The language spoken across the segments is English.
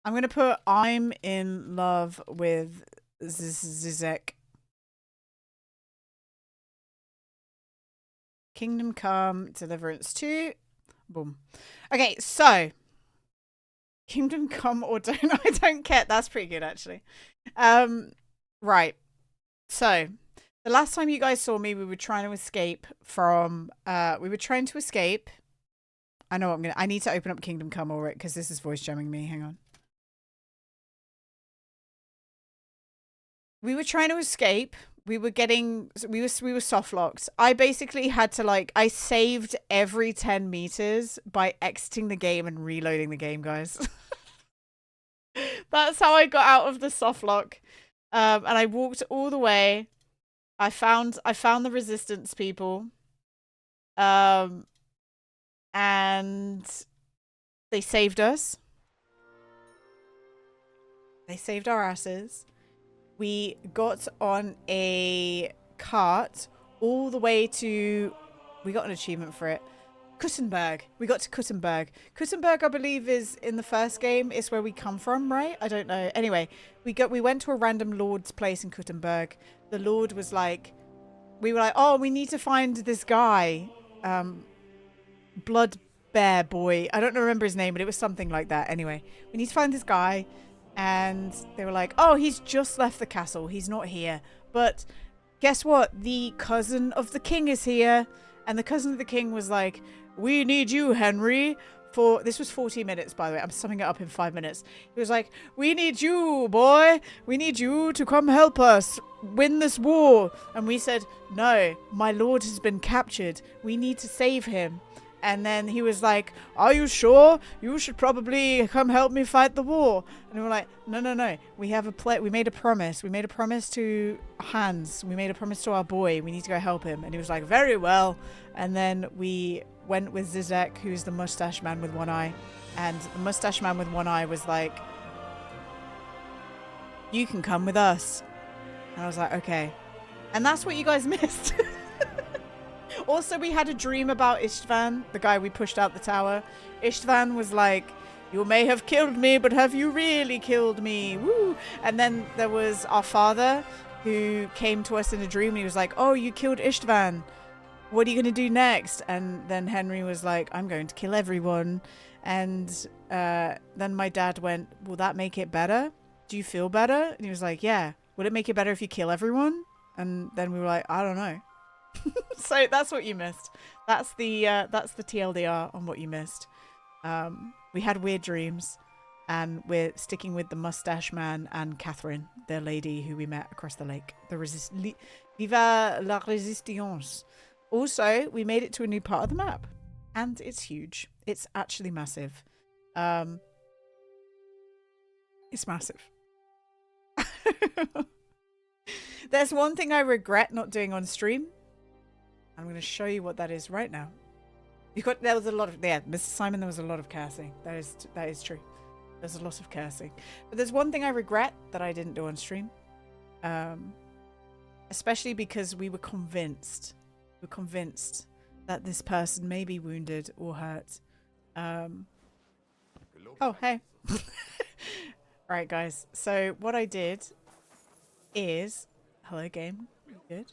I'm going to put I'm in love with Zizek. Kingdom Come, Deliverance 2. Boom. Okay, so Kingdom Come or don't I don't care. That's pretty good actually. Right. So the last time you guys saw me, we were trying to escape from I know what I need to open up Kingdom Come already because this is voice jamming me. Hang on. We were trying to escape. We were soft locked. I basically had to I saved every 10 meters by exiting the game and reloading the game, guys. That's how I got out of the soft lock. And I walked all the way. I found the resistance people. And they saved us. They saved our asses. We got on a cart all the way to... We got an achievement for it. Kuttenberg. We got to Kuttenberg. Kuttenberg, I believe, is in the first game. It's where we come from, right? I don't know. Anyway, we went to a random lord's place in Kuttenberg. The lord was like... We were like, oh, we need to find this guy. Blood Bear Boy. I don't remember his name, but it was something like that. Anyway, we need to find this guy. And they were like, oh, he's just left the castle. He's not here. But guess what? The cousin of the king is here. And the cousin of the king was like, we need you, Henry. This was 40 minutes, by the way. I'm summing it up in 5 minutes. He was like, we need you, boy. We need you to come help us win this war. And we said, no, my lord has been captured. We need to save him. And then he was like, are you sure? You should probably come help me fight the war. And we were like, no. We have we made a promise. We made a promise to Hans. We made a promise to our boy. We need to go help him. And he was like, very well. And then we went with Zizek, who's the mustache man with one eye. And the mustache man with one eye was like, you can come with us. And I was like, okay. And that's what you guys missed. Also, we had a dream about Istvan, the guy we pushed out the tower. Istvan was like, you may have killed me, but have you really killed me? Woo! And then there was our father who came to us in a dream. And he was like, oh, you killed Istvan. What are you going to do next? And then Henry was like, I'm going to kill everyone. And then my dad went, will that make it better? Do you feel better? And he was like, yeah. Would it make it better if you kill everyone? And then we were like, I don't know. So that's what you missed. That's the TLDR on what you missed. We had weird dreams, and we're sticking with the mustache man and Catherine, the lady who we met across the lake. Viva la Resistance. Also, we made it to a new part of the map, and it's huge. It's actually massive. It's massive. There's one thing I regret not doing on stream. I'm going to show you what that is right now. There was a lot of, Mr. Simon, there was a lot of cursing. That is true. There's a lot of cursing. But there's one thing I regret that I didn't do on stream. Especially because we were convinced that this person may be wounded or hurt. Oh, hey. Right, guys. So what I did is, hello game, good.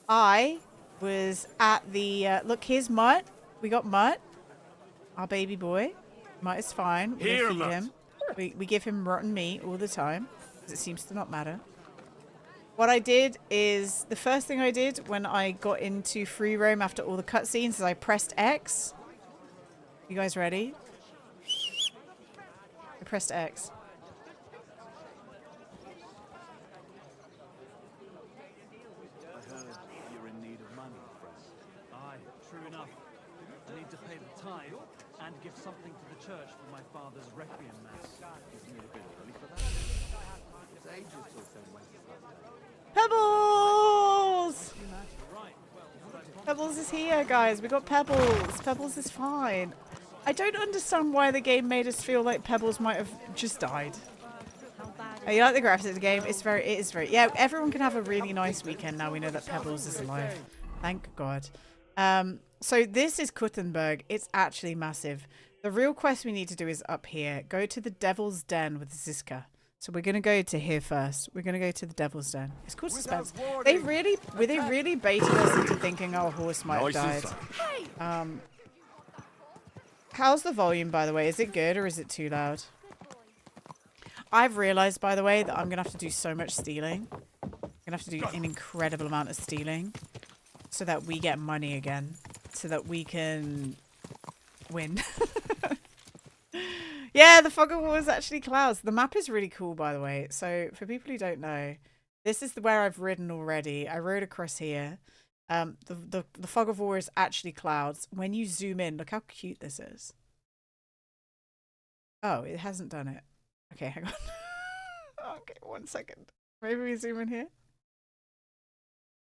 I was at the, look, here's Mutt. We got Mutt, our baby boy. Mutt is fine. We feed him. We give him rotten meat all the time, because it seems to not matter. What I did is, the first thing I did when I got into free roam after all the cutscenes is I pressed X. You guys ready? I pressed X. And give something to the church for my father's requiem mass. Gives me a bit of money for that. It's ages till Pebbles! Pebbles is here, guys. We got Pebbles. Pebbles is fine. I don't understand why the game made us feel like Pebbles might have just died. Oh, you like the graphics of the game? It is very. Yeah, everyone can have a really nice weekend now we know that Pebbles is alive. Thank God. So this is Kuttenberg. It's actually massive. The real quest we need to do is up here. Go to the Devil's Den with Ziska. So we're gonna go to here first. We're gonna go to the Devil's Den. It's called suspense. They really baited us into thinking our horse might have died. How's the volume, by the way? Is it good or is it too loud? I've realized, by the way, that I'm gonna have to do so much stealing. I'm gonna have to do an incredible amount of stealing so that we get money again, so that we can win. Yeah, the fog of war is actually clouds. The map is really cool, by the way. So for people who don't know, this is where I've ridden already. I rode across here. The fog of war is actually clouds. When you zoom in, look how cute this is. Oh, it hasn't done it. Okay, hang on. Okay, 1 second. Maybe we zoom in here.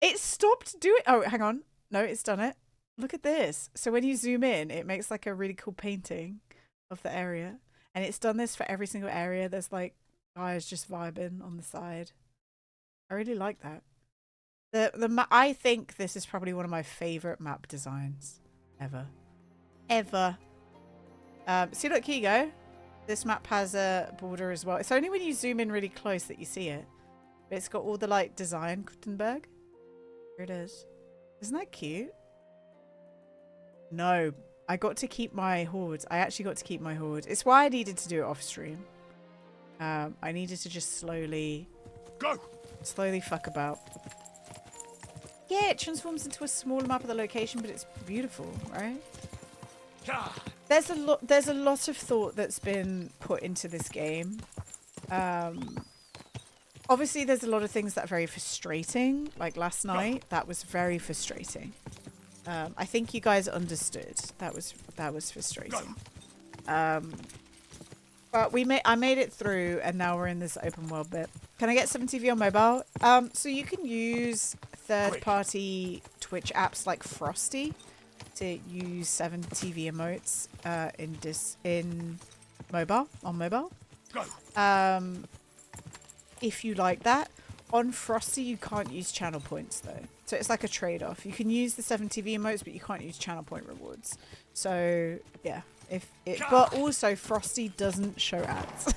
It stopped doing. Oh, hang on. No, it's done it. Look at this. So when you zoom in, it makes like a really cool painting of the area. And it's done this for every single area. There's like guys just vibing on the side. I really like that. I think this is probably one of my favorite map designs ever. Ever. See, look, here you go. This map has a border as well. It's only when you zoom in really close that you see it. But it's got all the like design, Kuttenberg. Here it is. Isn't that cute? No, I got to keep my horde. I actually got to keep my horde. It's why I needed to do it off stream. I needed to just slowly fuck about. Yeah, it transforms into a smaller map of the location, but it's beautiful, right? There's a lot of thought that's been put into this game. Obviously, there's a lot of things that are very frustrating. Like last night, that was very frustrating. I think you guys understood. That was frustrating. But I made it through, and now we're in this open world bit. Can I get 7TV on mobile? So you can use third-party Twitch apps like Frosty to use 7TV emotes in mobile, on mobile. If you like that. On Frosty, you can't use channel points though. So it's like a trade-off. You can use the 7TV emotes, but you can't use channel point rewards. So yeah, but also Frosty doesn't show ads.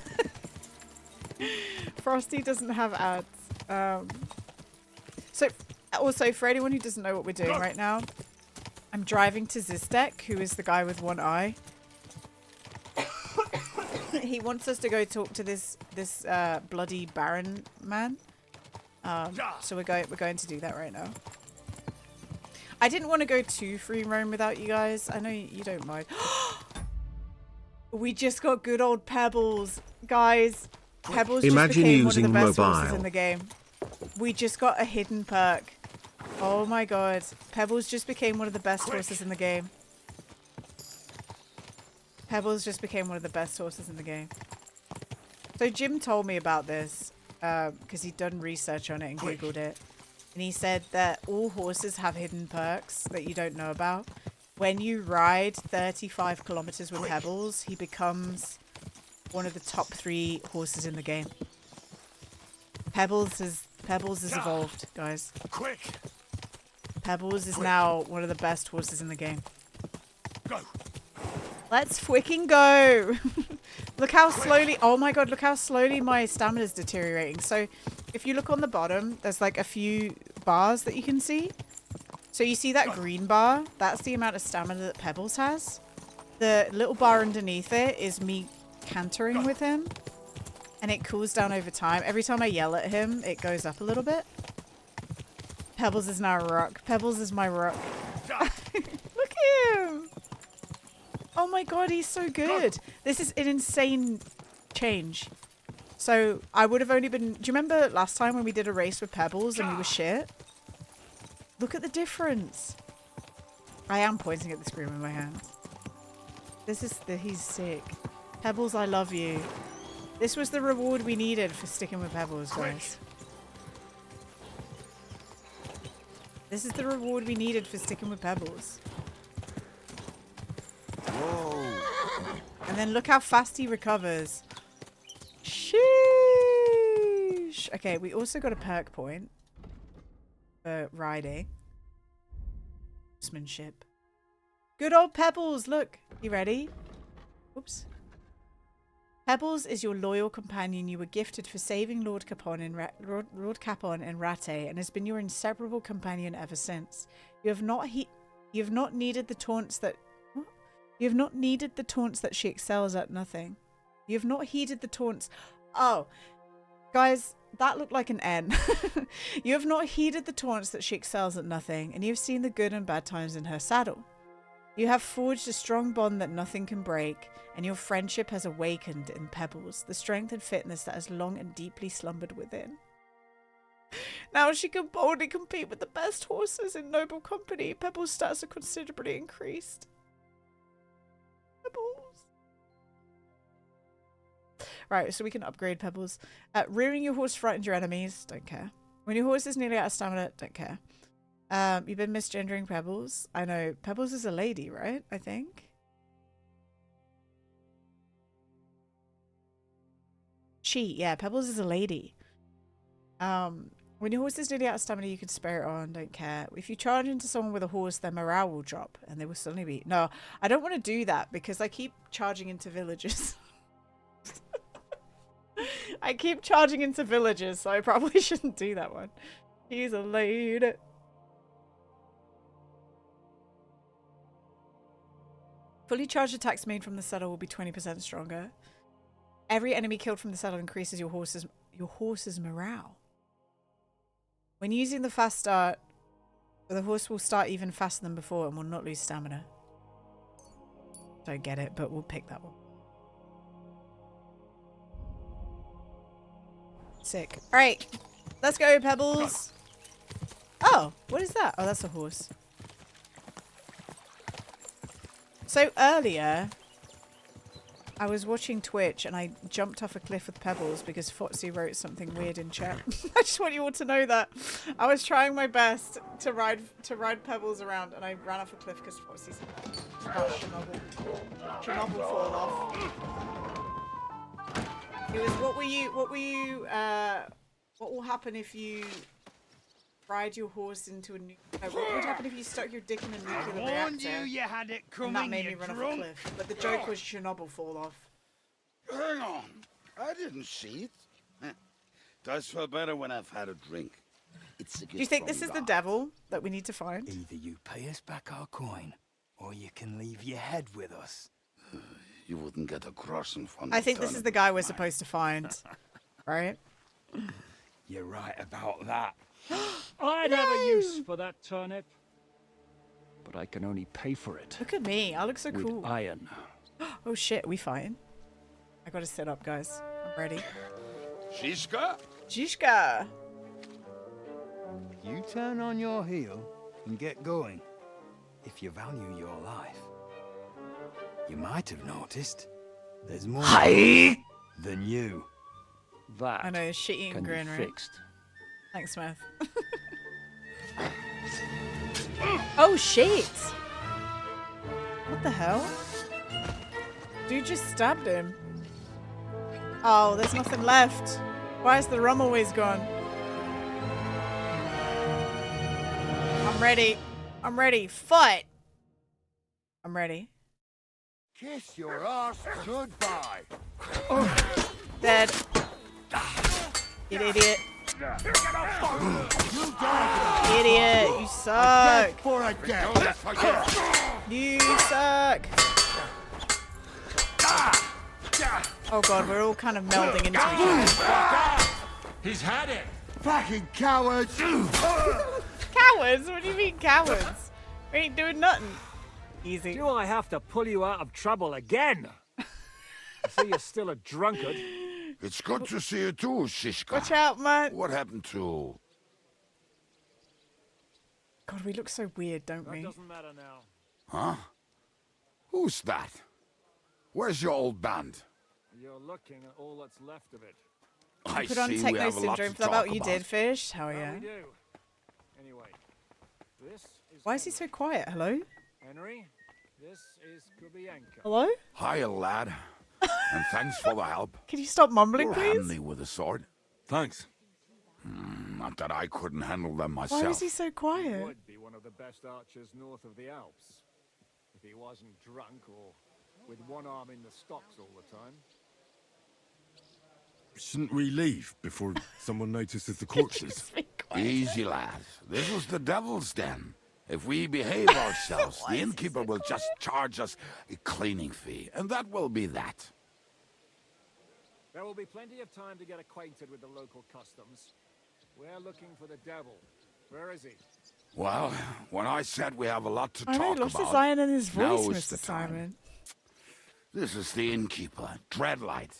Frosty doesn't have ads. So also for anyone who doesn't know what we're doing right now, I'm driving to Ziztek, who is the guy with one eye. He wants us to go talk to this bloody Baron man. So we're going to do that right now. I didn't want to go too free roam without you guys. I know you don't mind. We just got good old Pebbles, guys. Pebbles just became one of the best horses in the game. We just got a hidden perk. Oh my god, Pebbles just became one of the best horses in the game. Pebbles just became one of the best horses in the game. So Jim told me about this. Because he'd done research on it and googled it, and he said that all horses have hidden perks that you don't know about. When you ride 35 kilometers with Pebbles, he becomes one of the top 3 horses in the game. Pebbles has evolved, guys. Pebbles is now one of the best horses in the game. Let's freaking go. Look how slowly, oh my god, look how slowly my stamina is deteriorating. So if you look on the bottom, there's like a few bars that you can see. So you see that green bar? That's the amount of stamina that Pebbles has. The little bar underneath it is me cantering with him. And it cools down over time. Every time I yell at him, it goes up a little bit. Pebbles is now a rock. Pebbles is my rock. Look at him. Oh my god, he's so good. This is an insane change. So I would have only been... Do you remember last time when we did a race with Pebbles and we were shit? Look at the difference. I am pointing at the screen with my hand. He's sick. Pebbles, I love you. This was the reward we needed for sticking with Pebbles, guys. This is the reward we needed for sticking with Pebbles. Whoa. And then look how fast he recovers. Sheesh. Okay, we also got a perk point for riding. Horsemanship. Good old Pebbles. Look. You ready? Oops. Pebbles is your loyal companion you were gifted for saving Lord Capon in Rate, and has been your inseparable companion ever since. You have not needed the taunts that You have not needed the taunts that she excels at nothing. You have not heeded the taunts. Oh, guys, that looked like an N. You have not heeded the taunts that she excels at nothing, and you have seen the good and bad times in her saddle. You have forged a strong bond that nothing can break, and your friendship has awakened in Pebbles, the strength and fitness that has long and deeply slumbered within. Now she can boldly compete with the best horses in noble company. Pebbles' stats are considerably increased. Pebbles. Right, so we can upgrade Pebbles. Rearing your horse frightened your enemies. Don't care. When your horse is nearly out of stamina. Don't care. You've been misgendering Pebbles. I know. Pebbles is a lady, right? I think. Yeah, Pebbles is a lady. When your horse is nearly out of stamina, you can spare it on. Don't care. If you charge into someone with a horse, their morale will drop, and they will suddenly be... No, I don't want to do that, because I keep charging into villages. I keep charging into villages, so I probably shouldn't do that one. He's a lady. Fully charged attacks made from the saddle will be 20% stronger. Every enemy killed from the saddle increases your horse's morale. When using the fast start, the horse will start even faster than before and will not lose stamina. Don't get it, but we'll pick that one. Sick. Alright, let's go, Pebbles. Oh, what is that? Oh, that's a horse. So earlier, I was watching Twitch and I jumped off a cliff with Pebbles because Fotsy wrote something weird in chat. I just want you all to know that. I was trying my best to ride Pebbles around and I ran off a cliff because Fotsy said, Chernobyl fall off. It was, what will happen if you ride your horse into a nuclear... what would happen if you stuck your dick in a nuclear reactor? You had it coming, and that made me run off a cliff. But the joke was Chernobyl fall off. Hang on. I didn't see it. Does feel better when I've had a drink. It's a gift. Do you think this is the devil that we need to find? Either you pay us back our coin, or you can leave your head with us. You wouldn't get a crossing from I think this is the guy we're supposed to find. Right? You're right about that. I'd have a use for that turnip, but I can only pay for it. Look at me. I look so with cool. iron. Oh shit, we fine. I gotta sit up, guys. I'm ready. Shishka? Shishka! You turn on your heel and get going. If you value your life. You might have noticed there's more than you. That I know, shitty can and grin, be right? fixed. Thanks, Smith. Oh shit! What the hell? Dude just stabbed him. Oh, there's nothing left. Why is the rum always gone? I'm ready. I'm ready. Fight! I'm ready. Kiss your ass goodbye. Oh. Dead. You idiot. Idiot, you suck. For a death. You suck. Oh god, we're all kind of melding into each other. He's had it. Fucking cowards. Cowards? What do you mean cowards? We ain't doing nothing. Easy. Do I have to pull you out of trouble again? I see you're still a drunkard. It's good to see you too, Shishka. Watch out, man. What happened to... God, we look so weird, don't we? That doesn't matter now. Huh? Who's that? Where's your old band? You're looking at all that's left of it. I Put on see we techno have a lot syndrome to for that talk about you about. did, Fish. Hell Well, yeah. we do. Anyway, this is Why is he so quiet? Hello? Henry, this is Kubienka. Hello? Hiya, lad. And thanks for the help. Can you stop mumbling, You're please? handy with a sword. Thanks. Not that I couldn't handle them Why myself. is he so quiet? Would be one of the best archers north of the Alps. If he wasn't drunk or with one arm in the stocks all the time. Shouldn't we leave before someone notices the corpses? Easy, lad. This was the devil's den. If we behave ourselves, the innkeeper will just charge us a cleaning fee, and that will be that. There will be plenty of time to get acquainted with the local customs. We're looking for the devil. Where is he? Well, when I said we have a lot to I know, talk he lost about, his iron in his now voice, is the Mr. time. Simon. This is the innkeeper, Dreadlight.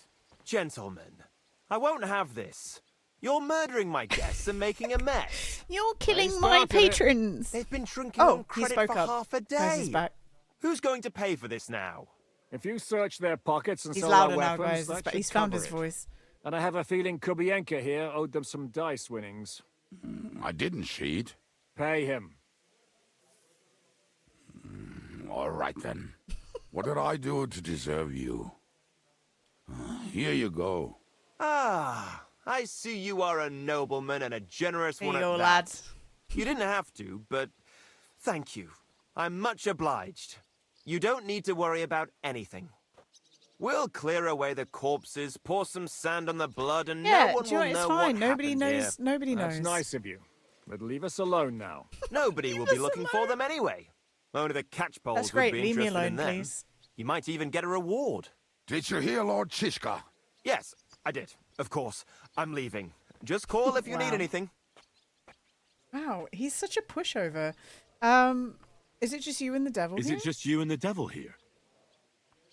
Gentlemen, I won't have this. You're murdering my guests and making a mess. You're killing They my started it. patrons. They've been drinking Oh, on he credit spoke for up. half a Guys, he's day. back. Who's going to pay for this now? If you search their pockets and He's sell louder their now, weapons, guys. that But should he's found cover his it. voice. And I have a feeling Kubienka here owed them some dice winnings. I didn't cheat. Pay him. All right, then. What did I do to deserve you? Here you go. Ah, I see you are a nobleman and a generous There one you at go, that. lad. You didn't have to, but thank you. I'm much obliged. You don't need to worry about anything. We'll clear away the corpses, pour some sand on the blood, and Yeah, no one do you know will what? It's know what fine. Nobody happened knows. here. Nobody knows. That's nice of you. But leave us alone now. Nobody will be looking for them anyway. Only the catchpoles That's would great. be Leave me interested alone, in them. please. You might even get a reward. Did you hear Lord Chishka? Yes, I did. Of course. I'm leaving. Just call if you Wow. need anything. Wow, he's such a pushover. Is it just you and the devil? Is here? it just you and the devil here?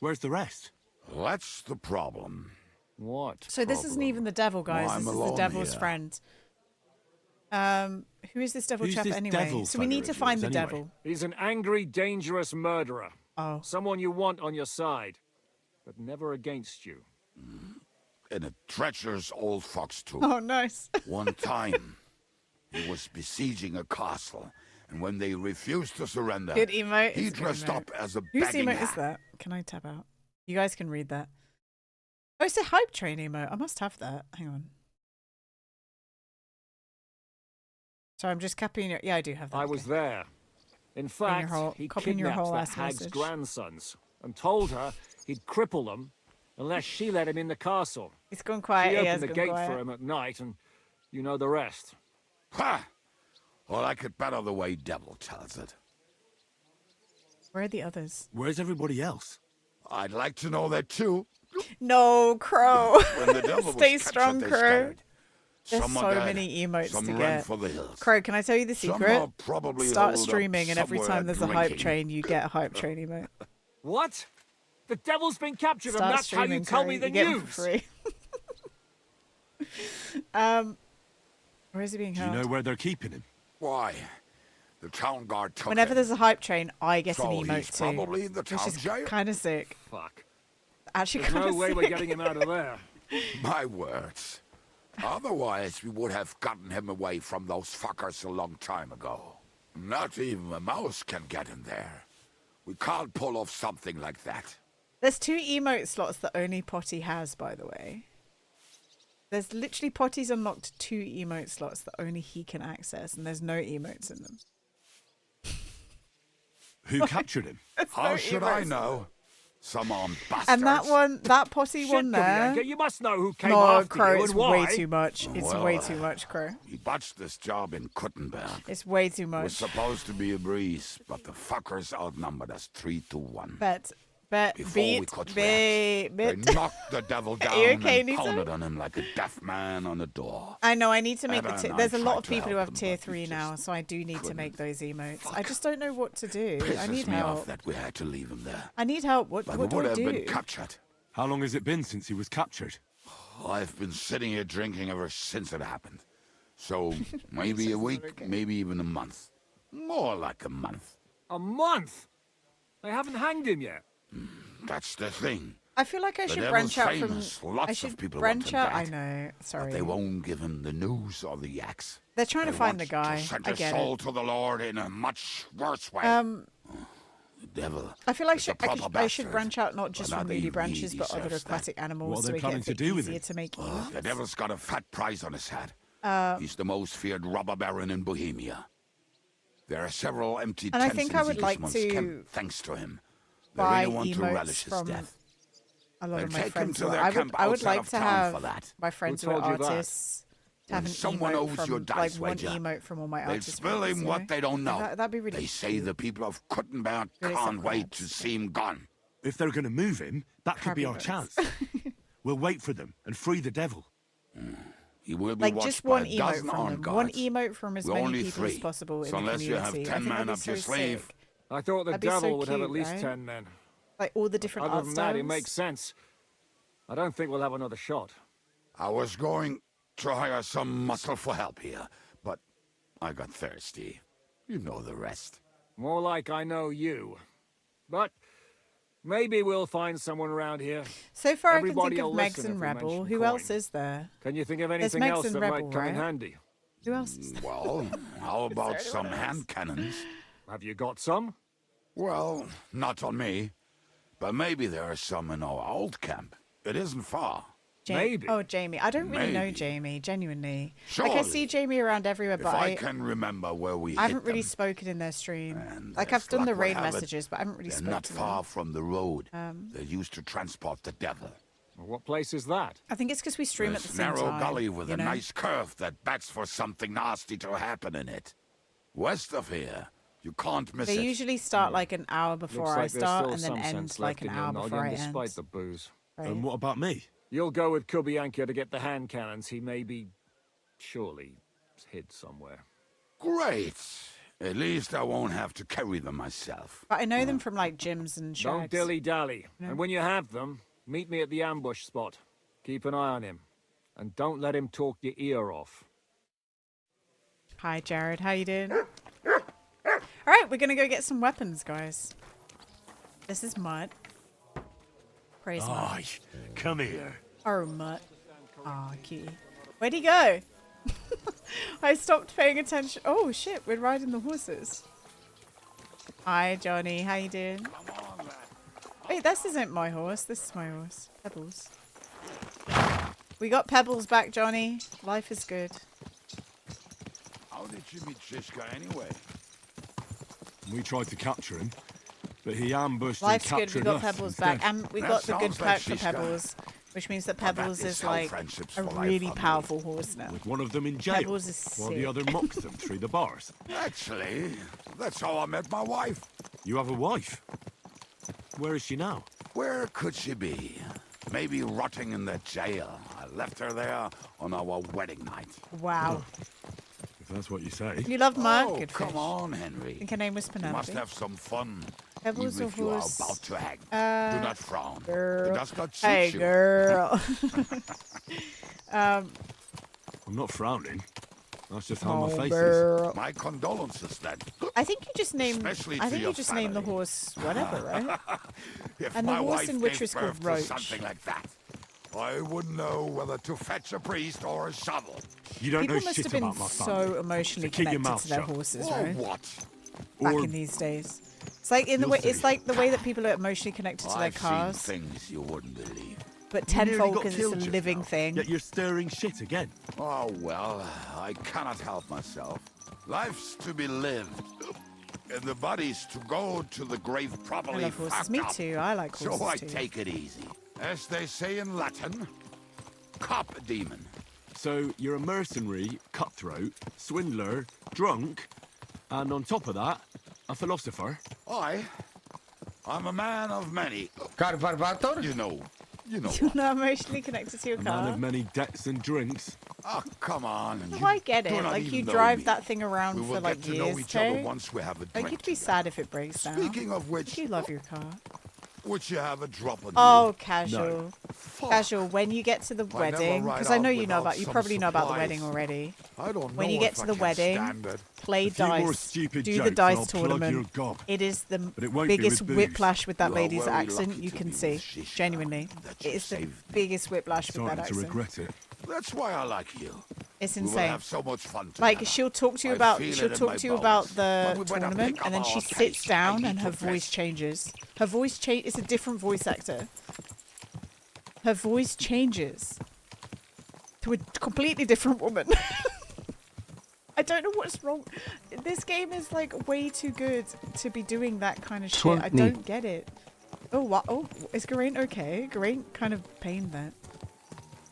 Where's the rest? That's the problem. What? So this isn't even the devil, guys. I'm This is the alone devil's here. friend. Who is this devil Who's chap this anyway? devil So we need fella to of find the yours anyway? devil. He's an angry, dangerous murderer. Oh. Someone you want on your side, but never against you. And a treacherous old fox, too. Oh, nice. One time, he was besieging a castle, and when they refused to surrender, Good emote. he It's a good dressed emote. up as a Whose begging emote is hat. that? Can I tab out? You guys can read that. Oh, it's a hype train emote. I must have that. Hang on. So I'm just copying it. Yeah, I do have that. I was okay. there. In fact, he copying your kidnapped whole the ass hag's message. grandsons and told her he'd cripple them unless she let him in the castle. It's gone quiet. She He opened has the gone gate quiet. for him at night, and you know the rest. Ha! Well, I could better the way Devil tells it. Where are the others? Where's everybody else? I'd like to know that, too. No, Crow. When the devil was Stay captured, strong, they Crow. scattered. There's Some so are dead, many emotes some to ran get. for the hills. Crow, can I tell you the Some secret? are probably Start holed up streaming, and every somewhere time there's a hype drinking. train, you get a hype train emote. What? The devil's been captured, Start and that's how you streaming, tell Crow. me the You get them news. for free. Where is he being Do you held? know where they're keeping him? Why? The town guard took Whenever him. there's a hype train, I get So an emote he's too, probably in the which town is jail? kind of sick. Fuck. Actually, There's kind no of way sick. we're getting him out of there. My words. Otherwise, we would have gotten him away from those fuckers a long time ago. Not even a mouse can get in there. We can't pull off something like that. There's 2 emote slots that only Potty has, by the way. There's literally Potty's unlocked 2 emote slots that only he can access, and there's no emotes in them. Who captured him? How no should I emotes. know? Some armed bastards. And that one, that Potty Shit, one there. Kubienka, you must know who came No, after Crow, you it's and why. way too much. It's Well, way too much, Crow. He botched this job in Kuttenberg. It's way too It was much. supposed to be a breeze, but the fuckers outnumbered us 3-1. Bet, Before we beat, could They knocked the devil down you okay, and Nisa? pounded on him like a deaf man on a door. I know, I need to make And the then I there's a lot tried of to people who help have them, tier but we 3 now, just so I do need to make those emotes. I Fuck. just don't know what to do. I Pisses need me off help. that we had to leave him there. I need help. What But what we do would I have do? been captured. How long has it been since he was captured? I've been sitting here drinking ever since it happened. So maybe a week, maybe even a month. More like a month. A month? They haven't hanged him yet. That's the thing. I feel like I The should devil's branch out famous. from. Lots I of should people branch want him out. I dead. know. Sorry. But they won't give him the news or the axe. They're trying to They find want the guy. To send I his get soul it. to the Lord in a much worse way. The devil. I feel like is a proper I should bastard, branch out not just but from not moody even branches, he but other deserves that. aquatic animals, What are so they it planning gets to a bit do with easier him? to make. The emotes. devil's got a fat prize on his head. He's the most feared robber baron in Bohemia. There are several empty And I tents think in I would like Sigismund's to camp, thanks to him. They buy really want to emotes relish his from death. a lot They'll of my take him friends. to who their are- camp I would outside like of to town for have that. my friends who are told you that? artists to have When an someone emote owes from your like dice one wager, emote from all my They'll artist spill friends, him you what know? they don't know. That'd be really They say cool. the people of Kuttenberg But it's can't not wait crabs, to so- see him gone. If they're going to move him, that could be Crabby our bones. chance. We'll wait for them and free the devil. He will be Like watched just by one a emote dozen from armed them. One guards. emote from as We're many only people as 3, possible so in the unless you have community. 10 I think men that'd be up your so sleeve. sick. I thought the That'd be so devil would have at cute, least right? 10 men. Like all the different Other art than styles. that, it makes sense. I don't think we'll have another shot. I was going to hire some muscle for help here, but I got thirsty. You know the rest. More like I know you. But maybe we'll find someone around here. So far, Everybody I can will think of Megs listen and if we Rebel. mention Who coin. else is there? Can you think of There's anything Megs else and that Rebel, might come in right? handy? Who else is there? Well, how about some hand cannons? Have you got some? Well, not on me. But maybe there are some in our old camp. It isn't far. Maybe. Oh, Jamie. I don't really know Maybe. Jamie, genuinely. Like, I see Surely. Jamie around everywhere, If but I can remember where we I haven't hit really them, spoken in their stream. and Like, as I've done the luck would raid have it, messages, but I haven't really they're spoken not to far them. from the road. They used to transport the devil. Well, what place is that? I think it's because we stream at the This same narrow time. gully with you a know? nice curve that backs for something nasty to happen in it. West of here, you can't miss They it. usually start like an hour Looks before like I there's start, still and then some end sense like left an in your hour before noggin I end. despite the booze. Right. And what about me? You'll go with Kubianka to get the hand cannons. He may be, surely, hid somewhere. Great. At least I won't have to carry them myself. But I know them from like gyms and Don't shags. dilly-dally. And when you have them, meet me at the ambush spot. Keep an eye on him. And don't let him talk your ear off. Hi, Jared. How you doing? All right, we're gonna go get some weapons, guys. This is Mutt. Praise Mutt. Aye, come here. Oh, Mutt. Ah, cutie. Where'd he go? I stopped paying attention. Oh shit, we're riding the horses. Hi, Johnny. How you doing? Wait, this isn't my horse. This is my horse. Pebbles. We got Pebbles back, Johnny. Life is good. How did you meet Shishka anyway? We tried to capture him, but he ambushed Life's and good. captured We got us Pebbles instead. back, and we That got the good sounds like perk for she's got- Pebbles, which means that I bet Pebbles this is how like friendships a for life really are made. powerful horse now. With one of them in jail, Pebbles is while the sick. other mocked them through the bars. Actually, that's how I met my wife. You have a wife? Where is she now? Where could she be? Maybe rotting in the jail. I left her there on our wedding night. Wow. If that's what you say. You love Mark? Oh, Good come fish. on, Henry. I think her name was You Penelope. must have some fun. Pebbles Even or if you are horse? about to hang. Do not frown. girl. It does not suit Hey, you. girl. I'm not frowning. That's just how my Oh, face is. girl. My condolences then. I think you just named. Especially I to think you your just named the family. horse whatever, right? If And the my horse wife in which gave was called birth to Roach. something like that, I wouldn't know whether to fetch a priest or a shovel. You don't People know must shit have been about my family. so emotionally So keep your connected mouth to their shut. horses, Or right? what? Back Or in these days. It's like in the You'll way. see. It's like the way that people are emotionally connected to their I've cars, seen things you wouldn't believe. but you nearly tenfold got because it's killed a just living now, thing. Yet you're stirring shit again. Oh, well, I cannot help myself. Life's to be lived. And the body's to go to the grave I properly love horses. fucked Me up. too. I like horses So I too. take it easy. As they say in Latin, cop demon. So you're a mercenary, cutthroat, swindler, drunk, and on top of that, a philosopher. I'm a man of many. Carbarbator? You know You're what. not emotionally connected to your A man car. of many debts and drinks. Oh, come on. No, you I get do it. not Like even you know drive me. that thing We around will for like get to know years, each other Jay. once we have a Like drink you'd be together. sad if it breaks down. Speaking of which, You love your car. would you have a drop on Oh, casual. you? Fuck. Casual. When you get to the I never wedding, ride because I know out you know without about. You some probably know about the supplies. wedding already. I don't When know you get if to I the can wedding, stand it. play A few more dice. stupid Do the jokes and dice I'll plug tournament. your gob. It is the But it won't be biggest with booze. whiplash with that You are lady's very accent lucky you to can be see. with Shisha, Genuinely, that it you is the saved me. biggest whiplash with that Starting to accent. regret it. That's why I like you. It's We will insane. have so much fun Like together. she'll talk to you I about feel she'll it in talk my to you about bones. the When we went to tournament, pick and then up she our sits case, I down need and to her voice piss. changes. Her voice change. It's a different voice actor. Her voice changes to a completely different woman. I don't know what's wrong. This game is like way too good to be doing that kind of shit. I don't get it. Oh, what? Oh, is Geraint okay? Geraint kind of pained that.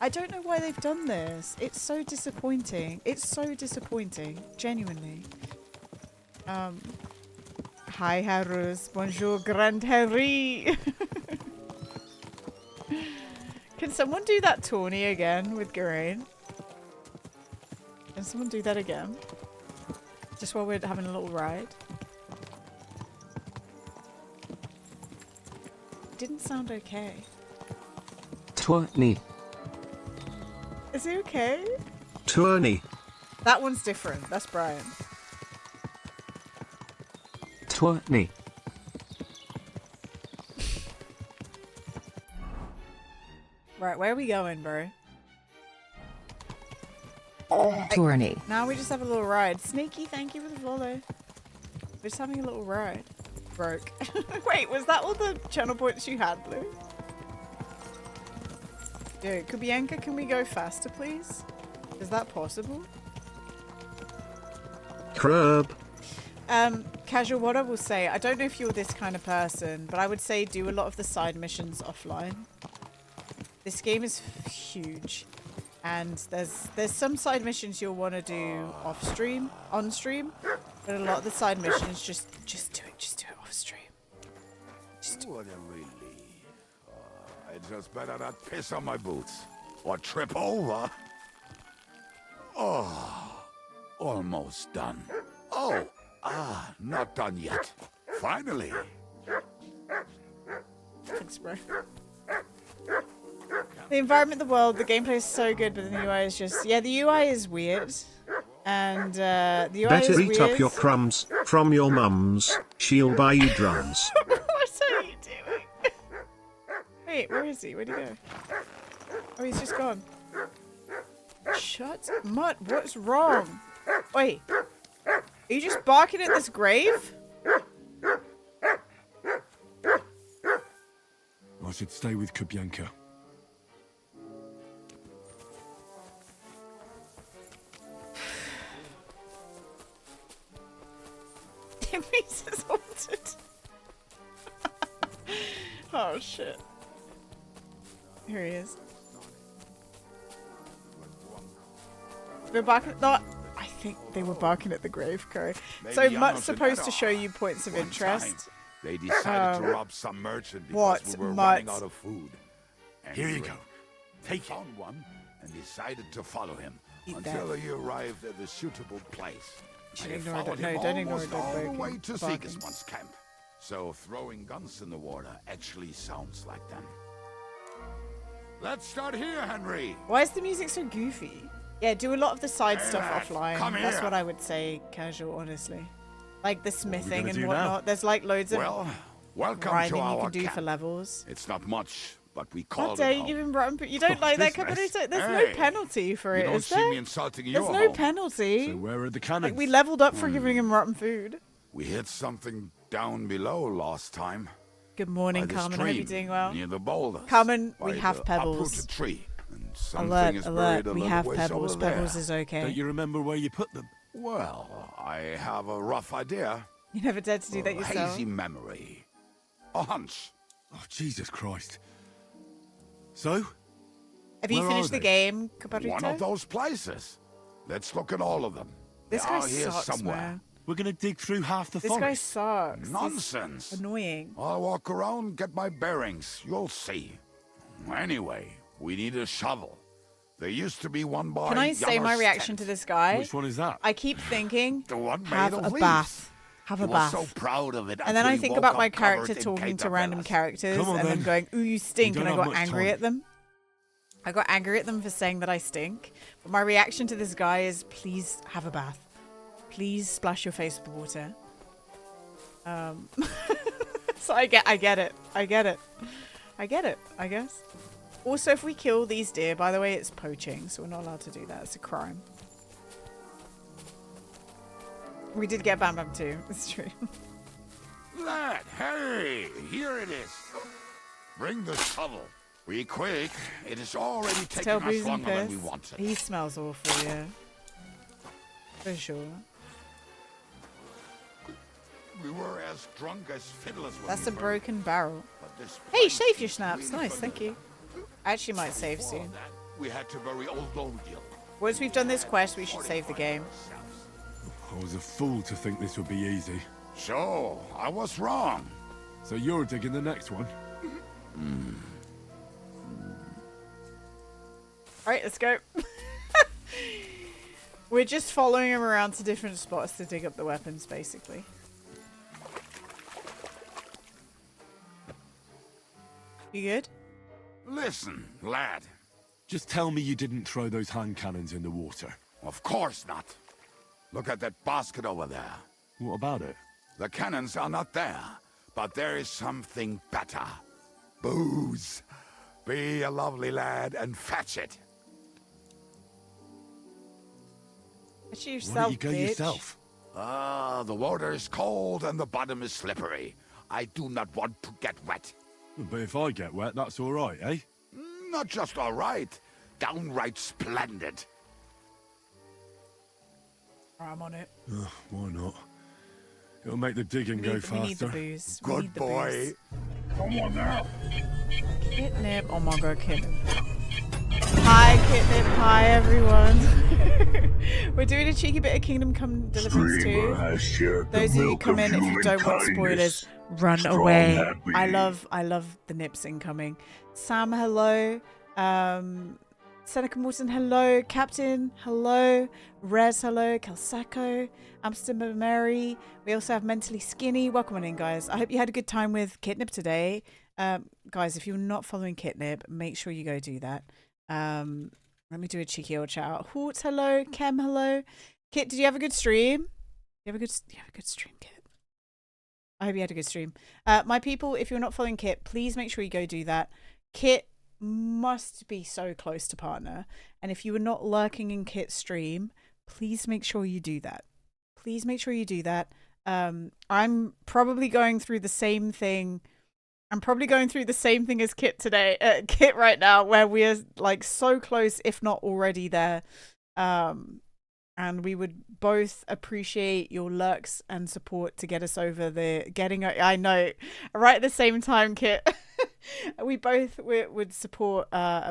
I don't know why they've done this. It's so disappointing. It's so disappointing. Genuinely. Hi, Harus. Bonjour, Grand Harry. Can someone do that tourney again with Geraint? Can someone do that again? Just while we're having a little ride. Didn't sound okay. 20. Is he okay? 20. That one's different. That's Brian. 20. Right, where are we going, bro? Tourney. Now we just have a little ride. Sneaky, thank you for the follow. We're just having a little ride. Broke. Wait, was that all the channel points you had, Blue? Dude, Kubianka, can we go faster, please? Is that possible? Crab. Casual, what I will say, I don't know if you're this kind of person, but I would say do a lot of the side missions offline. This game is huge, and there's some side missions you'll want to do off stream, on stream, but a lot of the side missions just do it off stream. What a relief. I just better not piss on my boots or trip over. Oh, almost done. Oh, not done yet. Finally. Thanks, bro. The environment, the world, the gameplay is so good, but the UI is just... Yeah, the UI is weird. And, the UI Better is eat weird. up your crumbs from your mums. She'll buy you drums. What are you doing? Wait, where is he? Where'd he go? Oh, he's just gone. Shut Mutt, what's wrong? Wait. Are you just barking at this grave? I should stay with Kubianka. Timmies is haunted. Oh shit. Here he is. They're barking. No, I think they were barking at the grave, Curry. So Mutt's supposed to show you points of interest. They decided to rob some merchant because What, we were Mutt? running out of food. Here you Anyway, go. we Take it. found one and decided to follow him Eat until that. he arrived at a suitable place. should They ignore followed it. No, him don't ignore almost it, all the barking. way to Barking. Sigismund's camp. So throwing guns in the water actually sounds like them. Let's start here, Henry. Why is the music so goofy? Yeah, do a lot of the side Hey, stuff lad, offline. come That's here. what I would say, casual, honestly. Like the smithing gonna and do now? whatnot. There's like loads of Well, welcome to grinding you our can do camp. for levels. It's not much, but we How called dare it you home. give him rotten You don't like that, This mess. Cabarito? There's Hey, no penalty for You it, don't is see there? me insulting There's your no home. penalty. So where are the cannons? Like we leveled up for giving him rotten food. We hit something down below last time. Good morning, By the Carmen. I hope you're stream, doing well. Near the boulders. Carmen, we by have the pebbles. uprooted tree. And something Alert, is alert. buried a We little have ways pebbles. over there. Pebbles is okay. Don't you remember where you put them? Well, I have a rough idea. You never dared to do that A yourself. hazy memory. A hunch. Oh, Jesus Christ. So? Have you Where finished are the they? game, Cabarito? One of those places. Let's look at all of them. This they guy are here sucks, somewhere. man. We're going to dig through half the This forest. guy sucks. He's Nonsense. annoying. I'll walk around, get my bearings. You'll see. Anyway, we need a shovel. There used to be one by Can I say my Yammer's reaction tent. to this guy? Which one is that? I keep thinking, The one made have of a leaves. bath. Have He a was bath. so proud of it. And then until I he think woke about up my covered character in talking to random caterpillars. characters Come on, and then then. going, ooh, you stink, You and I don't got have much angry time. at them. I got angry at them for saying that I stink. But my reaction to this guy is, please have a bath. Please splash your face with water. So I get it. I get it. I get it, I guess. Also, if we kill these deer, by the way, it's poaching, so we're not allowed to do that. It's a crime. We did get Bam Bam too. It's true. Lad, hey, here it is. Bring the shovel. Be quick. It is already taking Tell us Booze and longer than we Piss. wanted. He smells awful, yeah. For sure. We were as drunk as fiddlers when That's we a burned, broken barrel. but this Hey, place save your is snaps. really Nice, thank you. familiar. I actually might save Before soon. that, we had to bury old Longgill. Once we've done this quest, we should save the game. I was a fool to think this would be easy. So, I was wrong. So you're digging the next one? Alright, let's go. We're just following him around to different spots to dig up the weapons, basically. You good? Listen, lad. Just tell me you didn't throw those hand cannons in the water. Of course not. Look at that basket over there. What about it? The cannons are not there, but there is something better. Booze. Be a lovely lad and fetch it. Fetch Why yourself, don't you go bitch. yourself? Ah, the water is cold and the bottom is slippery. I do not want to get wet. But if I get wet, that's all right, eh? Not just all right, downright splendid. I'm on it. Why not? It'll make the digging go We need the faster. booze. We Good need the boy. booze. Come on now. Kitnip. Oh my god, Kitnip. Hi, Kitnip. Hi, everyone. We're doing a cheeky bit of Kingdom Come Deliverance too. Those of you come in, if you don't want spoilers, run away. I love the nips incoming. Sam, hello. Seneca Morton, hello. Captain, hello. Rez, hello. Kelsaco, Amsterdam Mary. We also have Mentally Skinny. Welcome on in, guys. I hope you had a good time with Kitnip today. Guys, if you're not following Kitnip, make sure you go do that. Let me do a cheeky old shout out. Hort, hello. Kem, hello. Kit, did you have a good stream? You have a good stream, Kit. I hope you had a good stream. My people, if you're not following Kit, please make sure you go do that. Kit must be so close to partner, and if you are not lurking in Kit's stream, please make sure you do that. Please make sure you do that. I'm probably going through the same thing. I'm probably going through the same thing as Kit today, Kit right now, where we are like so close, if not already there. And we would both appreciate your lurks and support to get us over the getting. I know, right at the same time, Kit. We both would support.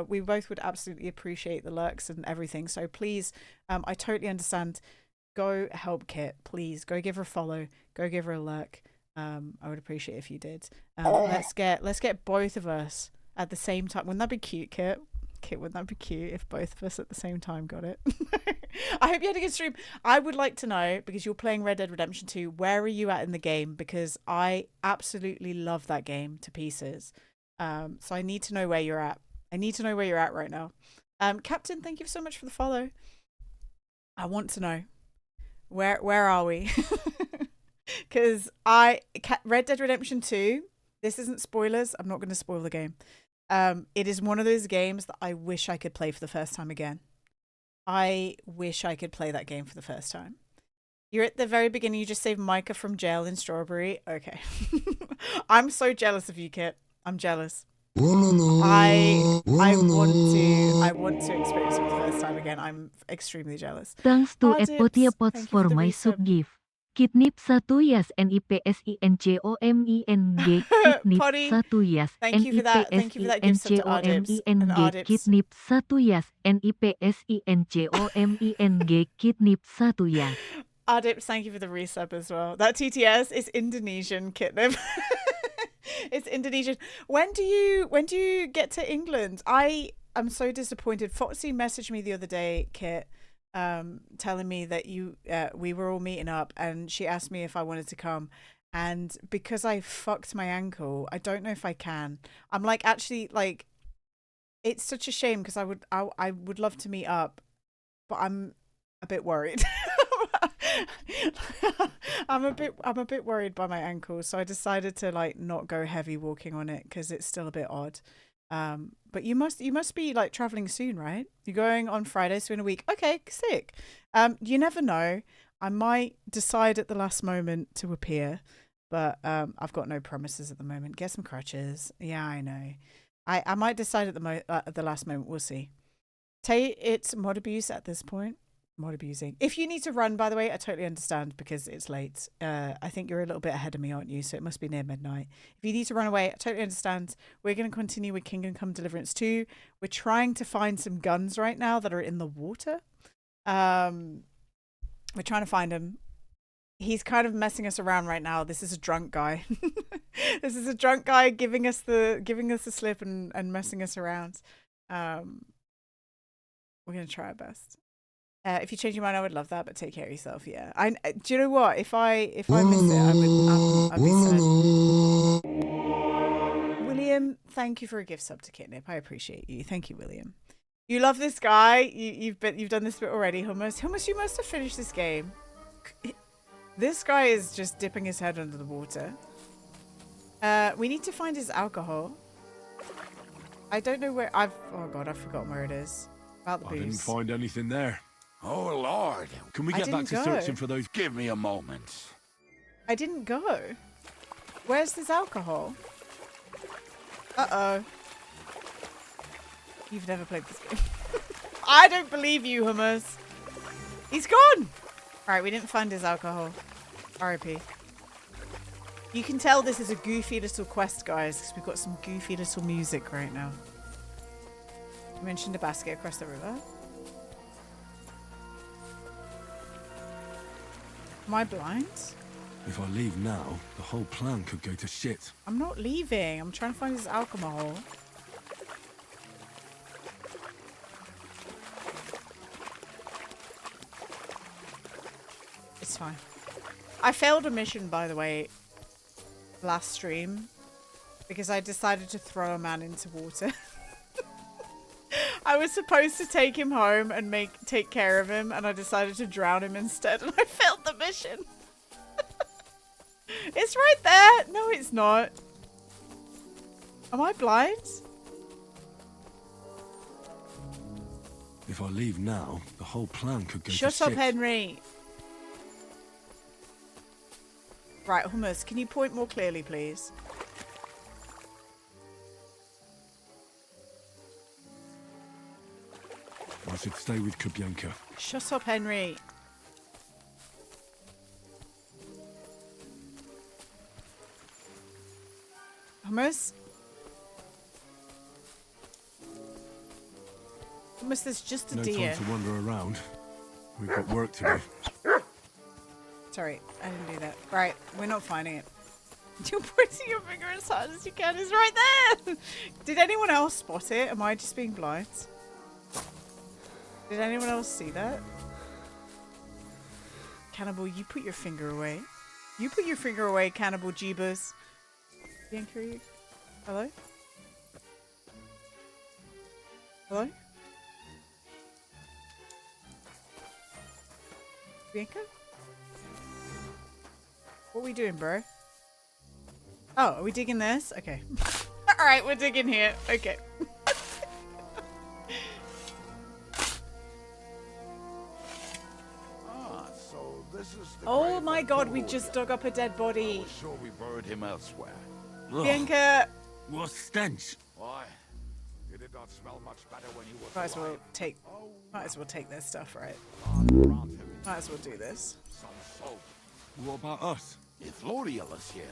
We both would absolutely appreciate the lurks and everything. So please, I totally understand. Go help Kit, please. Go give her a follow. Go give her a lurk. I would appreciate if you did. Let's get both of us at the same time. Wouldn't that be cute, Kit? Kit, wouldn't that be cute if both of us at the same time got it? I hope you had a good stream. I would like to know, because you're playing Red Dead Redemption 2, where are you at in the game? Because I absolutely love that game to pieces. So I need to know where you're at. I need to know where you're at right now. Captain, thank you so much for the follow. I want to know. Where are we? Because Red Dead Redemption 2, this isn't spoilers. I'm not going to spoil the game. It is one of those games that I wish I could play for the first time again. I wish I could play that game for the first time. You're at the very beginning. You just saved Micah from jail in Strawberry. Okay. I'm so jealous of you, Kit. I'm jealous. I want to experience it for the first time again. I'm extremely jealous. Thanks to Adips, Epothiapods thank you for the my resub. sub gift. Kidnip 1 yas NIPSINJOMING Kidnip Potty, 1 yas thank you for that. Thank you for that gift sub to Adips and NIPSINJOMING Adips. Kidnip 1 yas NIPSINJOMING Kidnip 1 yas. Adips, thank you for the resub as well. That TTS is Indonesian, Kitnip. It's Indonesian. When do you get to England? I am so disappointed. Foxy messaged me the other day, Kit, telling me that we were all meeting up, and she asked me if I wanted to come. And because I fucked my ankle, I don't know if I can. I'm like, actually, like, it's such a shame because I would love to meet up, but I'm a bit worried. I'm a bit worried by my ankle, so I decided to like not go heavy walking on it because it's still a bit odd. But you must be like traveling soon, right? You're going on Friday, so in a week. Okay, sick. You never know. I might decide at the last moment to appear, but I've got no promises at the moment. Get some crutches. Yeah, I know. I might decide at the last moment. We'll see. Tay, it's mod abuse at this point. mod abusing. If you need to run, by the way, I totally understand because it's late. I think you're a little bit ahead of me, aren't you? So it must be near midnight. If you need to run away, I totally understand. We're going to continue with Kingdom Come Deliverance 2. We're trying to find some guns right now that are in the water. We're trying to find them. He's kind of messing us around right now. This is a drunk guy. This is a drunk guy giving us the slip and messing us around. We're gonna try our best. If you change your mind, I would love that. But take care of yourself. Yeah. Do you know what? If I miss it, I'd be sad. William, thank you for a gift sub to Kitnip. I appreciate you. Thank you, William. You love this guy. You've done this bit already, Hummus. Hummus, you must have finished this game. This guy is just dipping his head under the water. We need to find his alcohol. I don't know where oh god, I've forgotten where it is. About the booze. I didn't find anything there. Oh, Lord. Can we get back to searching for those? Give me a moment. I didn't go. Where's this alcohol? Uh-oh. You've never played this game. I don't believe you, Hummus. He's gone. Alright, we didn't find his alcohol. R.I.P. You can tell this is a goofy little quest, guys, because we've got some goofy little music right now. You mentioned a basket across the river. Am I blind? If I leave now, the whole plan could go to shit. I'm not leaving. I'm trying to find his alcohol. It's fine. I failed a mission, by the way, last stream because I decided to throw a man into water. I was supposed to take him home and take care of him, and I decided to drown him instead, and I failed the mission. It's right there. No, it's not. Am I blind? If I leave now, the whole plan could go to Shut shit. up, Henry. Right, Hummus, can you point more clearly, please? I should stay with Kubyanka. Shut up, Henry. Hummus? Hummus, there's just a No deer. time to wander around. We've got work to do. Sorry, I didn't do that. Right, we're not finding it. You're pointing your finger as hard as you can. It's right there! Did anyone else spot it? Am I just being blind? Did anyone else see that? Cannibal, you put your finger away. You put your finger away, Cannibal Jeebus. Bianca, hello? Hello? Bianca? What are we doing, bro? Oh, are we digging this? Okay. Alright, we're digging here. Okay. So this is the Oh grave my of god, we Bull. just dug up a dead body. Oh, sure we buried him elsewhere. Bianca! What stench? Why? He did not smell much better when he was Might as well alive. take their stuff, right? Around him, Might as well do this. some soap. What about us? If L'Oreal is here,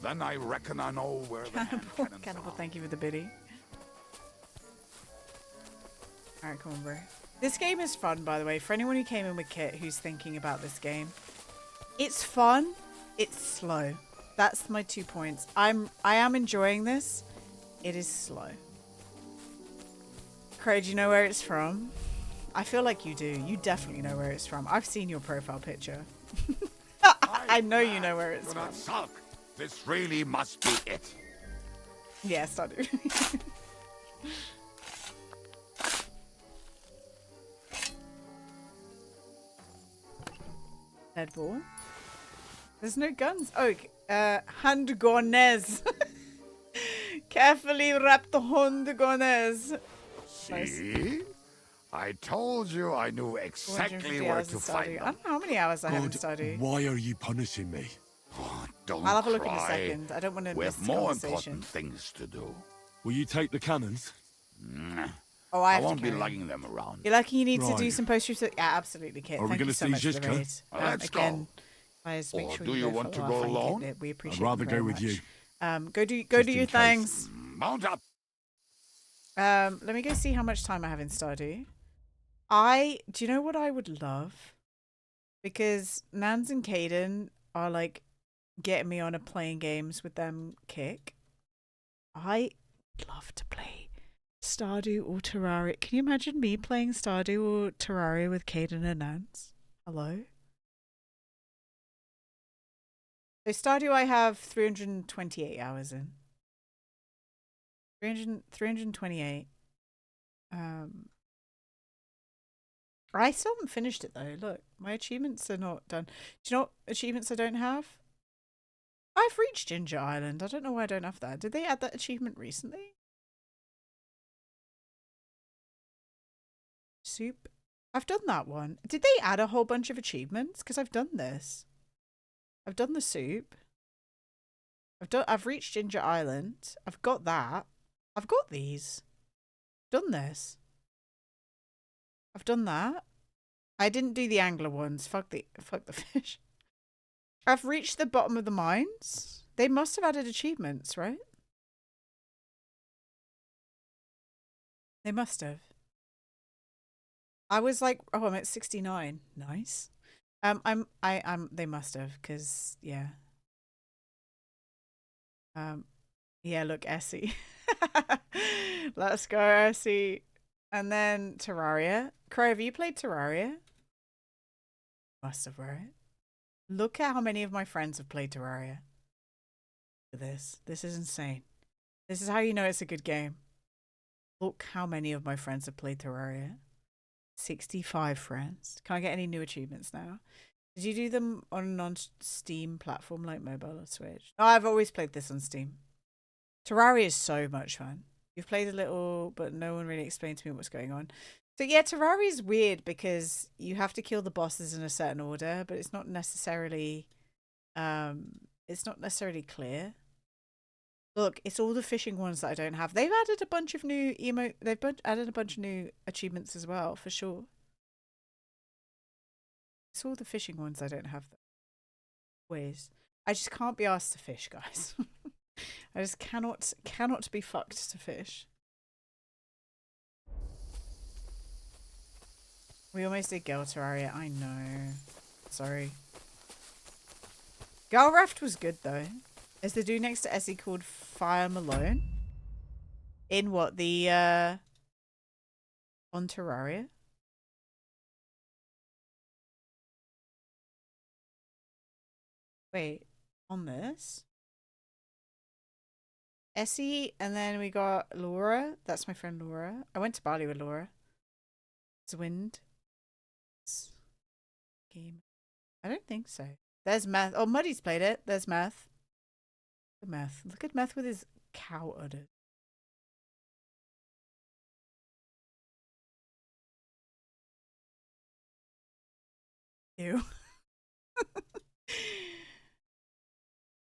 then I reckon I know where the hand Cannibal, cannons Cannibal, are. thank you for the biddy. Alright, come on, bro. This game is fun, by the way. For anyone who came in with Kit who's thinking about this game, it's fun. It's slow. That's my 2 points. I am enjoying this. It is slow. Craig, do you know where it's from? I feel like you do. You definitely know where it's from. I've seen your profile picture. I know you know where it's Do from. not sulk. This really must be it. Yes, I do. Dead ball. There's no guns. Oh, handguns. Carefully wrap the handguns. See? I told you I knew exactly 450 where hours to of study. find I them. don't know how many hours I have in God, study. why are you punishing me? Oh, don't I'll have a look in a cry. second. I don't want to We miss have the more conversation. important things to do. Will you take the cannons? Nah. Oh, I I have won't to be carry. lugging them around. You're lucky you need to do Right. some post Yeah, absolutely, Kit. Are we Thank you gonna so see much for the Zizka? raid. Let's Again, go. guys, make Or sure do you you go want to follow go our fan alone? Kit. We appreciate I'd rather you very go with much. you. Go do Just your in case. things. Mount up. Let me go see how much time I have in Stardew. Do you know what I would love? Because Nans and Caden are like getting me on a playing games with them kick. I love to play Stardew or Terraria. Can you imagine me playing Stardew or Terraria with Caden and Nans? Hello? So Stardew I have 328 hours in. 328. I still haven't finished it though. Look, my achievements are not done. Do you know what achievements I don't have? I've reached Ginger Island. I don't know why I don't have that. Did they add that achievement recently? Soup. I've done that one. Did they add a whole bunch of achievements? Because I've done this. I've done the soup. I've reached Ginger Island. I've got that. I've got these. Done this. I've done that. I didn't do the angler ones. Fuck the fish. I've reached the bottom of the mines. They must have added achievements, right? They must have. I was like, oh, I'm at 69. Nice. They must have, because yeah. Yeah, look, Essie. Let's go, Essie. And then Terraria. Crow, have you played Terraria? Must have, right? Look at how many of my friends have played Terraria. Look at this. This is insane. This is how you know it's a good game. Look how many of my friends have played Terraria. 65 friends. Can I get any new achievements now? Did you do them on a non-Steam platform like mobile or Switch? No, I've always played this on Steam. Terraria is so much fun. You've played a little, but no one really explained to me what's going on. So yeah, Terraria is weird because you have to kill the bosses in a certain order, but it's not necessarily clear. Look, it's all the fishing ones that I don't have. They've added a bunch of new added a bunch of new achievements as well, for sure. It's all the fishing ones I don't have. Ways. I just can't be asked to fish, guys. I just cannot be fucked to fish. We almost did Girl Terraria. I know. Sorry. Girl Raft was good though. Is the dude next to Essie called Fire Malone? In what? The on Terraria? Wait, on this? Essie, and then we got Laura. That's my friend Laura. I went to Bali with Laura. Zwind. Game. I don't think so. There's Meth. Oh, Muddy's played it. There's Meth. Meth. Look at Meth with his cow udder. Ew.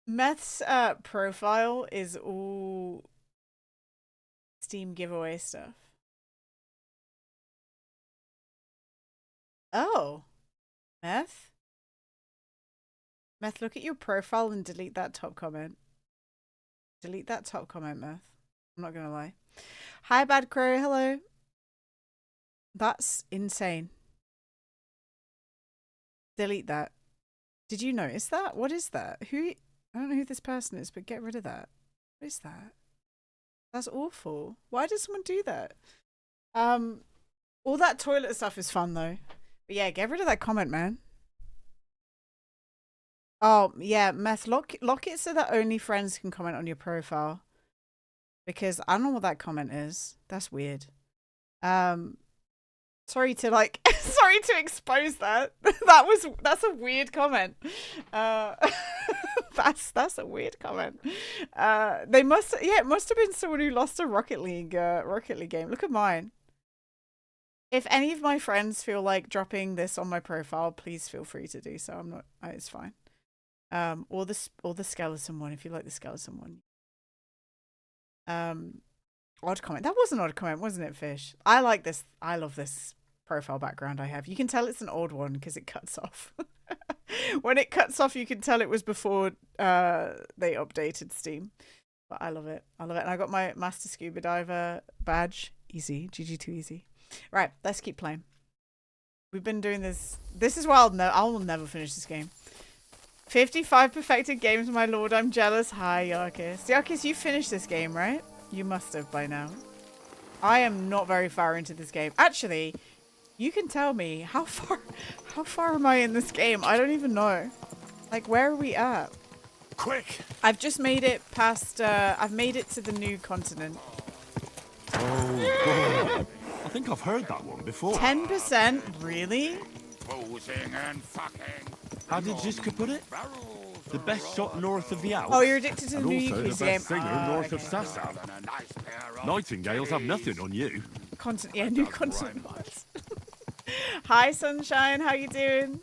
Meth's profile is all Steam giveaway stuff. Oh. Meth? Meth, look at your profile and delete that top comment. Delete that top comment, Meth. I'm not gonna lie. Hi, Bad Crow. Hello. That's insane. Delete that. Did you notice that? What is that? I don't know who this person is, but get rid of that. What is that? That's awful. Why does someone do that? All that toilet stuff is fun though. But yeah, get rid of that comment, man. Oh, yeah, Meth, lock it so that only friends can comment on your profile. Because I don't know what that comment is. That's weird. Sorry to sorry to expose that. That's a weird comment. That's a weird comment. It must have been someone who lost a Rocket League game. Look at mine. If any of my friends feel like dropping this on my profile, please feel free to do so. It's fine. Or the skeleton one if you like the skeleton one. Odd comment. That was an odd comment, wasn't it, Fish? I like this. I love this profile background I have. You can tell it's an old one because it cuts off. When it cuts off, you can tell it was before they updated Steam. But I love it. I love it. And I got my Master Scuba Diver badge. Easy. GG2 easy. Right, let's keep playing. We've been doing this. This is why I'll never finish this game. 55 perfected games, my lord. I'm jealous. Hi, Yarkis. Yarkis, you finished this game, right? You must have by now. I am not very far into this game. Actually, you can tell me how far am I in this game? I don't even know. Like, where are we at? Quick! I've just made it past, I've made it to the new continent. Oh, God. I think I've heard that one before. 10%? Really? Boozing and fucking. How did Jiska put it? The best shot north of the Alps. Oh, you're addicted to the and new also the Yakuza best game. singer north of Okay. Sasau. Nightingales have nothing on you. Yeah, new continent. Hi, Sunshine. How you doing?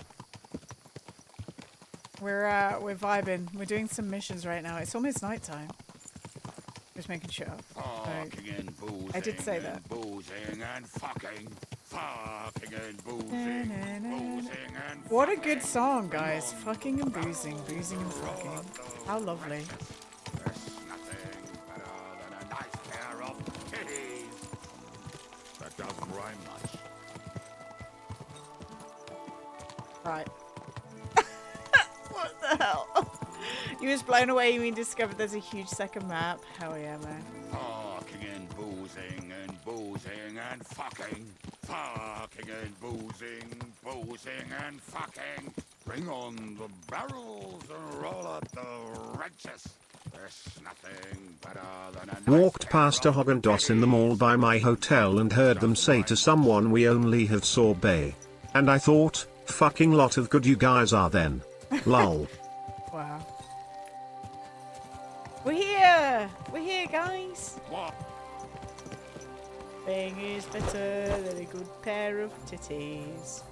We're vibing. We're doing some missions right now. It's almost nighttime. Just making sure. I did say that. Boozing and fucking. Fucking and boozing. Boozing and What a good song, guys. Fucking and boozing. Boozing and fucking. How lovely. There's nothing better than a nice pair of titties. That doesn't rhyme much. Right. What the hell? You was blown away when you discovered there's a huge second map. Hell yeah, man. Fucking and boozing and boozing and fucking. Fucking and boozing, boozing and fucking. Bring on the barrels and roll out the wrenches. There's nothing better than a nice Walked past a Haagen-Dazs in the mall by my hotel and heard them say to someone, we only have sorbet. And I thought, fucking lot of good you guys are then. Lol. Wow. We're here! We're here, guys! What? Thing is better than a good pair of titties.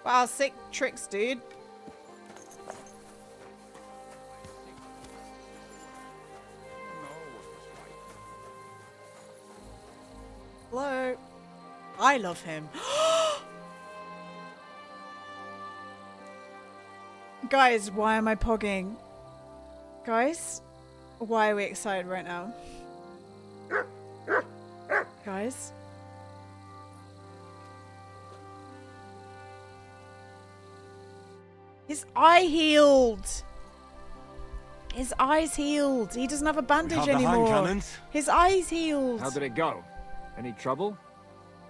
Wow, sick tricks, dude. Hello. I love him. Guys, why am I pogging? Guys, why are we excited right now? Guys? His eye healed! His eye's healed. He doesn't have a bandage the hand anymore. cannons. His eye's healed. How did it go? Any trouble?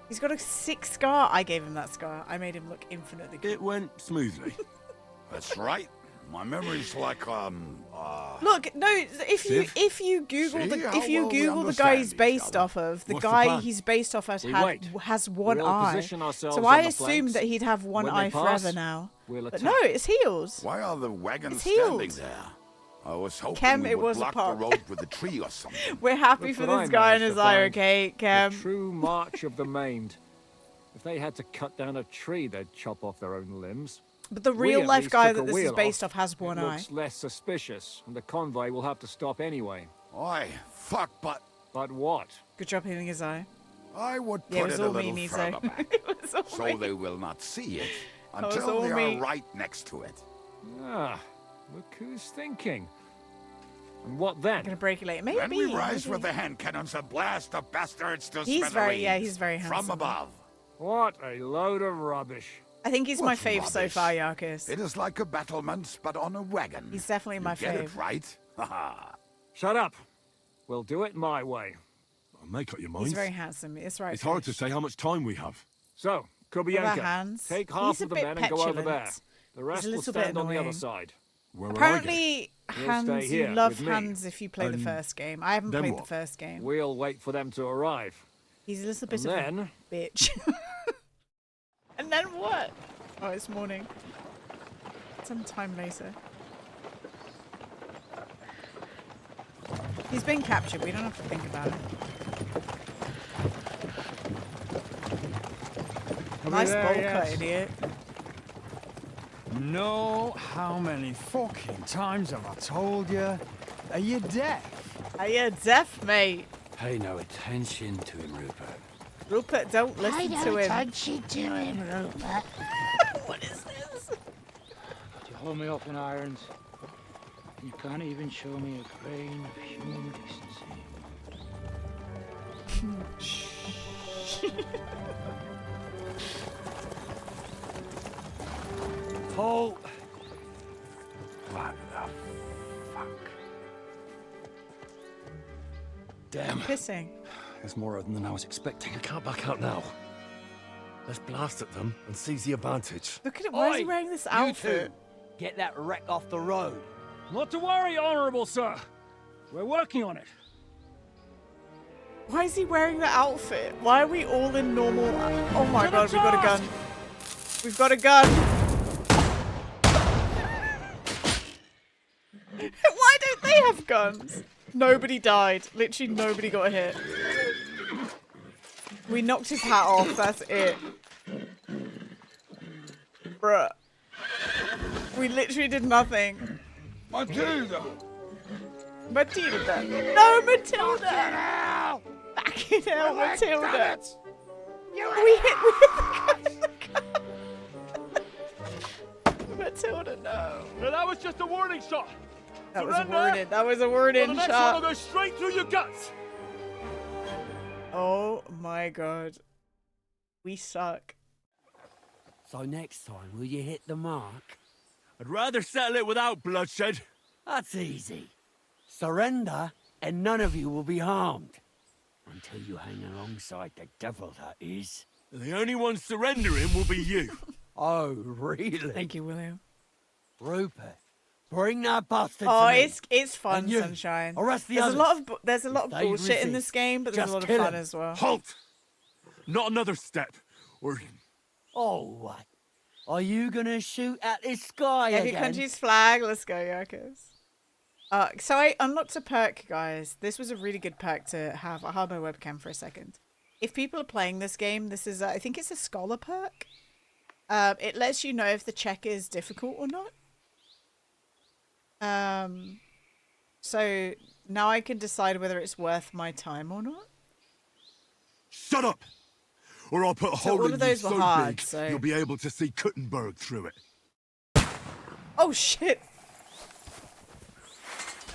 He's got a sick scar. I gave him that scar. I made him look infinitely good. It went smoothly. That's right. My memory's like, Look, no, if you Google See the how if you well we Google the guy he's understand each based other? off of, the What's the guy plan? he's based off as We has one We'll eye. position ourselves So on I the assumed flanks. that he'd have one When they eye pass, forever now. We'll But attack. no, it's healed. why are the wagons It's healed. standing there? I was hoping Kem, we it would was a block pop. the road with a tree or something. We're happy Look for what this I guy and managed his to eye, find. okay, Kem? The true march of the maimed. If they had to cut down a tree, they'd chop off their own limbs. But the We real at life least guy took that a this is wheel based off. off has one It eye. looks less suspicious, and the convoy will have to stop anyway. Oi, fuck, but But what? Good job healing his eye. I would Yeah, it put was it a all me, little Nizo. further back, It was all so me. they will not see it was until all they me. are right next to it. Ah, look who's thinking. And what then? I'm gonna break it later. Maybe. Then we rise maybe. with the hand cannons and blast the bastards to He's very- yeah, smithereens he's very from handsome. above. What a load of rubbish. I think he's my What fave so rubbish. far, Yarkis. It is like a battlement, but on a wagon. He's definitely my You get it fave. right? Haha. Shut up. We'll do it my way. Make up your He's minds. very handsome. It's right. It's hard to Fish. say how much time we have. So, What Kubianka, about Hans? take half He's a of the bit men and go over there. petulant. The rest a will little bit stand on the other annoying. side. Where will Apparently, You'll Hans, stay you here love with me. Hans if you play the And first game. I haven't then played what? the first game. We'll wait for them to arrive. He's a little bit And of then, a bitch. And then what? Oh, it's morning. Some time later. He's been captured. We don't have to think about it. Are we Nice there bowl yet? cut, idiot. No, how many fucking times have I told you? Are you deaf? Are you deaf, mate? Pay no attention to him, Rupert. Rupert, don't listen to him. attention to him, Rupert. What is this? You hold me up in irons. You can't even show me a grain of human decency. Paul! What the fuck? Damn. Kissing. There's more of them than I was expecting. I can't back out now. Let's blast at them and seize the advantage. Look at it. Why is he wearing this outfit? Get that wreck off the road. Not to worry, Honourable Sir. We're working on it. Why is he wearing the outfit? Why are we all in normal? Oh my god, we've got a gun. We've got a gun. Why don't they have guns? Nobody died. Literally nobody got hit. We knocked his hat off, that's it. Bruh. We literally did nothing. Matilda! Matilda. No, Matilda! Back in hell, Matilda. We hit the gun. Matilda, no. No, that was just a warning shot. That was a warning. That was a warning The next one will shot. go straight through your guts. Oh my god. We suck. So next time, will you hit the mark? I'd rather settle it without bloodshed. That's easy. Surrender, and none of you will be harmed. Until you hang alongside the devil, that is. The only one surrendering will be you. Oh, really? Thank you, William. Rupert, bring that bastard Oh, to me. it's fun, And you, Sunshine. arrest the There's others. a lot of If they bullshit in this resist, game, but there's just a lot of kill fun 'em. as well. Halt! Not another step, or Oh, what? Are you gonna shoot at this sky Every again? country's flag. Let's go, Yakos. So I unlocked a perk, guys. This was a really good perk to have. I'll have my webcam for a second. If people are playing this game, this is, I think it's a scholar perk. It lets you know if the check is difficult or not. So now I can decide whether it's worth my time or not. shut up! Or I'll put a So hole all in of you those were so hard, big, so- you'll be able to see Kuttenberg through it. Oh shit!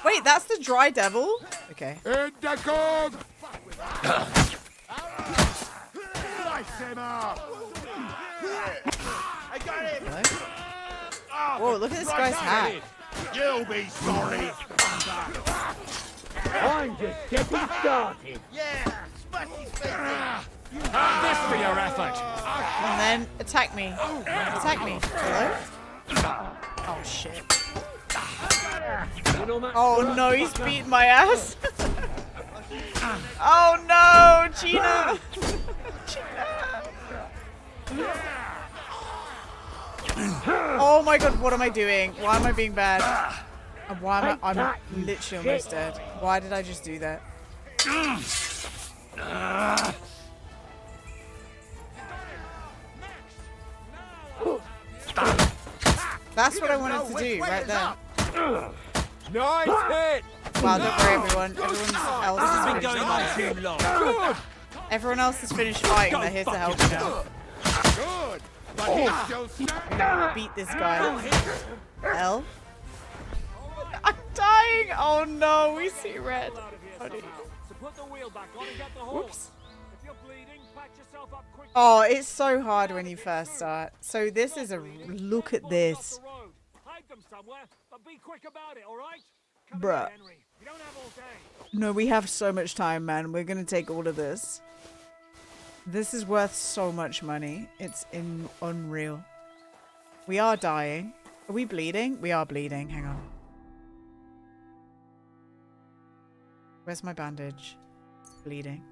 Wait, that's the dry devil? Okay. In the gun! I got him! Whoa, look at this guy's hat. You'll be sorry! I'm just getting started. Yeah! Smash his face in! This for your effort. And then attack me. Attack me. Hello? Oh shit. Oh no, he's beating my ass. Oh no, Gina. Oh my god, what am I doing? Why am I being bad? And why am I? I'm literally almost dead. Why did I just do that? That's what I wanted to do right there. Nice hit! Wow, don't worry, everyone. Everyone else has finished fighting. They're here to help you now. Good! But he's still standing! Beat this guy. L. I'm dying. Oh no, we see red. Buddy. So put the wheel back on and get the horse. Whoops. If you're bleeding, patch yourself up quick. Oh, it's so hard when you first start. So this is a look at this. Hide them somewhere, but be quick about it, all right? Come Bruh. here, Henry. You don't have all day. No, we have so much time, man. We're gonna take all of this. This is worth so much money. It's unreal. We are dying. Are we bleeding? We are bleeding. Hang on. Where's my bandage? Bleeding.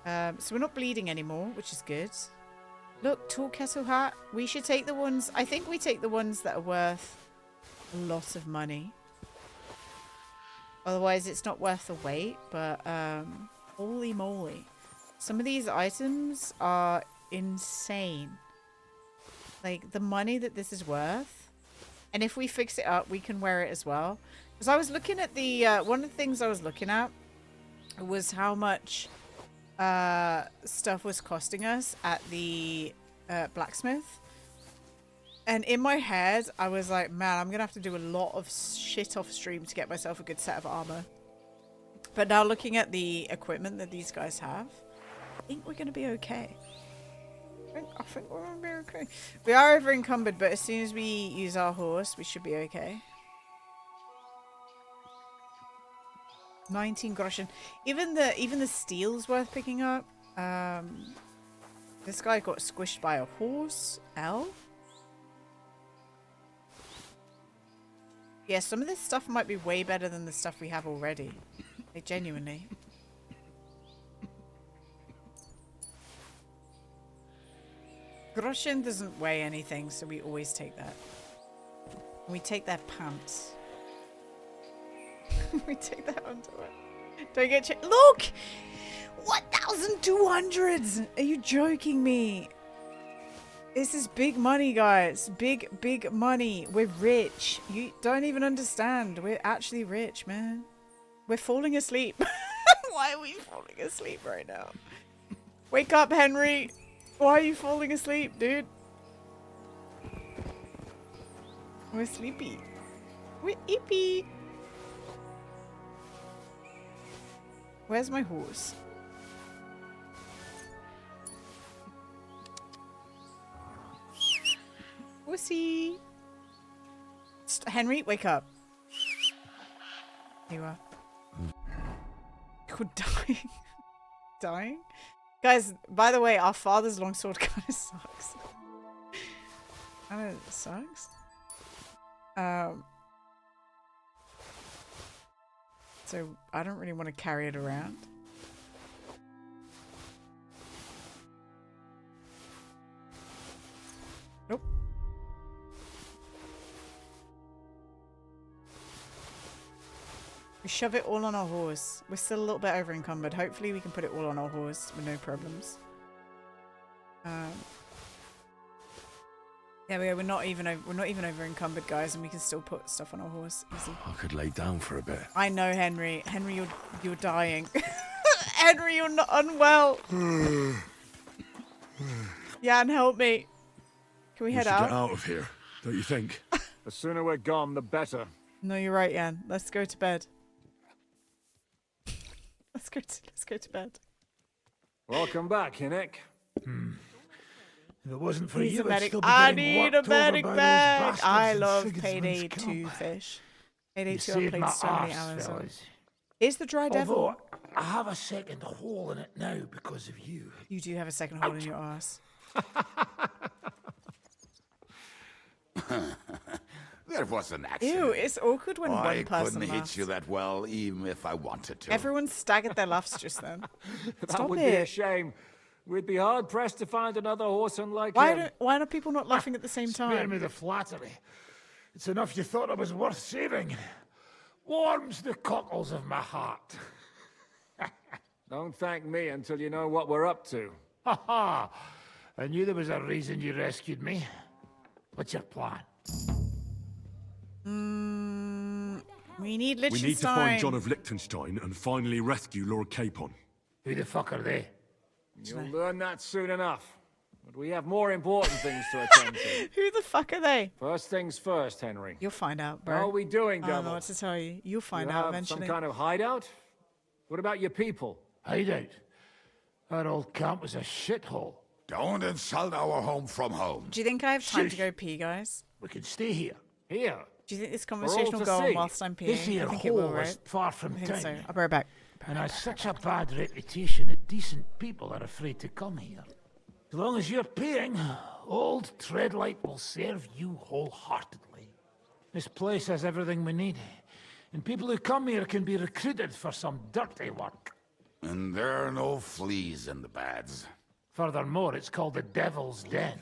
So we're not bleeding anymore, which is good. Look, tall kettle hat. We should take the ones... I think we take the ones that are worth a lot of money. Otherwise, it's not worth the wait, but... holy moly. Some of these items are insane. Like, the money that this is worth. And if we fix it up, we can wear it as well. Because I was looking at the... one of the things I was looking at was how much stuff was costing us at the blacksmith. And in my head, I was like, man, I'm going to have to do a lot of shit off stream to get myself a good set of armor. But now looking at the equipment that these guys have, I think we're going to be okay. I think we're going to be okay. We are over encumbered, but as soon as we use our horse, we should be okay. 19 groschen. Even the steel's worth picking up. This guy got squished by a horse. L? Yeah, some of this stuff might be way better than the stuff we have already. Like, genuinely. Groschen doesn't weigh anything, so we always take that. We take their pants. We take their underwear. Don't get checked. Look! 1,200! Are you joking me? This is big money, guys. Big, big money. We're rich. You don't even understand. We're actually rich, man. We're falling asleep. Why are we falling asleep right now? Wake up, Henry. Why are you falling asleep, dude? We're sleepy. We're ippy. Where's my horse? Wussy. Henry, wake up. Here you are. You're dying. Dying? Guys, by the way, our father's longsword kind of sucks. Kind of sucks. So I don't really want to carry it around. Nope. We shove it all on our horse. We're still a little bit over encumbered. Hopefully we can put it all on our horse with no problems. Yeah, we're not even over encumbered, guys, and we can still put stuff on our horse. Easy. I could lay down for a bit. I know, Henry. Henry, you're dying. Henry, you're not unwell. Jan, help me. Can we head out? Get out of here, don't you think? The sooner we're gone, the better. No, you're right, Jan. Let's go to bed. Let's go to bed. Welcome back, Hinnick. If it wasn't for He's you, a medic. I'd still be I getting need a worked over medic by those bag. bastards I in love Sigismund's Payday camp. 2 fish. Payday You 2 I saved played my so many arse, hours on. fellas. Is the dry devil? Although I have a second hole in it now because of you. You do have a second hole in your ass. There was an accident. Ew, it's awkward when I one person couldn't laughs. hit you that well, even if I wanted to. Everyone staggered their laughs just then. That Stop would be a it. shame. We'd be hard pressed to find another horseman like Why him. are people not laughing at the same Spare time? me the flattery. It's enough you thought I was worth saving. Warms the cockles of my heart. Don't thank me until you know what we're up to. Ha ha! I knew there was a reason you rescued me. What's your plan? We need Liechtenstein. We need to find John of Liechtenstein and finally rescue Lord Capon. Who the fuck are they? You'll learn that soon enough. But we have more important things to attend to. Who the fuck are they? First things first, Henry. You'll find out, bro. How are we doing, I don't know Devil? what to tell you. You'll find You out have eventually. some kind of hideout? What about your people? Hideout. Our old camp was a shithole. Don't insult our home from home. Do you think I have time to Shush. go pee, guys? We can stay here. Here. Do you think this all conversation will to go on see. whilst I'm peeing? This here I think it hole will, right? is far from I think town. so. I'll be right back. And has such a bad reputation that decent people are afraid to come here. As long as you're paying, old Treadlight will serve you wholeheartedly. This place has everything we need. And people who come here can be recruited for some dirty work. And there are no fleas in the beds. Furthermore, it's called the Devil's Den.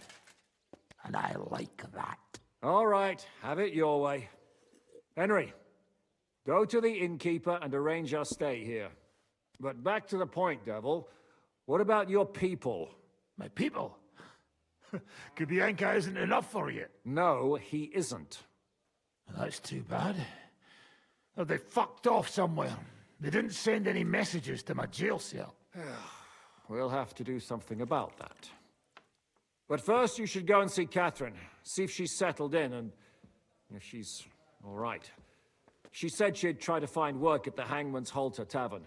And I like that. All right, have it your way. Henry, go to the innkeeper and arrange our stay here. But back to the point, Devil. What about your people? My people? Kubianka isn't enough for you. No, he isn't. That's too bad. Oh, they fucked off somewhere. They didn't send any messages to my jail cell. We'll have to do something about that. But first, you should go and see Catherine. See if she's settled in and if she's all right. She said she'd try to find work at the Hangman's Halter Tavern.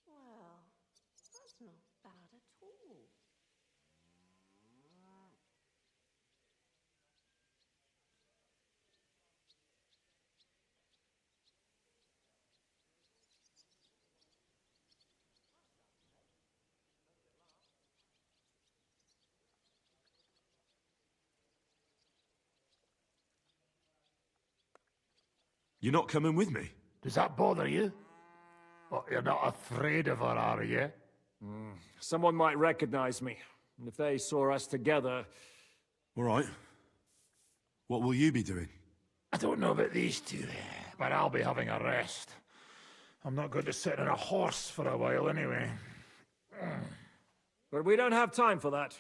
Well, that's not bad at all. You're not coming with me? Does that bother you? Well, you're not afraid of her, are you? Someone might recognize me. And if they saw us together... All right. What will you be doing? I don't know about these two, but I'll be having a rest. I'm not going to sit on a horse for a while anyway. But we don't have time for that.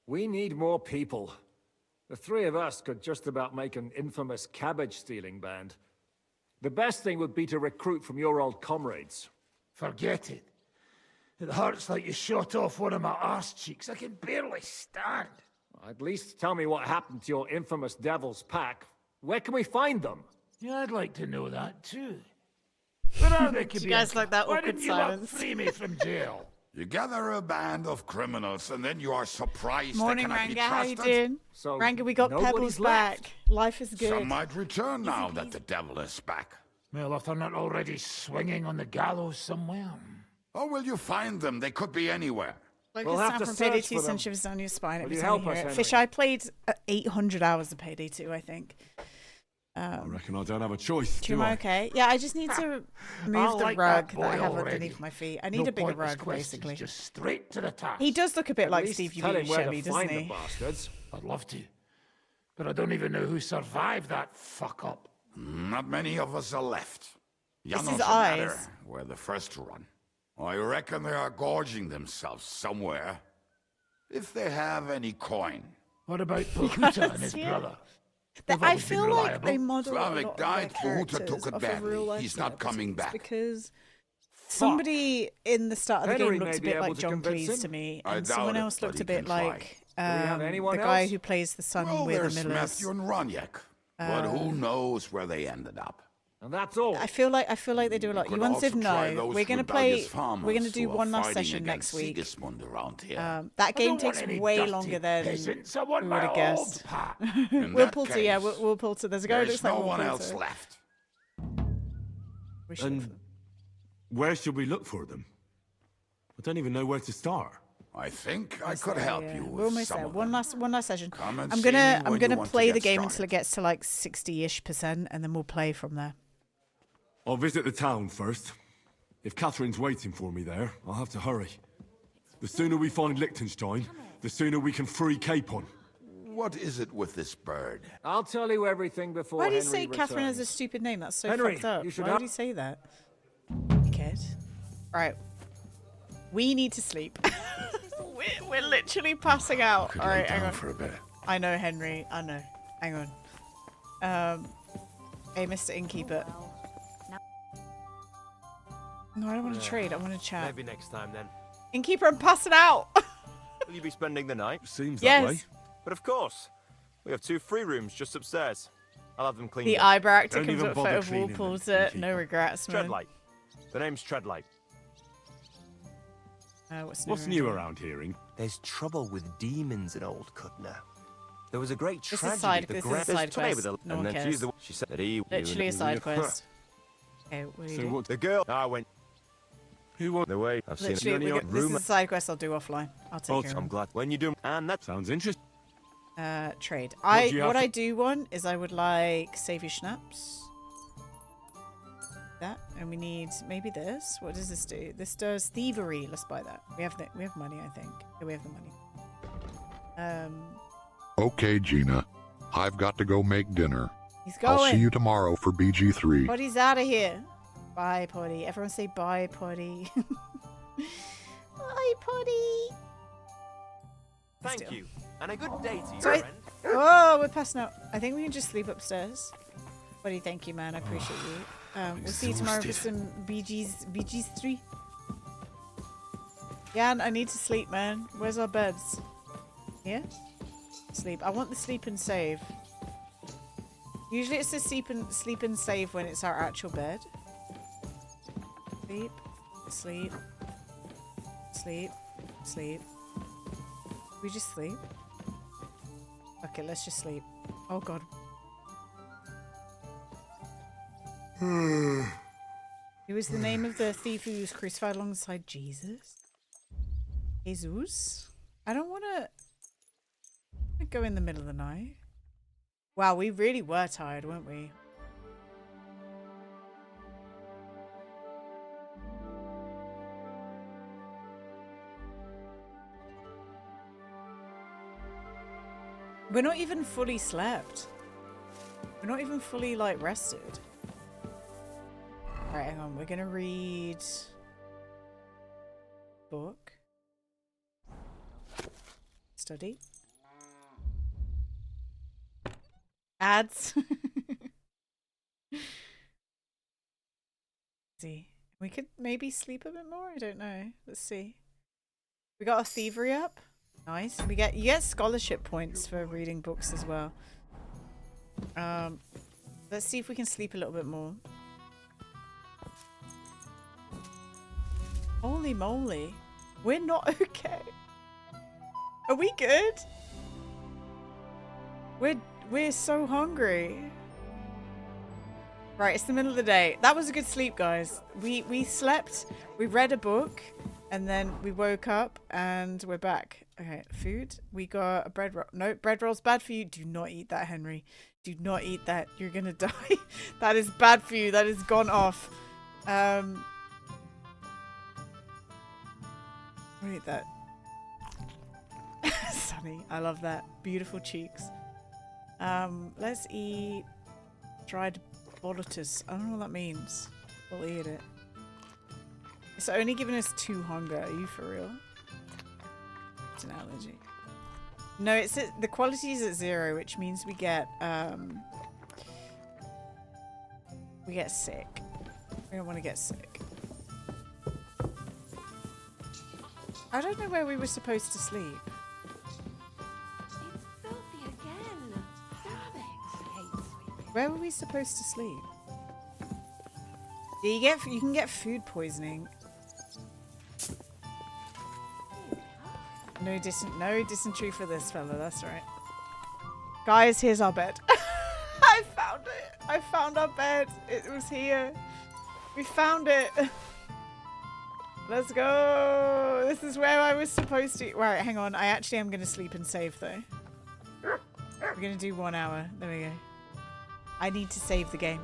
We need more people. The three of us could just about make an infamous cabbage-stealing band. The best thing would be to recruit from your old comrades. Forget it. It hurts like you shot off one of my arse cheeks. I can barely stand. At least tell me what happened to your infamous Devil's Pack. Where can we find them? Yeah, I'd like to know that too. Where are they, Do you guys like that Why awkward didn't you lot silence? free me from jail? You gather a band of criminals and then you are surprised Morning, they cannot be Ranga. How you trusted. doing? So Ranga, we got nobody's Pebbles left. back. Life is good. Some might return now that the devil is back. Well, if they're not already swinging on the gallows somewhere. Or will you find them? They could be anywhere. Like We'll a have Sam to from Payday search 2 for sent them. shivers down your spine Will every you time you help hear us, it. Henry? Fish, I played 800 hours of Payday 2, I think. I reckon I don't have a choice, Do you do I? mind? Okay. Yeah, I just need to move I'll the like rug that that I boy have already. underneath my feet. I need No a bigger pointless rug, questions, basically. Just straight to the task. He does look a bit At like least Steve tell him where Buscemi, to doesn't find the he? bastards. I'd love to. But I don't even know who survived that fuck up. Not many of us are left. It's Janos his and Adder eyes. were the first to run. I reckon they are gorging themselves somewhere. If they have any coin. What about Pahuta and his see it. brother? That They've I always been feel like reliable. they model a Slavic lot of died, their Pahuta characters took it off of badly. real life He's not coming celebrities back. Because somebody in the start of the Henry game may looked a be bit able like to John convince Cleese him. to me, I and doubt someone it, else but looked he a bit can try. like we have anyone the guy else? who plays the son Well, with there's the Millers. Matthew and Roniak. But who knows where they ended up? And that's all. I feel like they do a lot. Could You want also to try know? those We're gonna rebellious play. We're farmers gonna do who are one last fighting session next against week. Sigismund around here. That I game don't want takes any way dirty longer than peasants. I we want would my have old guessed. pat. In Will that Poulter, yeah, case, Will Poulter. There's a guy who there's looks like no Will one Poulter. else left. We should- And where should we look for them? I don't even know where to start. I think I could help Yeah, you we're with almost some there. of One them. last session. Come and I'm see me gonna when you want to play the get game started. until it gets to like 60-ish%, and then we'll play from there. I'll visit the town first. If Catherine's waiting for me there, I'll have to hurry. The sooner we find Liechtenstein, the sooner we can free Capon. What is it with this bird? I'll tell you everything before Why do you Henry say Catherine has a returns. stupid name? That's so Henry, fucked up. you should Why have- would you say that? Kid. Right. We need to sleep. we're literally passing out. Could All lay right, hang down on. for a bit. I know, Henry. I know. Hang on. Hey, Mr. Innkeeper. No, I don't want to trade. I want to chat. Maybe next time then. Innkeeper, I'm passing out. Will you be spending the night? Seems Yes. that way. But of course. We have 2 free rooms just upstairs. I'll have them cleaned The up. eyebrow actor Don't comes even up with a bother photo of Will cleaning them, Poulter. Innkeeper. No regrets, man. Treadlight. The name's Treadlight. What's new around here, Ing? There's trouble with demons in Old Kutner. There was a great This is tragedy. side- the this is gra- a side There's today quest. with a- No one and then cares. she said that he Literally a side quest. Okay, what do you So do? what? The girl. I went Who was? the way. I've seen it. Literally, this is Rumor. a side quest I'll do offline. I'll take care of I'm it. glad when you do, and that's Sounds interesting. Trade. do you have What to- I do want is I would like save your schnapps. That, and we need maybe this. What does this do? This does thievery. Let's buy that. We have money, I think. Yeah, we have the money. Okay, Gina. I've got to go make dinner. He's going. I'll see you tomorrow for BG3. Potty's out of here. Bye, Potty. Everyone say bye, Potty. Bye, Potty. Thank you, and a good day to you, Sorry. friend. Oh, we're passing out. I think we can just sleep upstairs. Potty, thank you, man. I appreciate you. We'll see you tomorrow for some BG's 3. Yeah, I need to sleep, man. Where's our beds? Here? Sleep. I want the sleep and save. Usually it says sleep and save when it's our actual bed. Sleep. Sleep. Sleep. Sleep. We just sleep? Okay, let's just sleep. Oh god. It was the name of the thief who was crucified alongside Jesus? Jesus? I don't want to go in the middle of the night. Wow, we really were tired, weren't we? We're not even fully slept. We're not even fully, like, rested. Alright, hang on. We're gonna read... book. Study. Ads. See. We could maybe sleep a bit more? I don't know. Let's see. We got our thievery up. Nice. You get scholarship points for reading books as well. Let's see if we can sleep a little bit more. Holy moly. We're not okay. Are we good? We're so hungry. Right, it's the middle of the day. That was a good sleep, guys. We slept, we read a book, and then we woke up and we're back. Okay, food. We got a bread roll. No, bread roll's bad for you. Do not eat that, Henry. Do not eat that. You're gonna die. That is bad for you. That is gone off. Don't eat that. Sunny. I love that. Beautiful cheeks. Let's eat dried bolotus. I don't know what that means. We'll eat it. It's only giving us 2 hunger. Are you for real? It's an allergy. No, it's at, the quality is at 0, which means we get sick. We don't want to get sick. I don't know where we were supposed to sleep. It's filthy again. Damn it. I hate sweeping. Where were we supposed to sleep? Yeah, you can get food poisoning. No dysentery for this fella, that's right. Guys, here's our bed. I found it. I found our bed. It was here. We found it. Let's go. This is where I was supposed to. Right, hang on. I actually am going to sleep and save, though. We're going to do 1 hour. There we go. I need to save the game.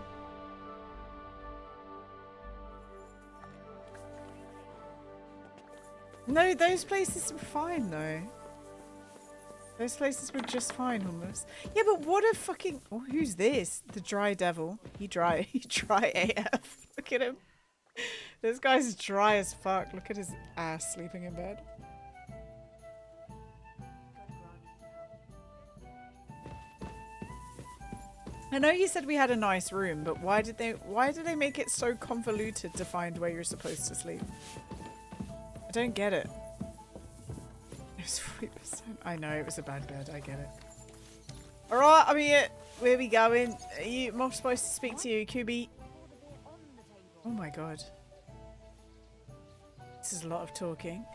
No, those places were fine, though. Those places were just fine, almost. Yeah, but what a fucking... Oh, who's this? The dry devil. He dry AF. Look at him. This guy's dry as fuck. Look at his ass sleeping in bed. I know you said we had a nice room, but why did they make it so convoluted to find where you're supposed to sleep? I don't get it. It was 40%. I know, it was a bad bed. I get it. Alright, I'm here. Where are we going? Are you more supposed to speak to you, QB? Oh my god. This is a lot of talking.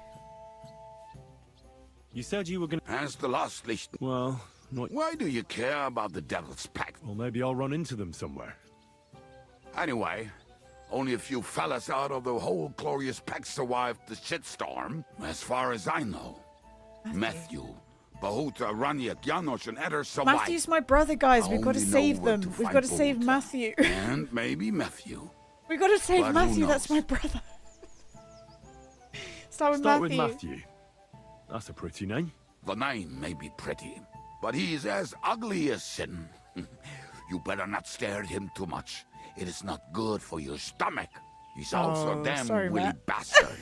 You said you were gonna... As the last list. Well, not... Why do you care about the Devil's Pact? Well, maybe I'll run into them somewhere. Anyway, only a few fellas out of the whole glorious pack survived the shitstorm, as far as I know. Matthew, Bahuta, Raniak, Janosch, and Eder survived. Matthew's my brother, guys. We've got to save them. We've got to save Matthew. And maybe Matthew. We've got to save Matthew. That's my brother. Start with Matthew. That's a pretty name. The name may be pretty, but he's as ugly as sin. You better not stare at him too much. It is not good for your stomach. He's also a damn sorry, willy Matt. bastard.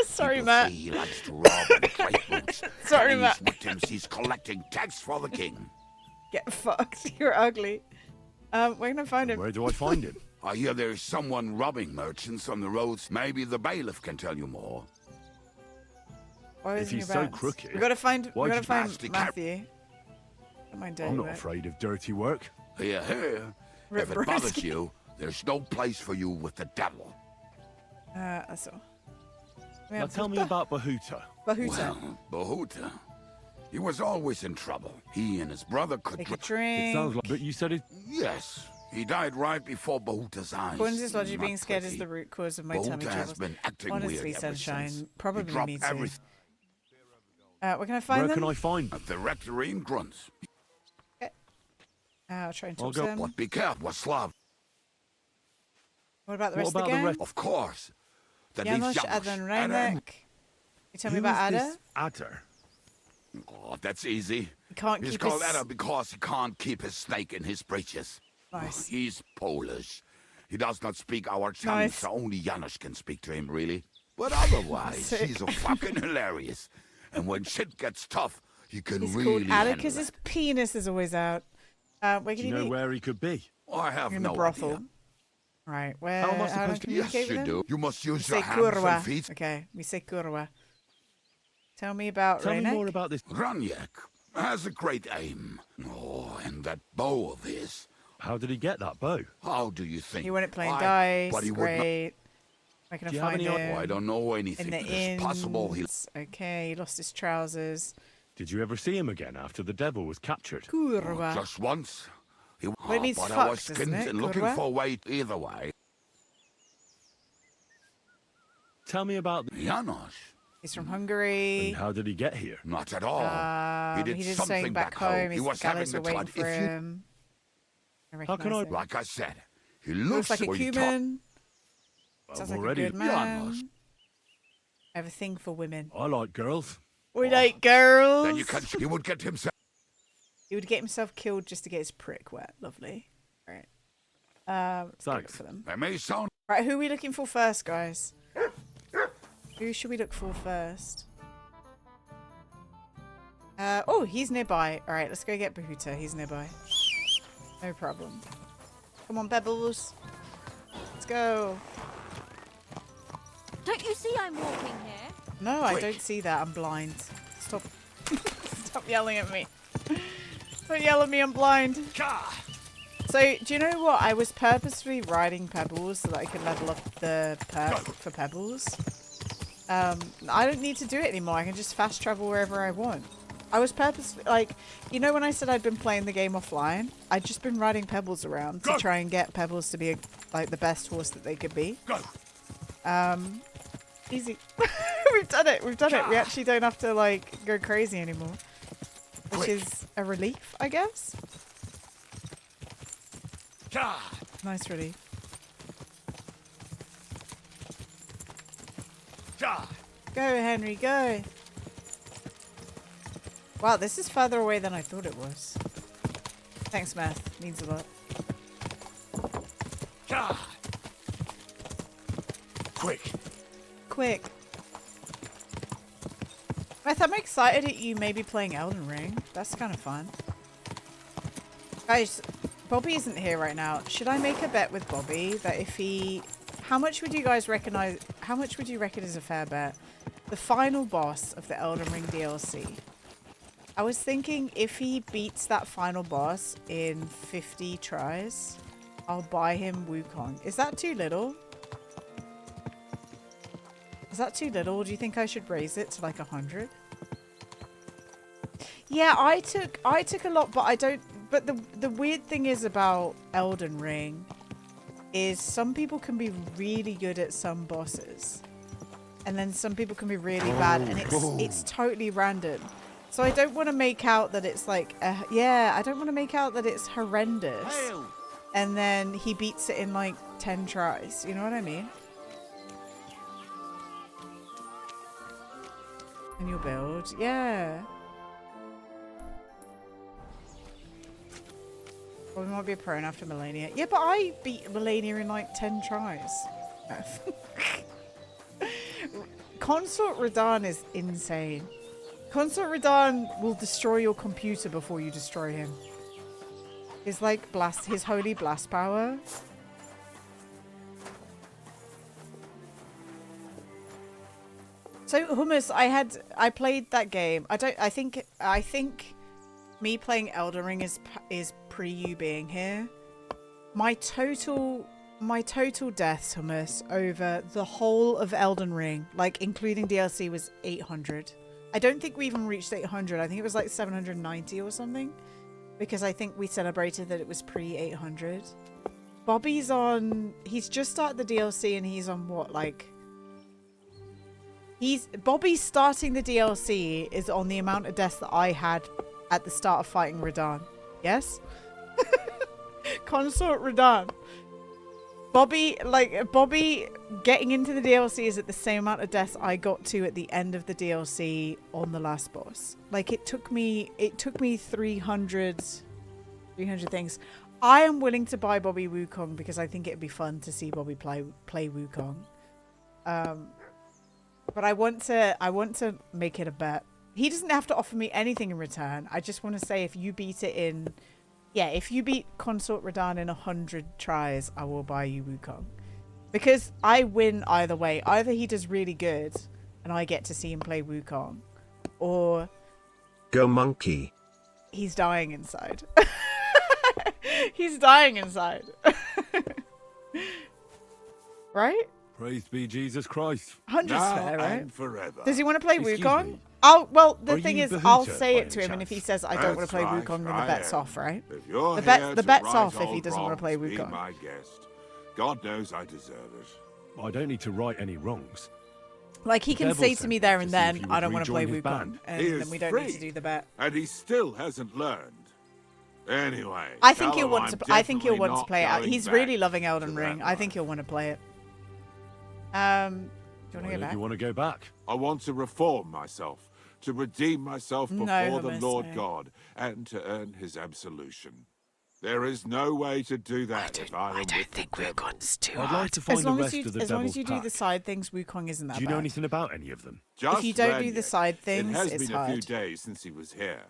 Sorry, People Matt. say he likes to rob and play boots. Sorry, Telling Matt. his victims he's collecting tax for the king. Get fucked. You're ugly. Where can I find him? Where do I find him? I hear there's someone robbing merchants on the roads. Maybe the bailiff can tell you more. Why If isn't he's he so around? crooked, We gotta find. We why'd gotta you find nasty cat- Matthew. Don't mind dirty I'm not work. afraid of dirty work. Here, here. Rip If it Broski. bothers you, there's no place for you with the devil. That's all. Now tell me about Bahuta. Bahuta. Well, Bahuta. He was always in trouble. He and his brother could Take a It drink. sounds like, but you said it. Yes. He died right before Bahuta's eyes. Coin's logic Not being scared is pretty. the root cause of my tummy Bahuta has troubles. been acting Honestly, weird ever sunshine. since. Probably He dropped me too. everything Where can I find Where them? can I find? at the rectory in Grunts. I'll try and I'll talk go- to them. But be careful, Slav. What about the What rest about of the the gang? rest? Of course. That leaves Janos, Janos. Adon, And Reinek. You tell me Who about is Ada? this Adder? Oh, that's easy. He can't He's keep called his... Ada because he can't keep his snake in his breeches. Nice. He's Polish. He does not speak our tongue, Nice. so only Janos can speak to him, really. But otherwise, Sick. he's a fucking hilarious. And when shit gets tough, he can He's really called Ada because handle his it. penis is always out. Where Do can you he know be? where he could be? I have In no the brothel. idea. Right, where? How am I do I supposed to- communicate Yes, with you him? do. You must We use say your hands and kurwa. feet. Okay, we say kurwa. Tell me about Tell me Reinek. more about this. Raniak has a great aim. Oh, and that bow of his. How did he get that bow? How do you think? He won it playing I- dice. But he would not. Great. Where can Do I you have find any him? Oh, I don't know In anything. the It is possible he. inns. Okay, he lost his trousers. Did you ever see him again after the devil was captured? Kurwa. Just once. He, it means but I was fucked, skinned isn't it? and looking Kurwa? for weight either way. Tell me about. Janos. He's from Hungary. And how did he get here? Not at all. he did He's something staying back He home. His was having gallows the are waiting blood. for If you, him. How can I- recognise him. like I said, he He looks, looks like a or he talk- human. Sounds like already. a good man. Janos. I have a thing for women. I like girls. We like girls. Then you can. He would get himself. He would get himself killed just to get his prick wet. Lovely. All right. Let's go look Thanks. for them. That may sound. Right, who are we looking for first, guys? Who should we look for first? Oh, he's nearby. All right, let's go get Bahuta. He's nearby. No problem. Come on, Pebbles. Let's go. Don't you see I'm walking here? No, I Quick. don't see that. I'm blind. Stop. Stop yelling at me. Don't yell at me. I'm blind. So, do you know what? I was purposely riding Pebbles so that I could level up the perk for Pebbles. I don't need to do it anymore. I can just fast travel wherever I want. I was purposely, like, you know when I said I'd been playing the game offline? I'd just been riding Pebbles around to try and get Pebbles to be, like, the best horse that they could be. Easy. We've done it. We've done it. We actually don't have to, like, go crazy anymore. Which is a relief, I guess. Nice relief. Go, Henry, go. Wow, this is further away than I thought it was. Thanks, Math. Means a lot. Quick. Quick. Math, I'm excited at you maybe playing Elden Ring. That's kind of fun. Guys, Bobby isn't here right now. Should I make a bet with Bobby that if he... How much would you guys recognize... How much would you reckon is a fair bet? The final boss of the Elden Ring DLC. I was thinking if he beats that final boss in 50 tries, I'll buy him Wukong. Is that too little? Is that too little? Do you think I should raise it to like 100? Yeah, I took a lot, but I don't. But the weird thing is about Elden Ring is some people can be really good at some bosses, and then some people can be really bad, and it's totally random. So I don't want to make out that it's like I don't want to make out that it's horrendous, and then he beats it in like 10 tries. You know what I mean? And you'll build, yeah. Well, we might be a prone after Melania. Yeah, but I beat Melania in like 10 tries. Consort Radahn is insane. Consort Radahn will destroy your computer before you destroy him. His like blast, his holy blast power. So Hummus, I played that game. I think me playing Elden Ring is pre you being here. My total deaths, Hummus, over the whole of Elden Ring, like including DLC, was 800. I don't think we even reached 800. I think it was like 790 or something, because I think we celebrated that it was pre 800. Bobby's on. He's just started the DLC and he's on what, like. Bobby's starting the DLC is on the amount of deaths that I had at the start of fighting Radahn. Yes? Consort Radahn. Bobby getting into the DLC is at the same amount of deaths I got to at the end of the DLC on the last boss. Like it took me 300 things. I am willing to buy Bobby Wukong because I think it'd be fun to see Bobby play Wukong. But I want to make it a bet. He doesn't have to offer me anything in return. I just want to say if you beat it in... Yeah, if you beat Consort Radahn in 100 tries, I will buy you Wukong. Because I win either way. Either he does really good and I get to see him play Wukong. Or... Go monkey. He's dying inside. He's dying inside. Right? Praise be Jesus Christ. 100's fair, right? And forever. Does he want to play Excuse Wukong? me. Well, the Are thing you is, Bahuta I'll say by it to any him, and if he chance? says I don't want to play That's Wukong, then right, the bet's I am. off, right? If you're The here bet's to off right if he old doesn't want to play wrongs, be Wukong. my guest. God knows I deserve it. I don't need to right any wrongs. Like, he The can devil say to sent me me there to and see if then, he I would don't want to play rejoin his Wukong, band. and He then is we don't need to free, do the bet. and he still hasn't learned. Anyway, I think tell he'll him want I'm to. I think he'll definitely want to not play it out. going He's back really loving Elden to Ring. that I think life. he'll want to play it. Do you want to Why go don't back? you want to go back? I want to reform myself, to redeem myself No, before the Hummus, Lord no. God, and to earn his absolution. There is no way to do that if I am with the devil. Wukong's too I'd like to find As the long as rest you, of the as long devil's as you do the pack. side things, Wukong isn't that Do you know bad. anything about any of them? Just If you don't then do the yet. side things, it has it's been a few hard. days since he was here.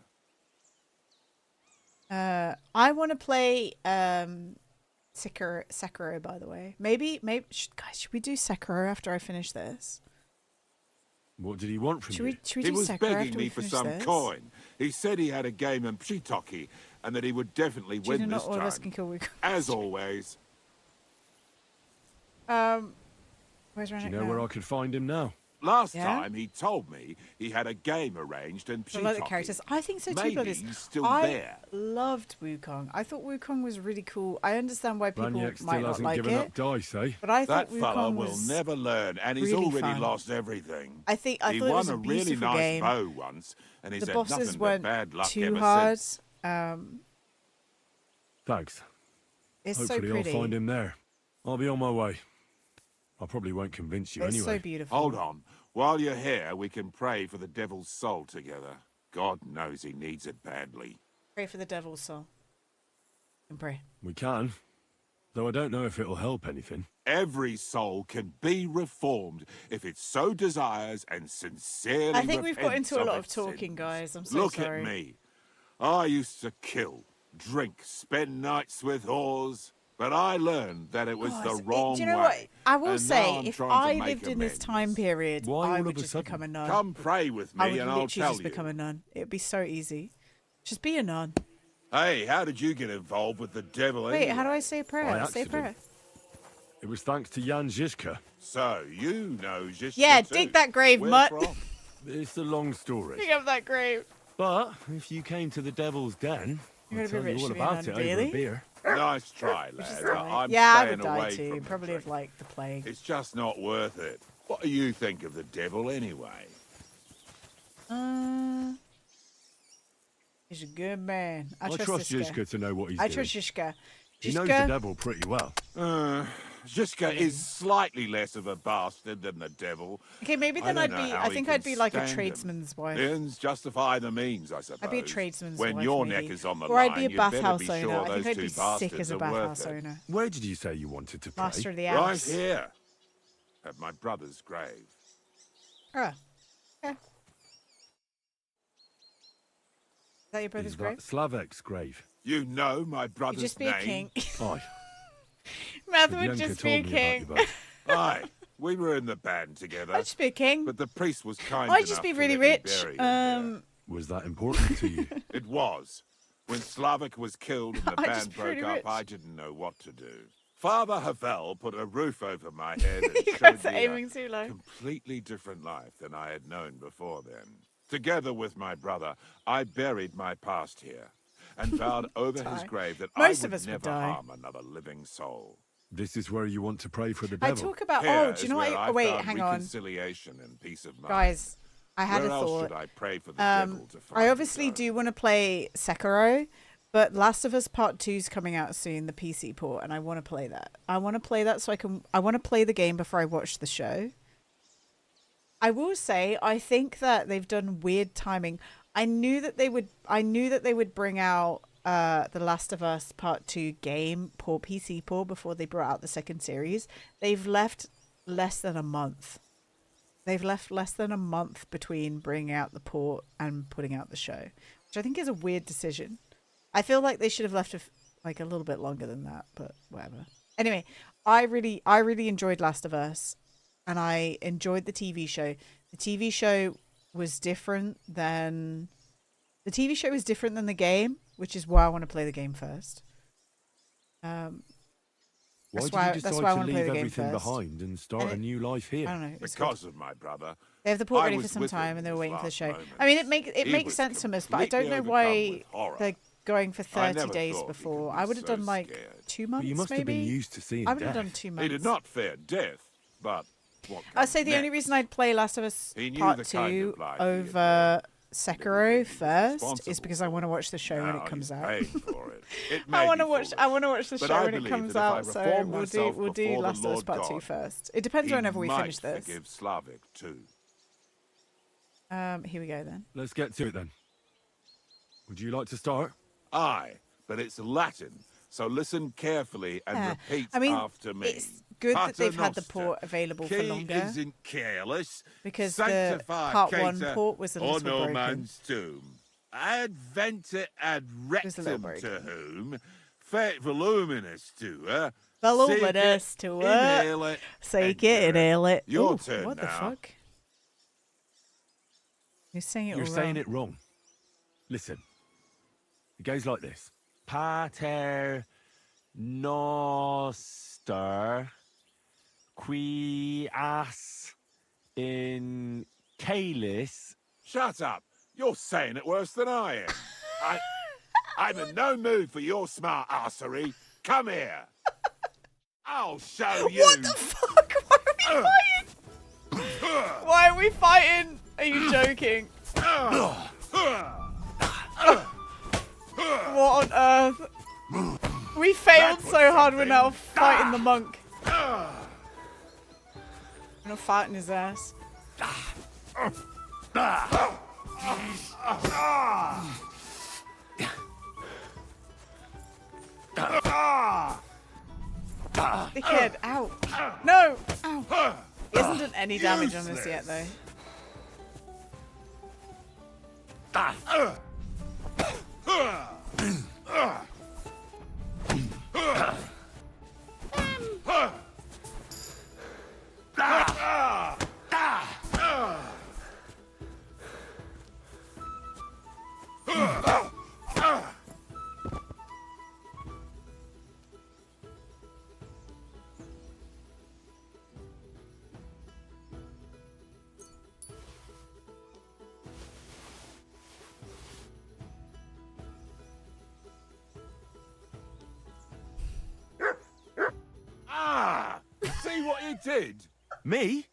I want to play Sekiro, by the way. Maybe guys, should we do Sekiro after I finish this? What did he want from Should you? we He do was Sekiro begging after we me for finish some this? coin. He said he had a game in Pshitoki and that he would definitely Do you know win not this all of us time. can kill Wukong? As always. Where's Do you Rennick know now? where I could find him now? Last Yeah? time he told me he had a game arranged in I like the Pshitoki. characters. I think so too, Maybe Bloodies. he's still I there. loved Wukong. I thought Wukong was really cool. I understand why people Raniak might still not hasn't like given it, up dice, eh? but I That thought fella Wukong will was never learn, and he's really already fun. lost everything. I He thought it won was a a really beautiful nice game. bow once, and he's The had bosses nothing but weren't bad luck too ever hard. since. Thanks. It's Hopefully so pretty. I'll find him there. I'll be on my way. I probably won't convince you It's anyway. so beautiful. Hold on. While you're here, we can pray for the devil's soul together. God knows he needs it badly. Pray for the devil's soul. And pray. We can. Though I don't know if it'll help anything. Every soul can be reformed if it so desires and sincerely I think we've got repents into a of lot of its talking, sins. guys. I'm so Look sorry. at me. I used to kill, drink, spend nights with whores, but I learned that it was Oh, the wrong do you know way. what? I will And say, now I'm if trying to I make lived in this amends. time period, Why I all would of a just sudden? become a nun. Come pray with I me would and I'll literally tell just you. become a nun. It would be so easy. Just be a nun. Hey, how did you get involved with the devil Wait, anyway? how do I say a prayer? By Say a accident. prayer. It was thanks to Jan Žižka. So, you know Zizka Yeah, too. dig that grave, Where mutt. from? It's a long story. Dig up that grave. But if you came to the Devil's Den, You're I'll gonna be tell you rich all to be a about nun, it over really? a beer. Nice try, Which is lad. right. I'm Yeah, I staying would die away too. from the Probably of drink. like the plague. It's just not worth it. What do you think of the devil anyway? He's a good man. I I trust trust Ziska. Žižka to know what he's I doing. trust Ziska. He knows the devil pretty well. Zhizka is slightly less of a bastard than the devil. Okay, maybe then don't know how I he think can I'd be like a stand him. tradesman's wife. The ends justify the means, I suppose. I'd be a tradesman's when wife, your maybe. neck is on the Or line, I'd be a you'd better bathhouse be owner. sure I think those I'd two be sick bastards as a are worth bathhouse it. owner. Where did you say you wanted to pray? Master of the Right house. here, at my brother's grave. Ah. Yeah. Is that your brother's Is grave? that Slavek's grave? You know my brother's You'd just be name? a king. Aye. Matt would Bianca just be a told me about king. you both. Aye, we were in the band together. I'd just be a king. But the priest was kind I'd enough just be to really let me rich. bury him here. Was that important to you? It was. When Slavik was killed and the I'd band just be broke really up, rich. I didn't know what to do. Father Havel put a roof over my head and You showed guys are me aiming a too low. completely different life than I had known before then. Together with my brother, I buried my past here and vowed over his Die. grave that Most I of would us would never die. harm another living soul. This is where you want to pray for the I devil. talk about. Here Oh, do is you know where what? I Oh, wait, found hang on. reconciliation and peace of mind. Guys, I had Where a else thought. should I pray for the devil to find I me, obviously though? do want to play Sekiro, but Last of Us Part 2 is coming out soon, the PC port, and I want to play that. I want to play that so I want to play the game before I watch the show. I will say I think that they've done weird timing. I knew that they would bring out the Last of Us Part 2 game PC port before they brought out the second series. They've left less than a month. They've left less than a month between bringing out the port and putting out the show, which I think is a weird decision. I feel like they should have left like a little bit longer than that, but whatever. Anyway, I really enjoyed Last of Us, and I enjoyed the TV show. The TV show was different than the game, which is why I want to play the game first. Why That's did why- you decide that's why I to wanna play leave the game everything first. behind and start And a new life here? I don't know. It was Because of my brother. They have the port I ready for was some with him time, and they were in his waiting for the last show. moments. I mean, it He makes was sense to us, but I don't know completely why overcome with horror. they're going for I 30 never days thought he before. could be I would have so done like scared. 2 But months, you must maybe. have been used to seeing I would have death. done 2 He months. did not fear death, but what I'd comes say the only next? reason I'd play Last of Us He knew Part the kind 2 of life he had over Sekiro first is responsible because I want to watch the show when Now it comes he's out. paying for it. It I may want to be watch. foolish, I want to watch the but show I when it believe comes that if I out. So reform we'll myself do before the Last of Us Lord Part 2 God, first. It depends he whenever we might finish this. forgive Slavik too. Here we go then. Let's get to it then. Would you like to start? Aye, but it's Latin, so listen carefully and Yeah. repeat I mean, after me. it's good that they've had the Paternoster, port available for qui longer, isn't careless, because the sanctify Part 1 Cater, port was a little or no broken. man's tomb. Adventa ad was a little rectum to broken. whom, fate voluminous to her, Voluminous seek it, to her, inhale it, Seek it, enter inhale it. Your Ooh, turn what now. the fuck? You're saying it You're all saying wrong. it wrong. Listen. It goes like this. Pater noster qui as in calis. Shut up. You're saying it worse than I am. I'm in no mood for your smart arsery. Come here. I'll show you. What the fuck? Why are we fighting? Why are we fighting? Are you joking? What on earth? We failed so hard, we're now fighting the monk. We're not fighting his ass. Dickhead, ow. No! Ow. He hasn't done any damage on us yet, though. See what you did? Me?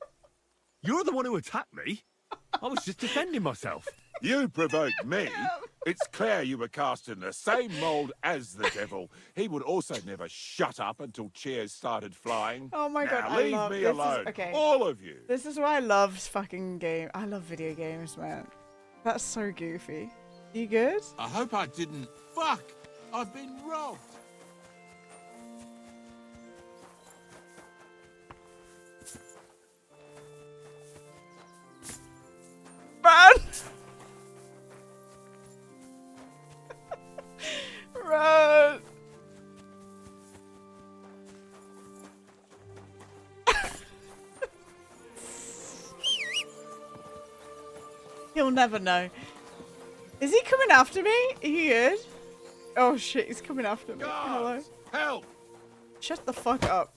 You're the one who attacked me. I was just defending myself. You provoked me. It's clear you were cast in the same mould as the devil. He would also never shut up until chairs started flying. Oh my god, Now I leave love me this. alone, Okay, all of you. this is why I love fucking game. I love video games, man. That's so goofy. You good? I hope I didn't. Fuck! I've been robbed. Run! Run! He'll never know. Is he coming after me? Are you good? Oh shit, he's coming after me. Hello. Help! Shut the fuck up.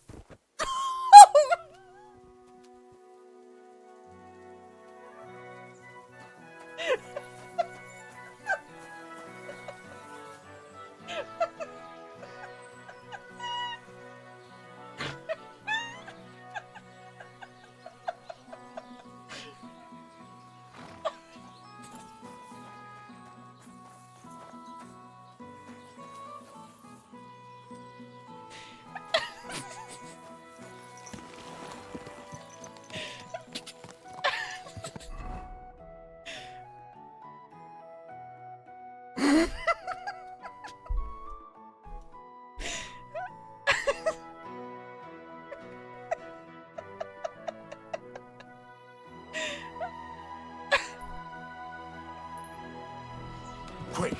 Quick!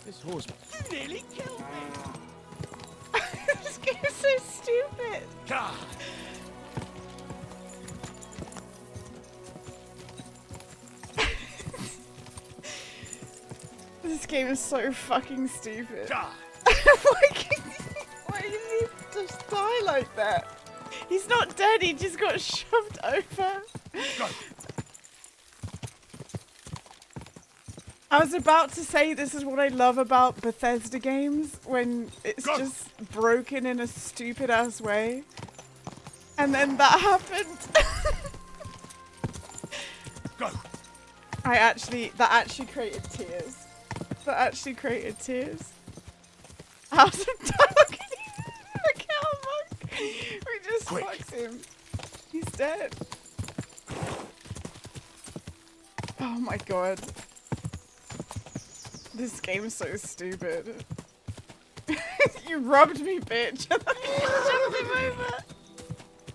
This horse. You nearly killed me! This game is so stupid. God! This game is so fucking stupid. God! Why did he just die like that? He's not dead, he just got shoved over. Go. I was about to say this is what I love about Bethesda games, when it's just broken in a stupid ass way. And then that happened. Go. That actually created tears. That actually created tears. House of Dog. Look how much we just fucked him. He's dead. Oh my god. This game's so stupid. You robbed me, bitch. Shoved him over.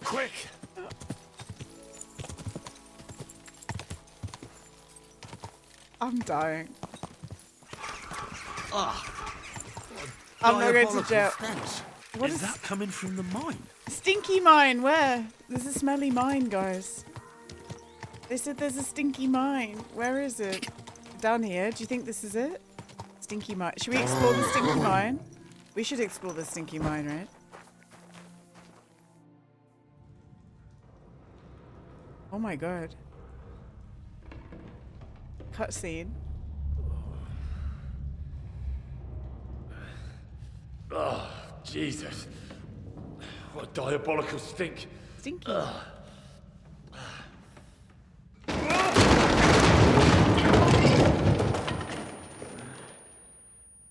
Quick! I'm dying. Ah. I'm not going to jail. What is that coming from the mine? Stinky mine, where? There's a smelly mine, guys. They said there's a stinky mine. Where is it? Down here. Do you think this is it? Stinky mine. Should we explore the stinky mine? We should explore the stinky mine, right? Oh my god. Cutscene. Oh, Jesus. What a diabolical stink. Stinky.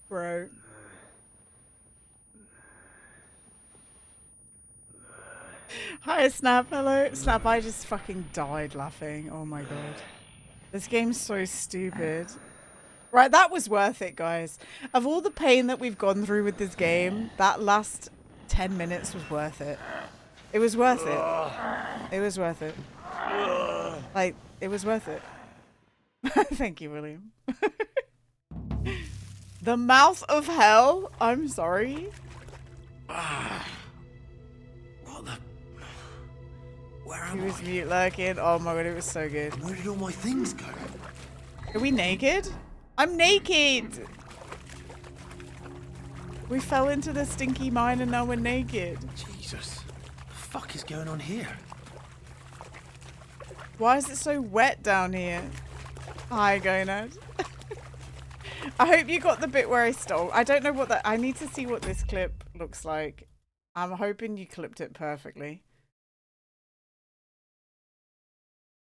Bro. Hi, Snap. Hello. Snap, I just fucking died laughing. Oh my god. This game's so stupid. Right, that was worth it, guys. Of all the pain that we've gone through with this game, that last 10 minutes was worth it. It was worth it. It was worth it. Like, it was worth it. Thank you, William. The mouth of hell? I'm sorry. What the? Where He am was I? mute lurking. Oh my god, it was so good. Where did all my things go? Are we naked? I'm naked! We fell into the stinky mine and now we're naked. Jesus. What the fuck is going on here? Why is it so wet down here? Hi, Gonad. I hope you got the bit where I stole. I don't know what that... I need to see what this clip looks like. I'm hoping you clipped it perfectly.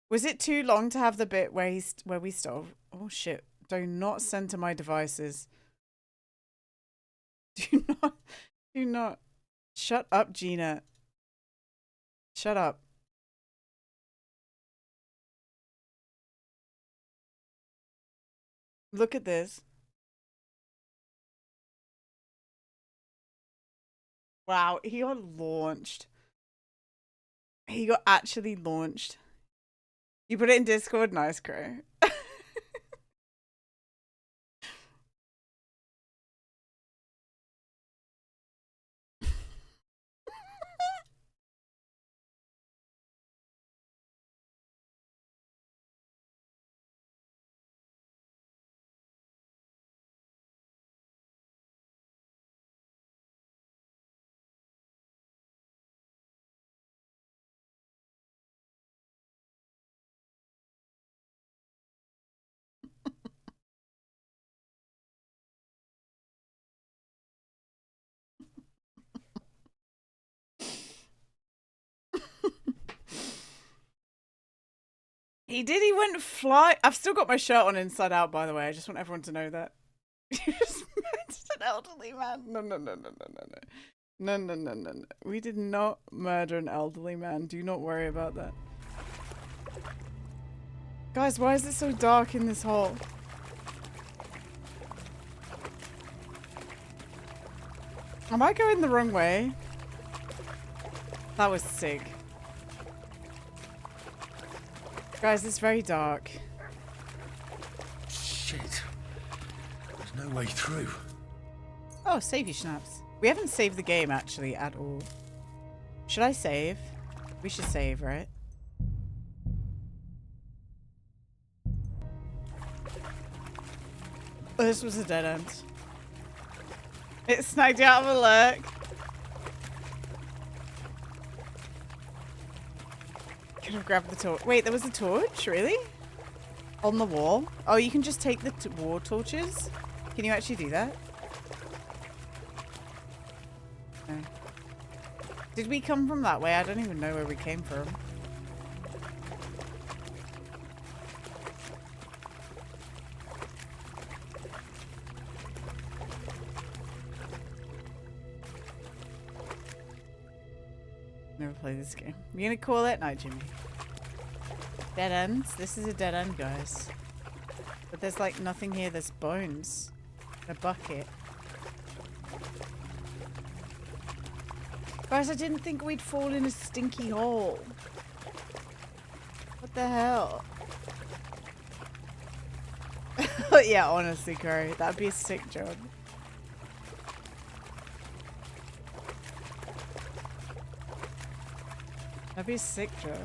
Was it too long to have the bit where where we stole? Oh shit! Do not center my devices. Do not. Shut up, Gina. Shut up. Look at this. Wow, he got launched. He got actually launched. You put it in Discord? Nice, Crow. He did. He went fly. I've still got my shirt on inside out, by the way. I just want everyone to know that. You just murdered an elderly man. No. No. We did not murder an elderly man. Do not worry about that. Guys, why is it so dark in this hole? Am I going the wrong way? That was sick. Guys, it's very dark. Shit. There's no way through. Oh, save you, Schnapps. We haven't saved the game, actually, at all. Should I save? We should save, right? This was a dead end. It snagged you out of a lurk. Could have grabbed the torch. Wait, there was a torch? Really? On the wall? Oh, you can just take the war torches? Can you actually do that? No. Did we come from that way? I don't even know where we came from. Never play this game. You gonna call it? No, Jimmy. Dead ends? This is a dead end, guys. But there's like nothing here. There's bones. A bucket. Guys, I didn't think we'd fall in a stinky hole. What the hell? Yeah, honestly, Corey. That'd be a sick job. That'd be a sick job.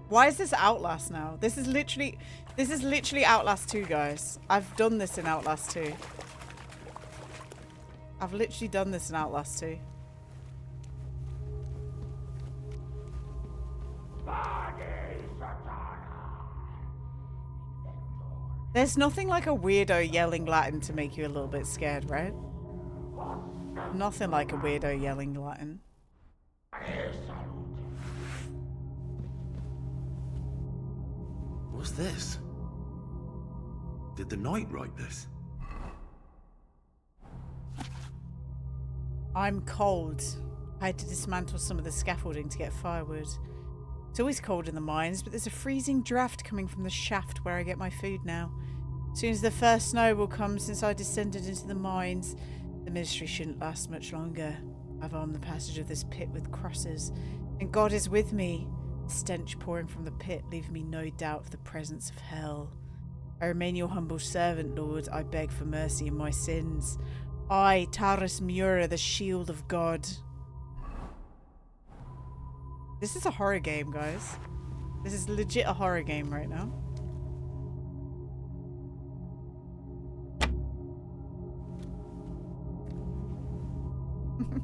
Why is this Outlast now? This is literally Outlast 2, guys. I've done this in Outlast 2. I've literally done this in Outlast 2. There's nothing like a weirdo yelling Latin to make you a little bit scared, right? Nothing like a weirdo yelling Latin. What's this? Did the knight write this? I'm cold. I had to dismantle some of the scaffolding to get firewood. It's always cold in the mines, but there's a freezing draft coming from the shaft where I get my food now. As soon as the first snow will come since I descended into the mines, the mystery shouldn't last much longer. I've armed the passage of this pit with crosses, and God is with me. The stench pouring from the pit leaving me no doubt of the presence of hell. I remain your humble servant, Lord. I beg for mercy in my sins. I, Taurus Mura, the shield of God. This is a horror game, guys. This is legit a horror game right now.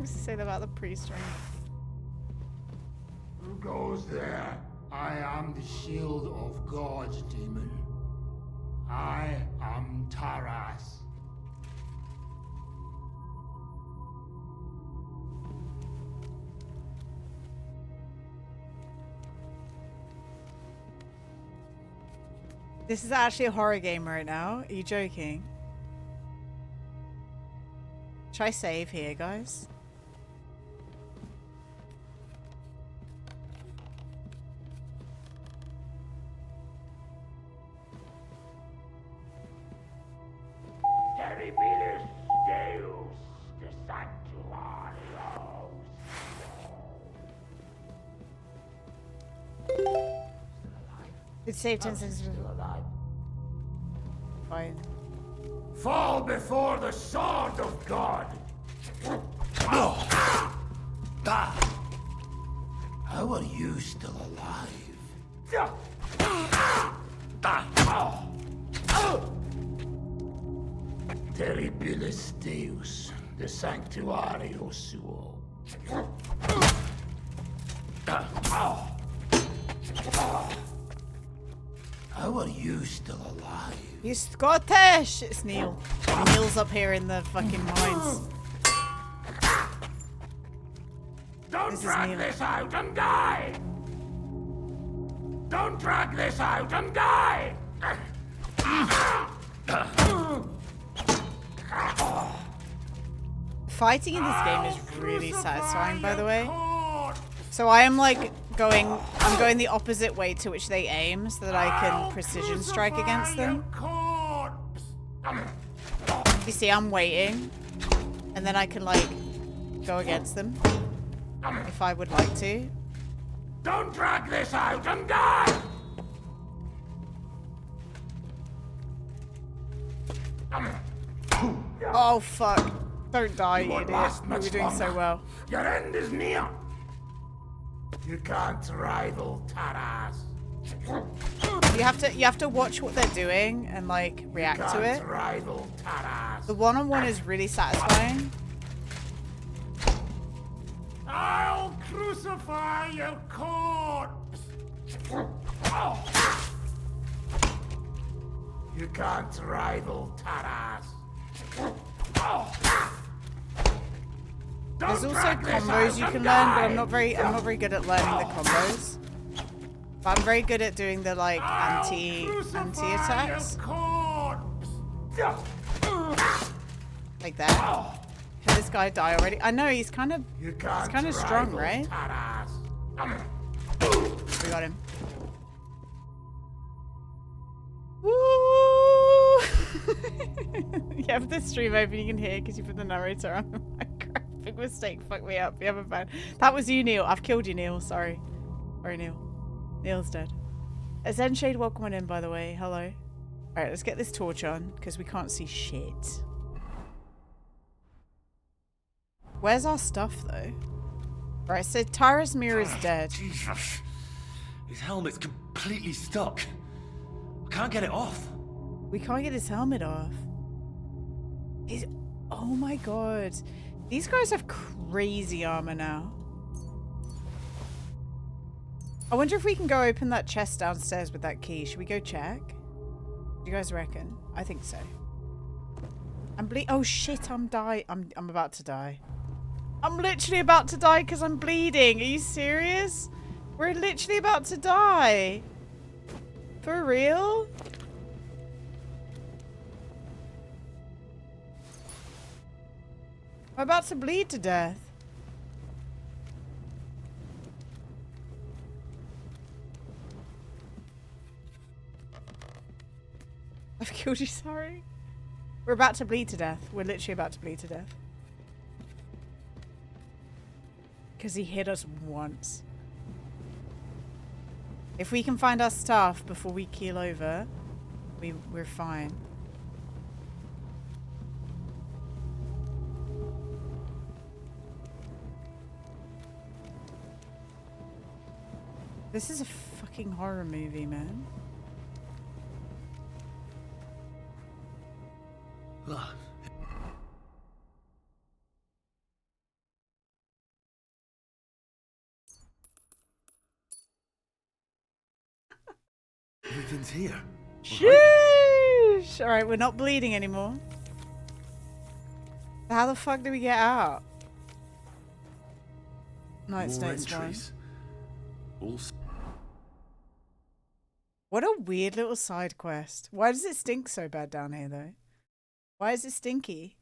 Say that about the priest ring. Who goes there? I am the shield of God, demon. I am Taras. This is actually a horror game right now. Are you joking? Should I save here, guys? Terribilis Deus de Sanctuarios. It's saved 10 seconds before. Fine. Fall before the sword of God. How are you still alive? Terribilis Deus, de Sanctuario Suo. How are you still alive? You Scottish! It's Neil. Neil's up here in the fucking mines. Don't drag this out and die! Don't drag this out and die! Fighting in this game is really satisfying, by the way. So I am like I'm going the opposite way to which they aim so that I can precision strike against them. You see, I'm waiting, and then I can like go against them if I would like to. Don't drag this out and die! Oh fuck. Don't die, you idiot. We were doing so well. Your end is near. You can't rival Taras. You have to watch what they're doing and like react to it. Rival Taras. The one-on-one is really satisfying. I'll crucify your corpse. You can't rival Taras. There's also combos you can learn, but I'm not very good at learning the combos. But I'm very good at doing the like anti attacks. Like that. Did this guy die already? I know he's kind of strong, right? We got him. Woo! You have the stream open, you can hear because you put the narrator on. My crap, big mistake, fuck me up. You have a fan. That was you, Neil. I've killed you, Neil. Sorry. Sorry, Neil. Neil's dead. Zenshade, welcome on in, by the way. Hello. Alright, let's get this torch on because we can't see shit. Where's our stuff, though? Right, so Tyra's mirror is dead. Jesus. His helmet's completely stuck. I can't get it off. We can't get his helmet off. Oh my god. These guys have crazy armor now. I wonder if we can go open that chest downstairs with that key. Should we go check? Do you guys reckon? I think so. Oh shit, I'm about to die. I'm literally about to die because I'm bleeding. Are you serious? We're literally about to die. For real? I'm about to bleed to death. I've killed you, sorry. We're about to bleed to death. We're literally about to bleed to death. Because he hit us once. If we can find our stuff before we keel over, we're fine. This is a fucking horror movie, man. Everything's here. Sheesh! Alright, we're not bleeding anymore. How the fuck do we get out? No, it's More not. It's fine. entries. All What a weird little side quest. Why does it stink so bad down here, though? Why is it stinky?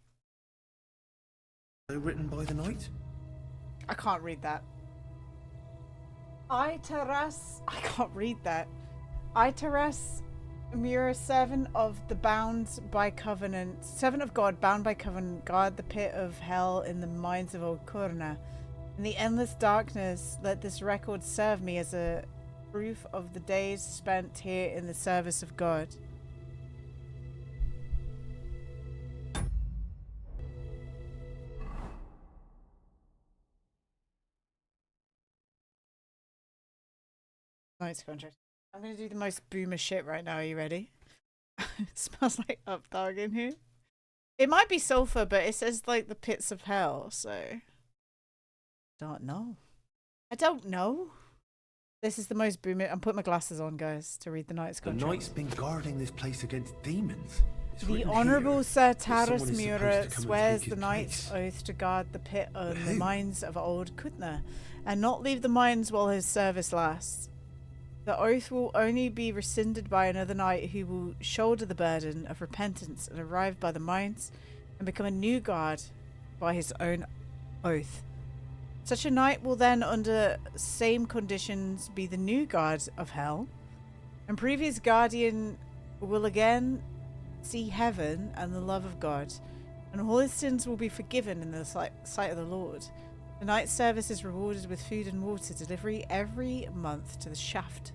They're written by the knight? I can't read that. I can't read that. Iteras Mura, servant of God, bound by covenant, guard the pit of hell in the mines of Old Kurna. In the endless darkness, let this record serve me as a proof of the days spent here in the service of God. Nice contract. I'm gonna do the most boomer shit right now. Are you ready? It smells like updog in here. It might be sulfur, but it says like the pits of hell, so don't know. I don't know. This is the most boomer. I'm putting my glasses on, guys, to read the knight's contract. The knight's been guarding this place against demons. The Honourable Sir Taras Mura swears the knight's oath to guard the pit on the mines of Old Kutna and not leave the mines while his service lasts. The oath will only be rescinded by another knight who will shoulder the burden of repentance and arrive by the mines and become a new guard by his own oath. Such a knight will then, under same conditions, be the new guard of hell, and previous guardian will again see heaven and the love of God, and all his sins will be forgiven in the sight of the Lord. The knight's service is rewarded with food and water delivery every month to the shaft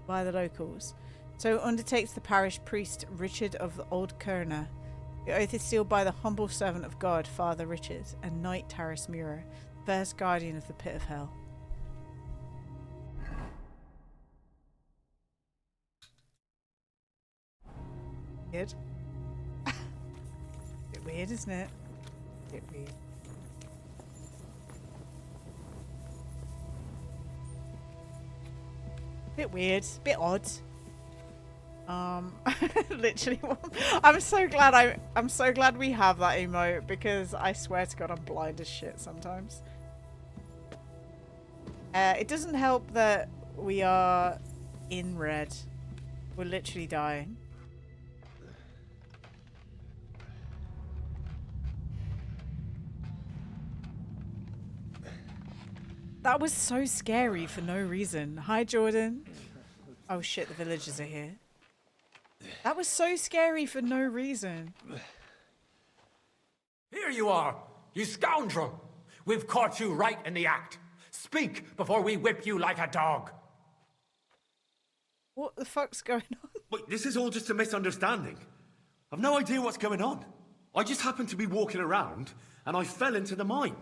by the locals. So undertakes the parish priest Richard of Old Kurna. The oath is sealed by the humble servant of God, Father Richard, and Knight Taras Mura, first guardian of the pit of hell. Weird. Bit weird, isn't it? Bit weird. Bit weird, bit odd. Literally, I'm so glad we have that emote, because I swear to God I'm blind as shit sometimes. It doesn't help that we are in red. We're literally dying. That was so scary for no reason. Hi, Jordan. Oh shit, the villagers are here. That was so scary for no reason. Here you are, you scoundrel! We've caught you right in the act. Speak before we whip you like a dog. What the fuck's going on? Wait, this is all just a misunderstanding. I've no idea what's going on. I just happened to be walking around, and I fell into the mine.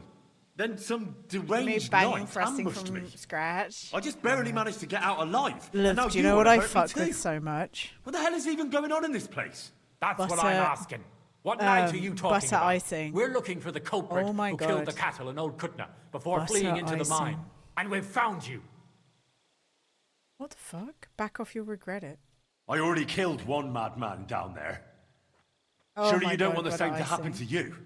Then some deranged knight ambushed me. Scratch. I just barely managed to get out alive. Love, do you know what I fuck with so much? What the hell is even going on in this place? That's what I'm asking. What night are you talking about? Icing. We're looking for the culprit who killed the cattle in Old Kutna before fleeing into the mine. And we've found you. What the fuck? Back off, you'll regret it. I already killed one madman down there. Surely you don't want the same to happen to you.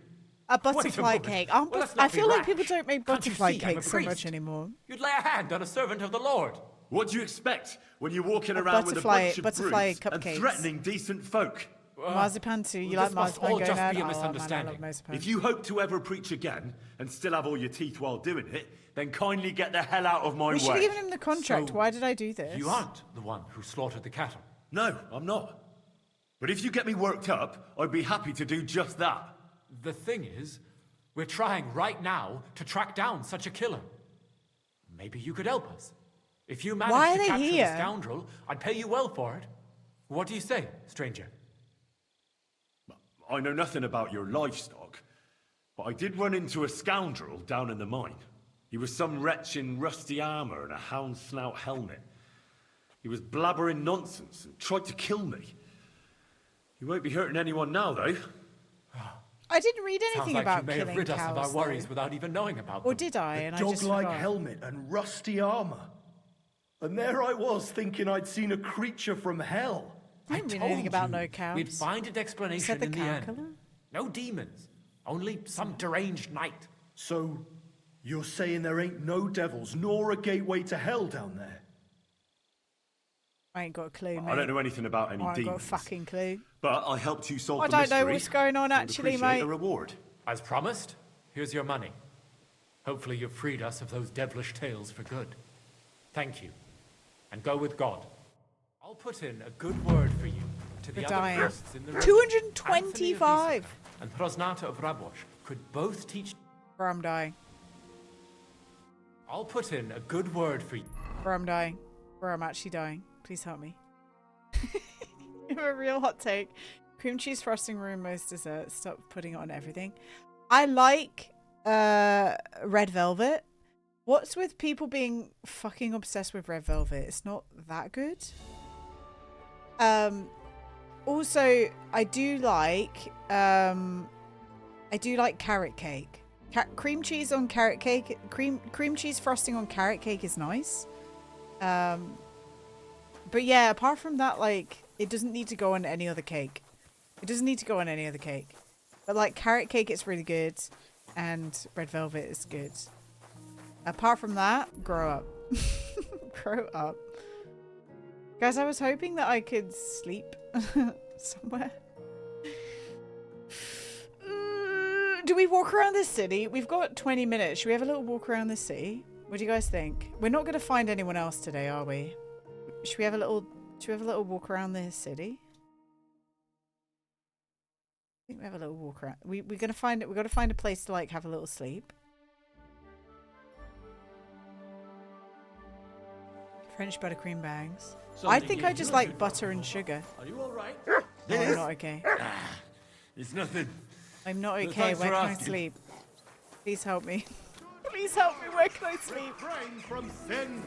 A butterfly cake. I feel like people don't make butterfly cakes so much anymore. You'd lay a hand on a servant of the Lord. What do you expect when you're walking around with a bunch of brutes and cupcakes. threatening decent folk? Marzipan too. You like marzipan? All just be a misunderstanding. If you hope to ever preach again and still have all your teeth while doing it, then kindly get the hell out of my way. We should have given him the contract. Why did I do this? You aren't the one who slaughtered the cattle. No, I'm not. But if you get me worked up, I'd be happy to do just that. The thing is, we're trying right now to track down such a killer. Maybe you could help us. If you manage to capture the scoundrel, I'd pay you well for it. What do you say, stranger? I know nothing about your livestock, but I did run into a scoundrel down in the mine. He was some wretch in rusty armor and a hound snout helmet. He was blabbering nonsense and tried to kill me. He won't be hurting anyone now, though. I didn't read anything about killing cows. Sounds like you may have rid us of our worries without even knowing about them. Or did I? And I just dog-like helmet and rusty armor. And there I was thinking I'd seen a creature from hell. I didn't read anything about no cows. We'd find an explanation in the end. No demons. Only some deranged knight. So, you're saying there ain't no devils nor a gateway to hell down there? I ain't got a clue, mate. I don't know anything about any I ain't got a demons. fucking clue. But I helped you solve I the don't mystery. know what's going on so I'd actually, appreciate mate. a reward. As promised, here's your money. Hopefully you've freed us of those devilish tales for good. Thank you. And go with God. I'll put in a good word for you to the We're other dying. priests in the room. 225. And Prosnata of Rabwash could both teach... Bro, I'm dying. I'll put in a good word for you. Bro, I'm dying. Bro, I'm actually dying. Please help me. You have a real hot take. Cream cheese frosting ruin most desserts. Stop putting it on everything. I like red velvet. What's with people being fucking obsessed with red velvet? It's not that good. Also, I do like carrot cake. Cream cheese on carrot cake. Cream cheese frosting on carrot cake is nice. But yeah, apart from that, like, it doesn't need to go on any other cake. It doesn't need to go on any other cake. But like carrot cake, it's really good, and red velvet is good. Apart from that, grow up. Grow up. Guys, I was hoping that I could sleep somewhere. Do we walk around this city? We've got 20 minutes. Should we have a little walk around the city? What do you guys think? We're not going to find anyone else today, are we? Should we have a little walk around the city? I think we have a little walk around. We're going to find it. We've got to find a place to like have a little sleep. French buttercream bags. I think I just like butter and sugar. Are you alright? Oh, I'm not okay. It's nothing. I'm not No, okay. thanks Where for can I asking. sleep? Please help me. Please help me. Where can I sleep? Refrain from sin.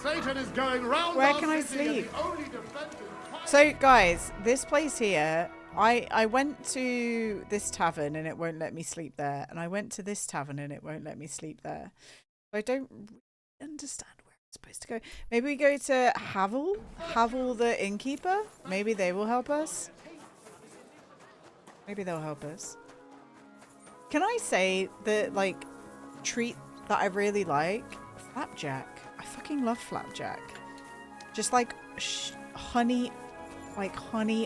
Satan is going round. Where our can I city, and sleep? the only defense is So guys, this place here, I went to this tavern and it won't let me sleep there, and I went to this tavern and it won't let me sleep there. I don't really understand where I'm supposed to go. Maybe we go to Havel the innkeeper. Maybe they will help us. Maybe they'll help us. Can I say that, like, treat that I really like? Flapjack. I fucking love flapjack. Just like honey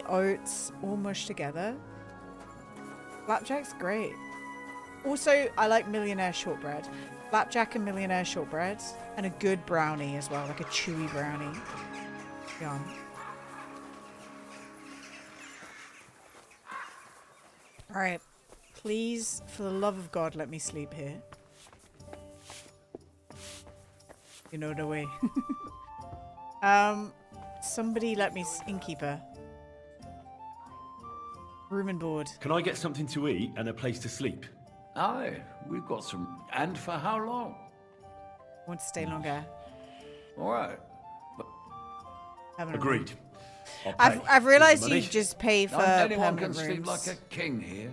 oats all mushed together. Flapjack's great. Also, I like millionaire shortbread. Flapjack and millionaire shortbread. And a good brownie as well, like a chewy brownie. Yum. Alright. Please, for the love of God, let me sleep here. You know the way. Somebody let me innkeeper. Room and board. Can I get something to eat and a place to sleep? Aye, we've got some. And for how long? I want to stay longer. All right. Agreed. I've realised you just pay for Not anyone can permanent sleep rooms. like a king here.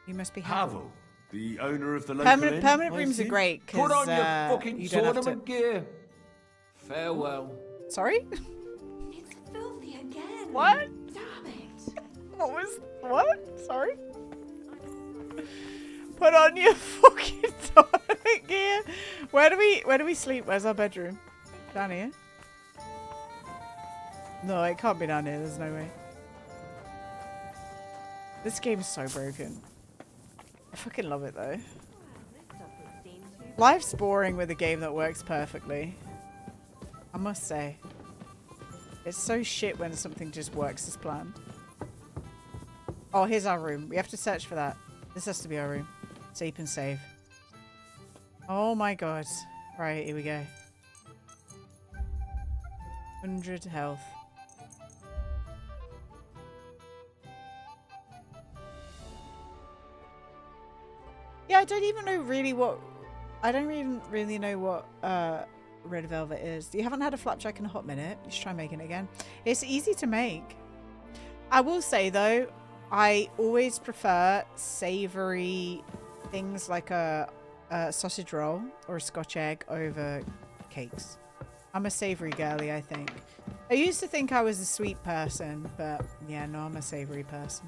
You must be Havel, the owner of the local inn. Permanent rooms are great because Put on your fucking you don't have to. tournament gear. Farewell. Sorry? It's filthy again. What? Damn it. What? Sorry? Put on your fucking toilet gear. Where do we sleep? Where's our bedroom? Down here? No, it can't be down here. There's no way. This game's so broken. I fucking love it though. Life's boring with a game that works perfectly. I must say. It's so shit when something just works as planned. Oh, here's our room. We have to search for that. This has to be our room. Sleep and save. Oh my god. Right, here we go. 100 health. Yeah, I don't even know really what... I don't even really know what red velvet is. You haven't had a flapjack in a hot minute. You should try making it again. It's easy to make. I will say though, I always prefer savoury things like a sausage roll or a Scotch egg over cakes. I'm a savoury girly, I think. I used to think I was a sweet person, but yeah, no, I'm a savoury person.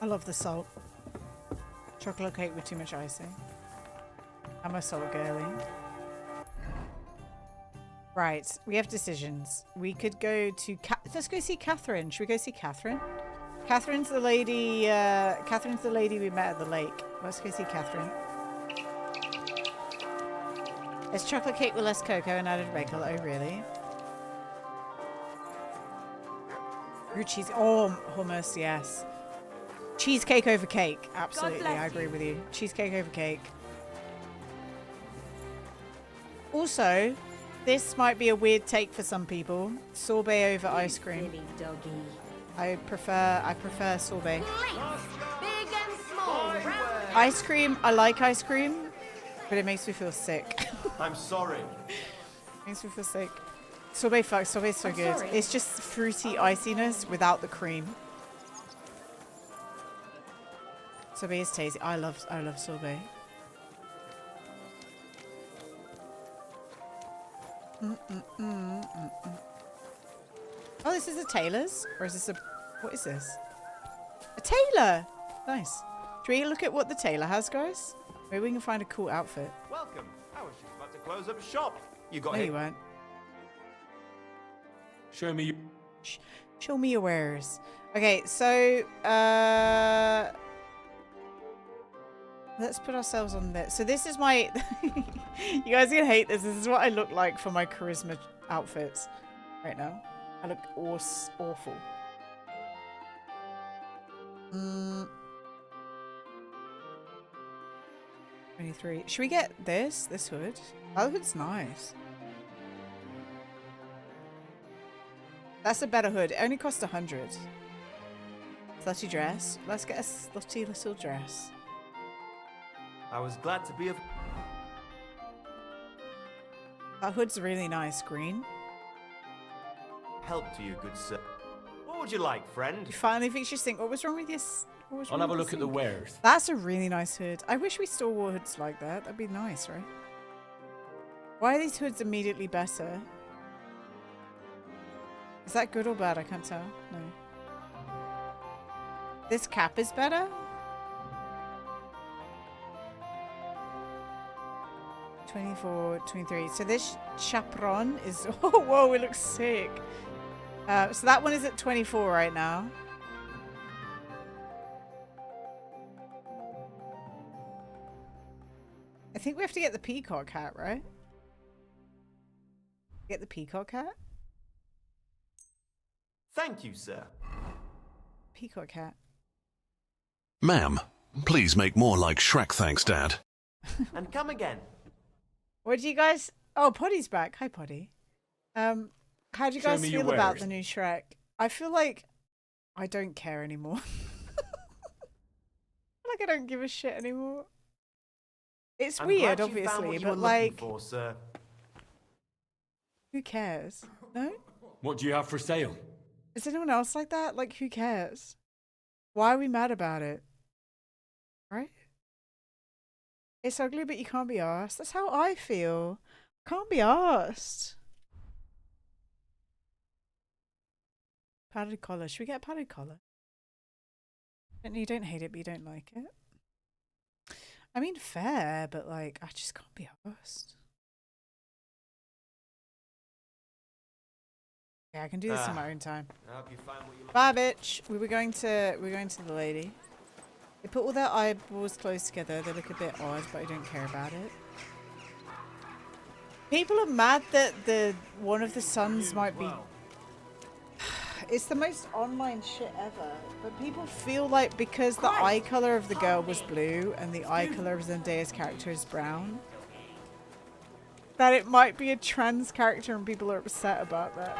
I love the salt. Chocolate cake with too much icing. I'm a salt girly. Right, we have decisions. We could go to... Let's go see Catherine. Should we go see Catherine? Catherine's the lady we met at the lake. Let's go see Catherine. It's chocolate cake with less cocoa and added bagel. Oh, really? Root cheese. Oh, hummus, yes. Cheesecake over cake. Absolutely, I agree with you. Cheesecake over cake. Also, this might be a weird take for some people. Sorbet over ice cream. I prefer sorbet. Big and small. Ice cream, I like ice cream, but it makes me feel sick. I'm sorry. Makes me feel sick. Sorbet's so good. sorry. It's just fruity iciness without the cream. Sorbet is tasty. I love sorbet. Oh, this is a tailor's? Or is this a... What is this? A tailor! Nice. Do we look at what the tailor has, guys? Maybe we can find a cool outfit. Welcome. I was just about to close up shop. You got No, here. you weren't. Show me you. Show me your wares. Okay, so... let's put ourselves on this. So this is my... You guys are gonna hate this. This is what I look like for my charisma outfits right now. I look awful. 23. Should we get this? This hood? That hood's nice. That's a better hood. It only costs 100. Slutty dress. Let's get a slutty little dress. I was glad to be of... That hood's really nice. Green. help to you, good sir. What would you like, friend? You finally fixed your sink. What was wrong with this? I'll have a look at the wares. That's a really nice hood. I wish we still wore hoods like that. That'd be nice, right? Why are these hoods immediately better? Is that good or bad? I can't tell. No. This cap is better? 24, 23. So this chaperon is... Oh, whoa, it looks sick. So that one is at 24 right now. I think we have to get the peacock hat, right? Get the peacock hat? Thank you, sir. Peacock hat. Ma'am, please make more like Shrek, thanks, Dad. And come again. What do you guys... Oh, Poddy's back. Hi, Poddy. How do you guys feel about the new Shrek? I feel like I don't care anymore. Like I don't give a shit anymore. It's weird, obviously, but like... For, sir. Who cares? No? What do you have for sale? Is anyone else like that? Like, who cares? Why are we mad about it? Right? It's ugly, but you can't be arsed. That's how I feel. Can't be arsed. Padded collar. Should we get a padded collar? You don't hate it, but you don't like it. I mean, fair, but like, I just can't be arsed. Yeah, I can do this in my own time. I hope you find what you Bye, bitch. We were going to the lady. They put all their eyeballs close together. They look a bit odd, but I don't care about it. People are mad that one of the sons might be... It's the most online shit ever. But people feel like because the eye color of the girl was blue and the eye color of Zendaya's character is brown, that it might be a trans character and people are upset about that.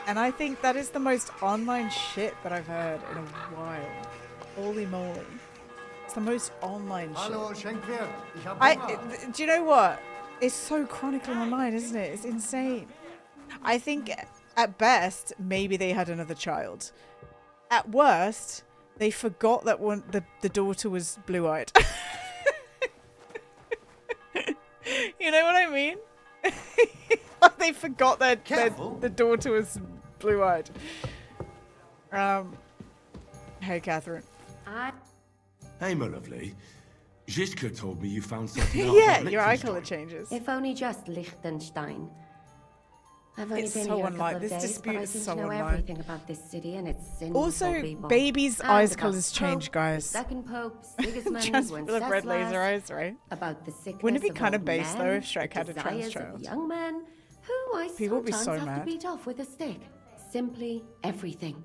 And I think that is the most online shit that I've heard in a while. Holy moly. It's the most online shit. Do you know what? It's so chronically online, isn't it? It's insane. I think at best, maybe they had another child. At worst, they forgot that the daughter was blue-eyed. You know what I mean? Like they forgot that the daughter was blue-eyed. Hey, Catherine. Hey, my lovely. Zizka told me you found something out Yeah, about your eye Liechtenstein. color changes. If only just Liechtenstein. I've only It's been so here a unlike- couple of this days, dispute but I is seem so to know unlike. everything about this city and its sinful Also, people. babies' And eyes about colors change, Pope, guys. The second Pope, Sigismund, Trans people have red laser Wenceslas, eyes, right? about the sickness Wouldn't it be of kind of old base though men, if Shrek the had a trans desires child? of young men, who I People would be sometimes so have mad. to beat off with a stick. Simply everything.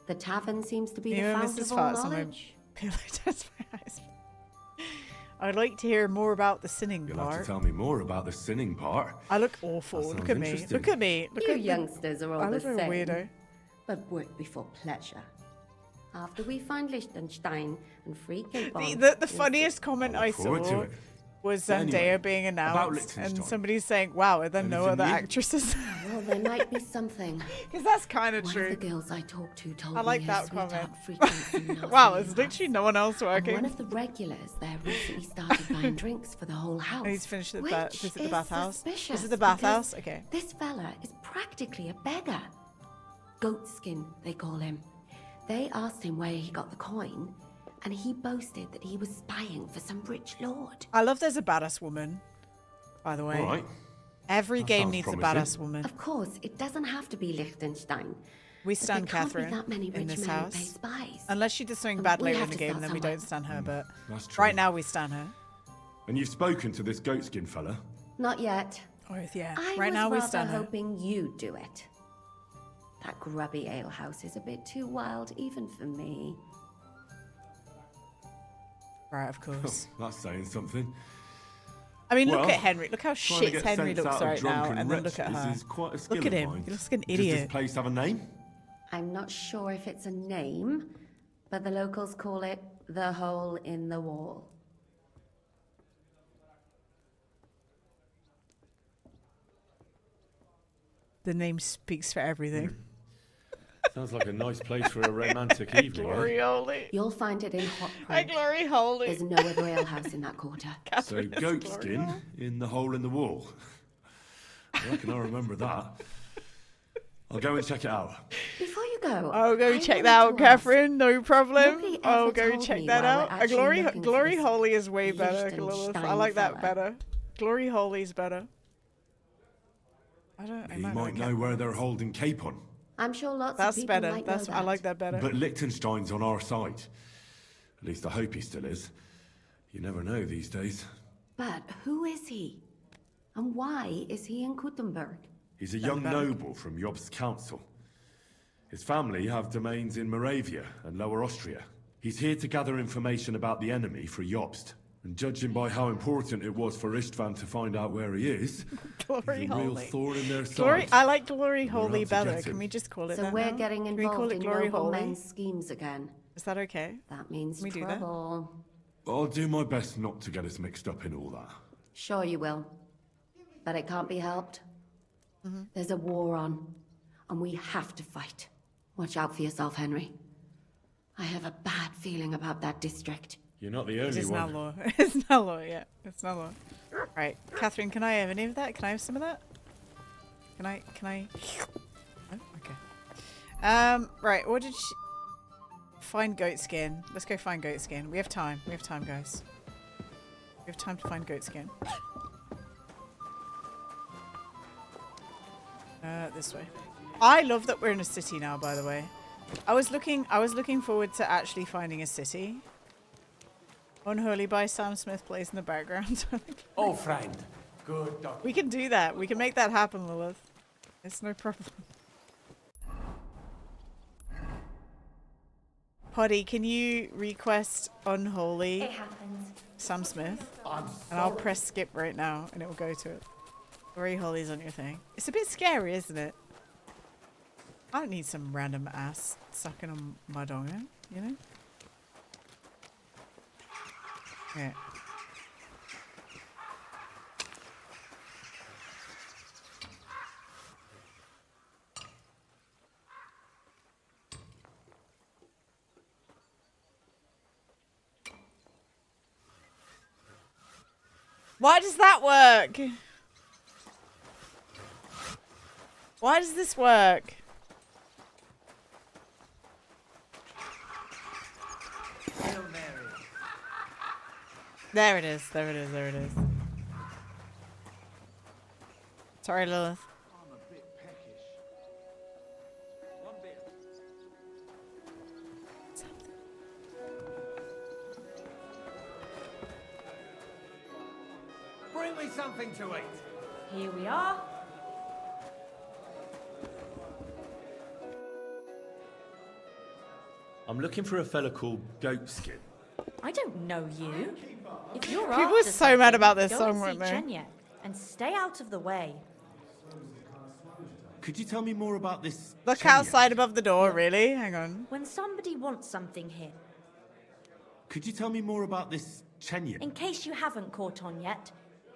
The tavern seems to be the You know, fountain Mrs. of all Farts on my knowledge. pillow test my eyes. I'd like to hear more about the sinning You'll have part. to tell me more about the sinning part. I look awful. That Look sounds at me. interesting. Look at me. Look You at the- youngsters are all I the look like a same. weirdo. But work before pleasure. After we find Liechtenstein and free Cape The, on, the we'll funniest comment I saw forward to it. was So Zendaya anyway, being about announced, and Liechtenstein. somebody's saying, "Wow, are there no Anything other new? actresses?" Well, there might be something. Because that's kind of One true. of the girls I talked to told I like me that her sweetheart comment. frequents a nasty Wow, there's house. literally no one else And working. one of the regulars there recently started buying drinks for the whole house. I need to finish the which visit the is bathhouse. suspicious Is it the because bathhouse? Okay. This fella is practically a beggar. Goatskin, they call him. They asked him where he got the coin, and he boasted that he was spying for some rich lord. I love there's a badass woman, by the way. All right. Every That game sounds needs promising. a badass woman. Of course, it doesn't have to be Liechtenstein. We but stand there can't be Catherine that many in rich this men who house. pay spies. Unless she does something And bad we later in have the to game, start then we somewhere. don't stand her. But That's true. right now we stand her. And you've spoken to this goatskin fella? Not yet. Oh yeah. I Right was now we rather stand her. hoping you'd do it. That grubby alehouse is a bit too wild even for me. Right, of course. That's saying something. I mean, Well, look at Henry. Look how trying to shit get Henry sense looks out of right now, drunken and then look at wretches her. is quite a skill Look at of him. mine. He looks like an Does this idiot. place have a name? I'm not sure if it's a name, but the locals call it the hole in the wall. The name speaks for everything. Sounds like a nice place for a romantic evening. Glory Eh? holy. You'll find it in Hot Hi, Print. glory holy. There's no other alehouse in that quarter. So Catherine, that's goatskin glory. in the hole in the wall. I reckon I remember that. I'll go and check it out. Before you go, I'll go I check wanted that out, to ask, Catherine. No problem. nobody I'll ever go told check me that why we're out. actually looking for Glory this holy is way better, Lilith. I like that Liechtenstein better. Glory holy is better. I don't. I You might might not know get where that. they're holding Capon. I'm sure lots That's of people better. might That's know I that. like that better. But Liechtenstein's on our side. At least I hope he still is. You never know these days. But who is he? And why is he in Kuttenberg? He's a young noble from Jobst's council. His family have domains in Moravia and Lower Austria. He's here to gather information about the enemy for Jobst. And judging by how important it was for Istvan to find out where he is, Glory he's a real holy. thorn in their Glory. side. I like glory And we're holy out to better. get Can him. we just call it So that we're now? getting Can we call involved it in glory noble holy? men's schemes again. Is that okay? That means Can we do that? trouble. I'll do my best not to get us mixed up in all that. Sure you will. But it can't be helped. Mm-hmm. There's a war on, and we have to fight. Watch out for yourself, Henry. I have a bad feeling about that district. You're not the It only is not one. law. It's not law yet. It's not law. Right, Catherine, can I have any of that? Can I have some of that? Can I? Oh, okay. Right, what did she... Find goat skin. Let's go find goat skin. We have time. We have time, guys. We have time to find goat skin. This way. I love that we're in a city now, by the way. I was looking forward to actually finding a city. Unholy by Sam Smith plays in the background. Oh, friend. Good dog. We can do that. We can make that happen, Lilith. It's no problem. Poddy, can you request Unholy It happens. Sam Smith? I'm And I'll sorry. press skip right now and it will go to it. Glory Holy's on your thing. It's a bit scary, isn't it? I don't need some random ass sucking on my dongo, you know? Yeah. Why does that work? Why does this work? Hail Mary. There it is. There it is. There it is. Sorry, Lilith. I'm a bit peckish. One beer. Bring me something to eat. Here we are. I'm looking for a fella called Goatskin. I don't know you. If you're People were after so mad something, about this go song, and weren't see they? Chenya and stay out of the way. Could you tell me more about this? Look Chenya? outside above the door, really? Hang on. When somebody wants something here, Could you tell me more about this Chenya? in case you haven't caught on yet,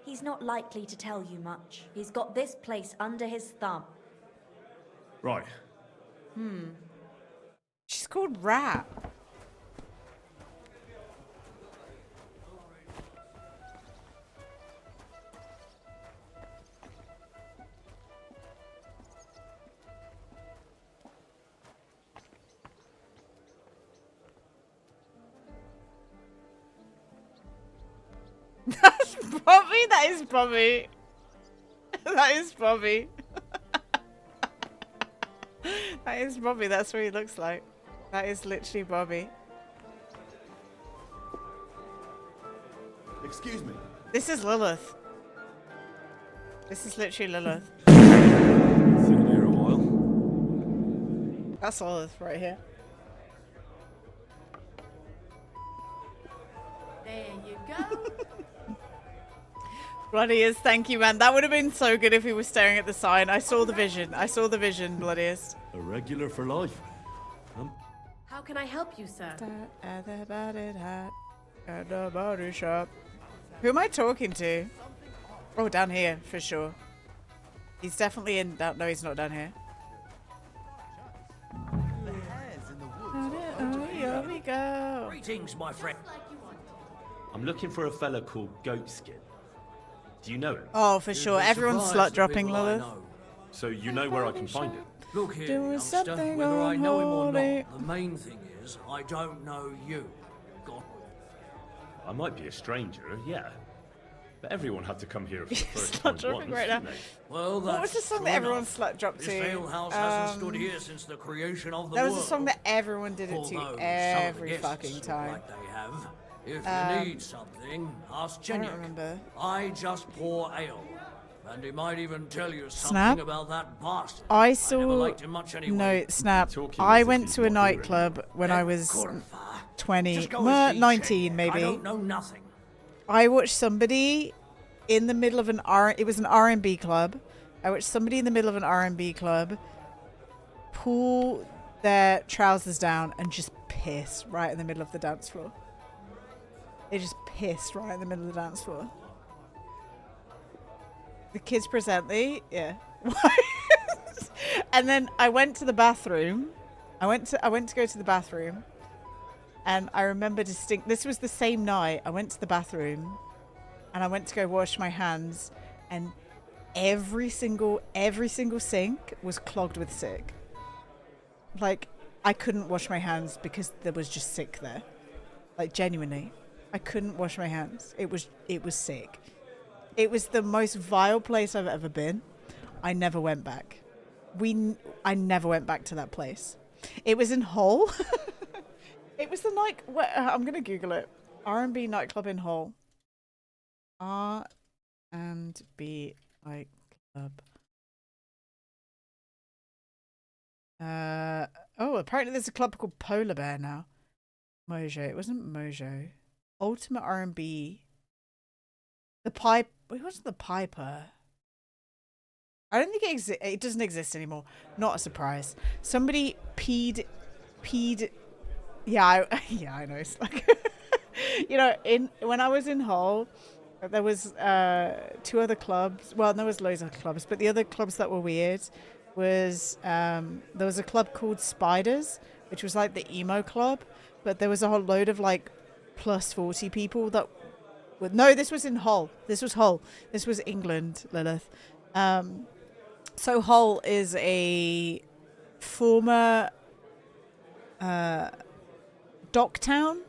he's not likely to tell you much. He's got this place under his thumb. Right. She's called Rat. That's Bobby. That is Bobby. That is Bobby. That is Bobby. That's what he looks like. That is literally Bobby. Excuse me. This is Lilith. This is literally Lilith. Sitting here a while. That's Lilith right here. There you go. Bloodiest, thank you, man. That would have been so good if he was staring at the sign. I saw the vision. I saw the vision, Bloodiest. A regular for life. How can I help you, sir? At the body shop. Who am I talking to? Oh, down here, for sure. He's definitely in down. No, he's not down here. Oh, here we go. Greetings, my friend. I'm looking for a fella called Goatskin. Do you know him? Oh, for sure. Everyone's slut dropping, Lilith. So you know where I can find him? Look here, Doing youngster, something whether I know him or unholy. not, the main thing is I don't know you. God. I might be a stranger, yeah. But everyone had to come here for the first Slut time dropping once, right now. didn't they? Well, What was the that's song true that everyone enough. slut dropped This to? alehouse hasn't stood here since the creation of the There world. was a song that everyone did it Although to some of the every guests fucking look time. like they have. If Um, you need something, ask I don't Chenyuk. remember. I just pour ale. And he might even tell you something Snap? about that bastard. I never saw liked him much anyway. no Snap. Talking I as if went he's to a not hearing. nightclub when I was Cornfire. 20, Just go and see 19 Chenyuk. maybe. I don't know nothing. I watched somebody in the middle of it was an R&B club. I watched somebody in the middle of an R&B club pull their trousers down and just piss right in the middle of the dance floor. They just pissed right in the middle of the dance floor. The kids presently, yeah. And then I went to the bathroom. I went to go to the bathroom, and I remember this was the same night. I went to the bathroom, and I went to go wash my hands, and every single sink was clogged with sick. Like, I couldn't wash my hands because there was just sick there. Like, genuinely, I couldn't wash my hands. It was sick. It was the most vile place I've ever been. I never went back. I never went back to that place. It was in Hull. It was the night. I'm gonna Google it. R&B nightclub in Hull. R&B nightclub. Oh, apparently there's a club called Polar Bear now. Mojo. It wasn't Mojo. Ultimate R&B. The Pipe. It wasn't the Piper. I don't think it doesn't exist anymore. Not a surprise. Somebody peed. Yeah, I know. It's like, you know, when I was in Hull, there was 2 other clubs. Well, there was loads of clubs, but the other clubs that were weird was there was a club called Spiders, which was like the emo club, but there was a whole load of like plus 40 people that. No, this was in Hull. This was Hull. This was England, Lilith. So Hull is a former dock town,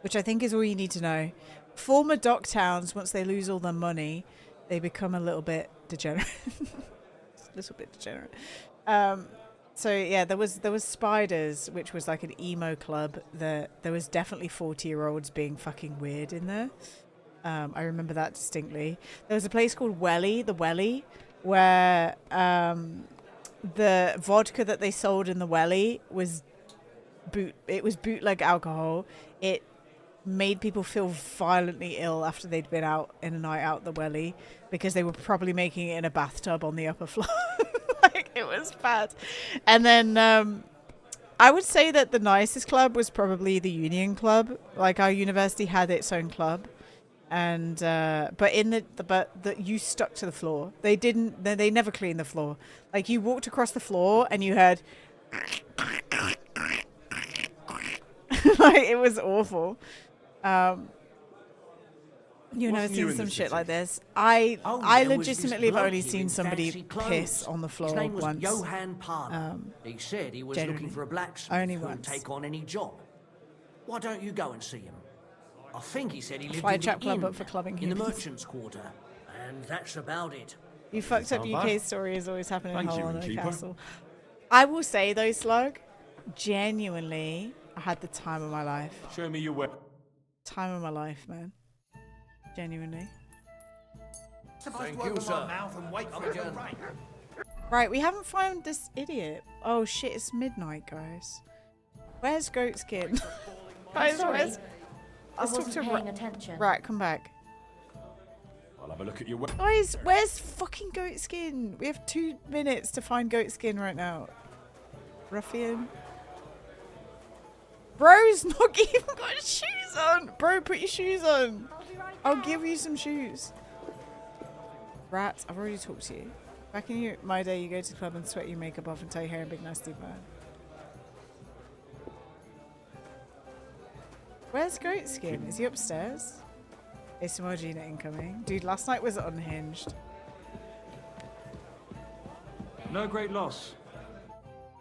which I think is all you need to know, former dock towns, once they lose all their money, they become a little bit degenerate. A little bit degenerate. So yeah, there was Spiders, which was like an emo club. There was definitely 40-year-olds being fucking weird in there. I remember that distinctly. There was a place called the Welly, where the vodka that they sold in the Welly was bootleg alcohol. It made people feel violently ill after they'd been out in a night out at the Welly, because they were probably making it in a bathtub on the upper floor. Like, it was bad. And then I would say that the nicest club was probably the Union Club. Like, our university had its own club. And but you stuck to the floor. They never cleaned the floor. Like, you walked across the floor and you heard like, it was awful. You know, seen some shit like this. I legitimately have only seen somebody piss on the floor His name was once. Johann Palmer. He said he was looking for a blacksmith only who would once. take on any job. Why don't you go and see him? I think he said he lived Fly in Trap the Club, inn, but for clubbing in the humans. merchant's quarter, and that's about it. You fucked up Sound UK bad? stories always happen in Thank you, Hull on the innkeeper. castle. I will say though, Slug, genuinely, I had the time of my life. Show me your way. Time of my life, man. Genuinely. Thank you, sir. Right, we haven't found this idiot. Oh shit, it's midnight, guys. Where's Goatskin? Guys, Sorry, where's... I Let's talk wasn't to paying attention. Right, come back. I'll have a look at your. Guys, where's fucking Goatskin? We have 2 minutes to find Goatskin right now. Ruffian. Bro's not even got his shoes on. Bro, put your shoes on. I'll give you some shoes. Rats, I've already talked to you. Back in my day, you go to the club and sweat your makeup off and tie your hair in big nasty bun. Where's Goatskin? Is he upstairs? ASMR Gina incoming. Dude, last night was unhinged. No great loss.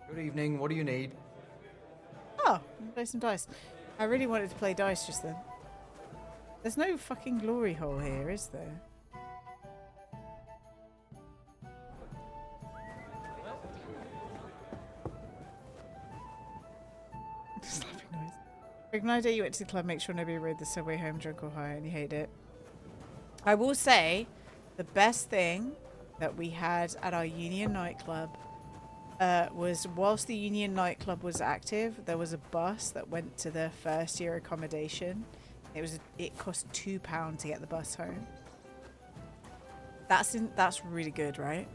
Good evening. What do you need? Oh, play some dice. I really wanted to play dice just then. There's no fucking glory hole here, is there? Slapping noise. Ignite you went to the club, make sure nobody rode the subway home drunk or high, and you hate it. I will say, the best thing that we had at our Union nightclub was, whilst the Union nightclub was active, there was a bus that went to the first year accommodation. It cost £2 to get the bus home. That's really good, right?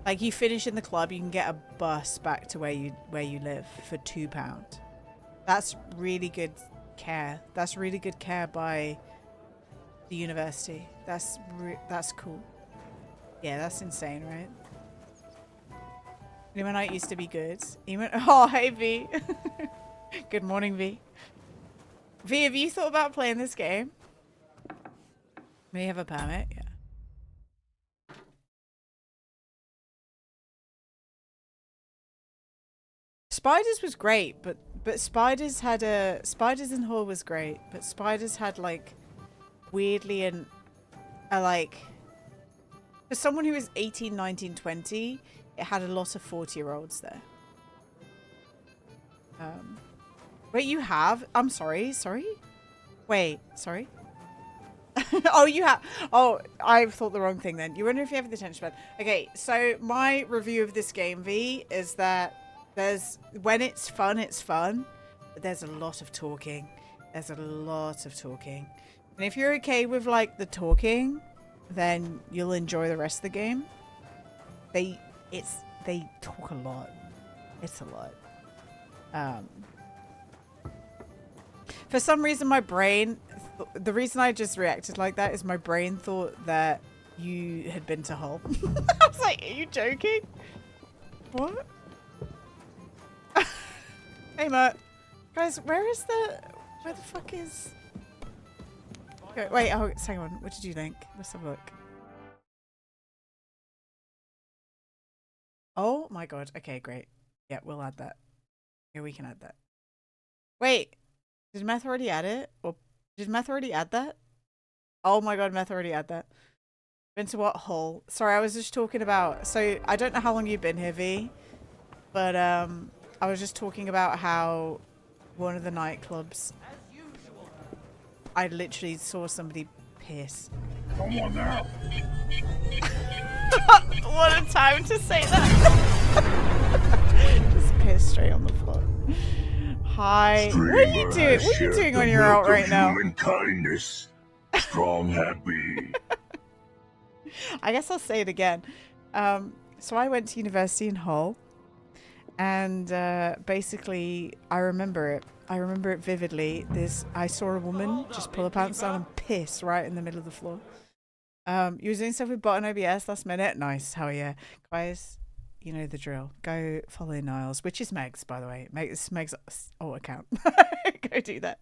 Like, you finish in the club, you can get a bus back to where you live for £2. That's really good care. That's really good care by the university. That's cool. Yeah, that's insane, right? Limonite used to be good. Oh, hey V. Good morning, V. V, have you thought about playing this game? May you have a permit? Yeah. Spiders was great, but Spiders in Hall was great, but Spiders had like weirdly like for someone who was 18, 19, 20, it had a lot of 40-year-olds there. Wait, you have? I'm sorry. Wait, sorry. Oh, you have. Oh, I thought the wrong thing then. You wonder if you have the attention span. Okay, so my review of this game, V, is that when it's fun, but there's a lot of talking. And if you're okay with like the talking, then you'll enjoy the rest of the game. They talk a lot. It's a lot. For some reason, my brain, the reason I just reacted like that is my brain thought that you had been to Hull. I was like, are you joking? What? Hey, Matt. Guys, where the fuck is... Okay, wait, oh, hang on. What did you think? Let's have a look. Oh my god. Okay, great. Yeah, we'll add that. Yeah, we can add that. Wait. Did Meth already add it? Or did Meth already add that? Oh my god, Meth already had that. Been to what hole? Sorry, I was just talking about. So I don't know how long you've been here, V, but I was just talking about how one of the nightclubs, I literally saw somebody piss. Come on now. What a time to say that. Just piss straight on the floor. Hi. What are you doing? What are you doing when you're out right now? Human kindness. Strong happy. I guess I'll say it again. So I went to university in Hull, and basically I remember it. I remember it vividly. I saw a woman just pull her pants down and piss right in the middle of the floor. You were doing stuff with bot and OBS last minute. Nice, hell yeah, guys. You know the drill. Go follow Niles, which is Meg's, by the way. Meg's account. Go do that.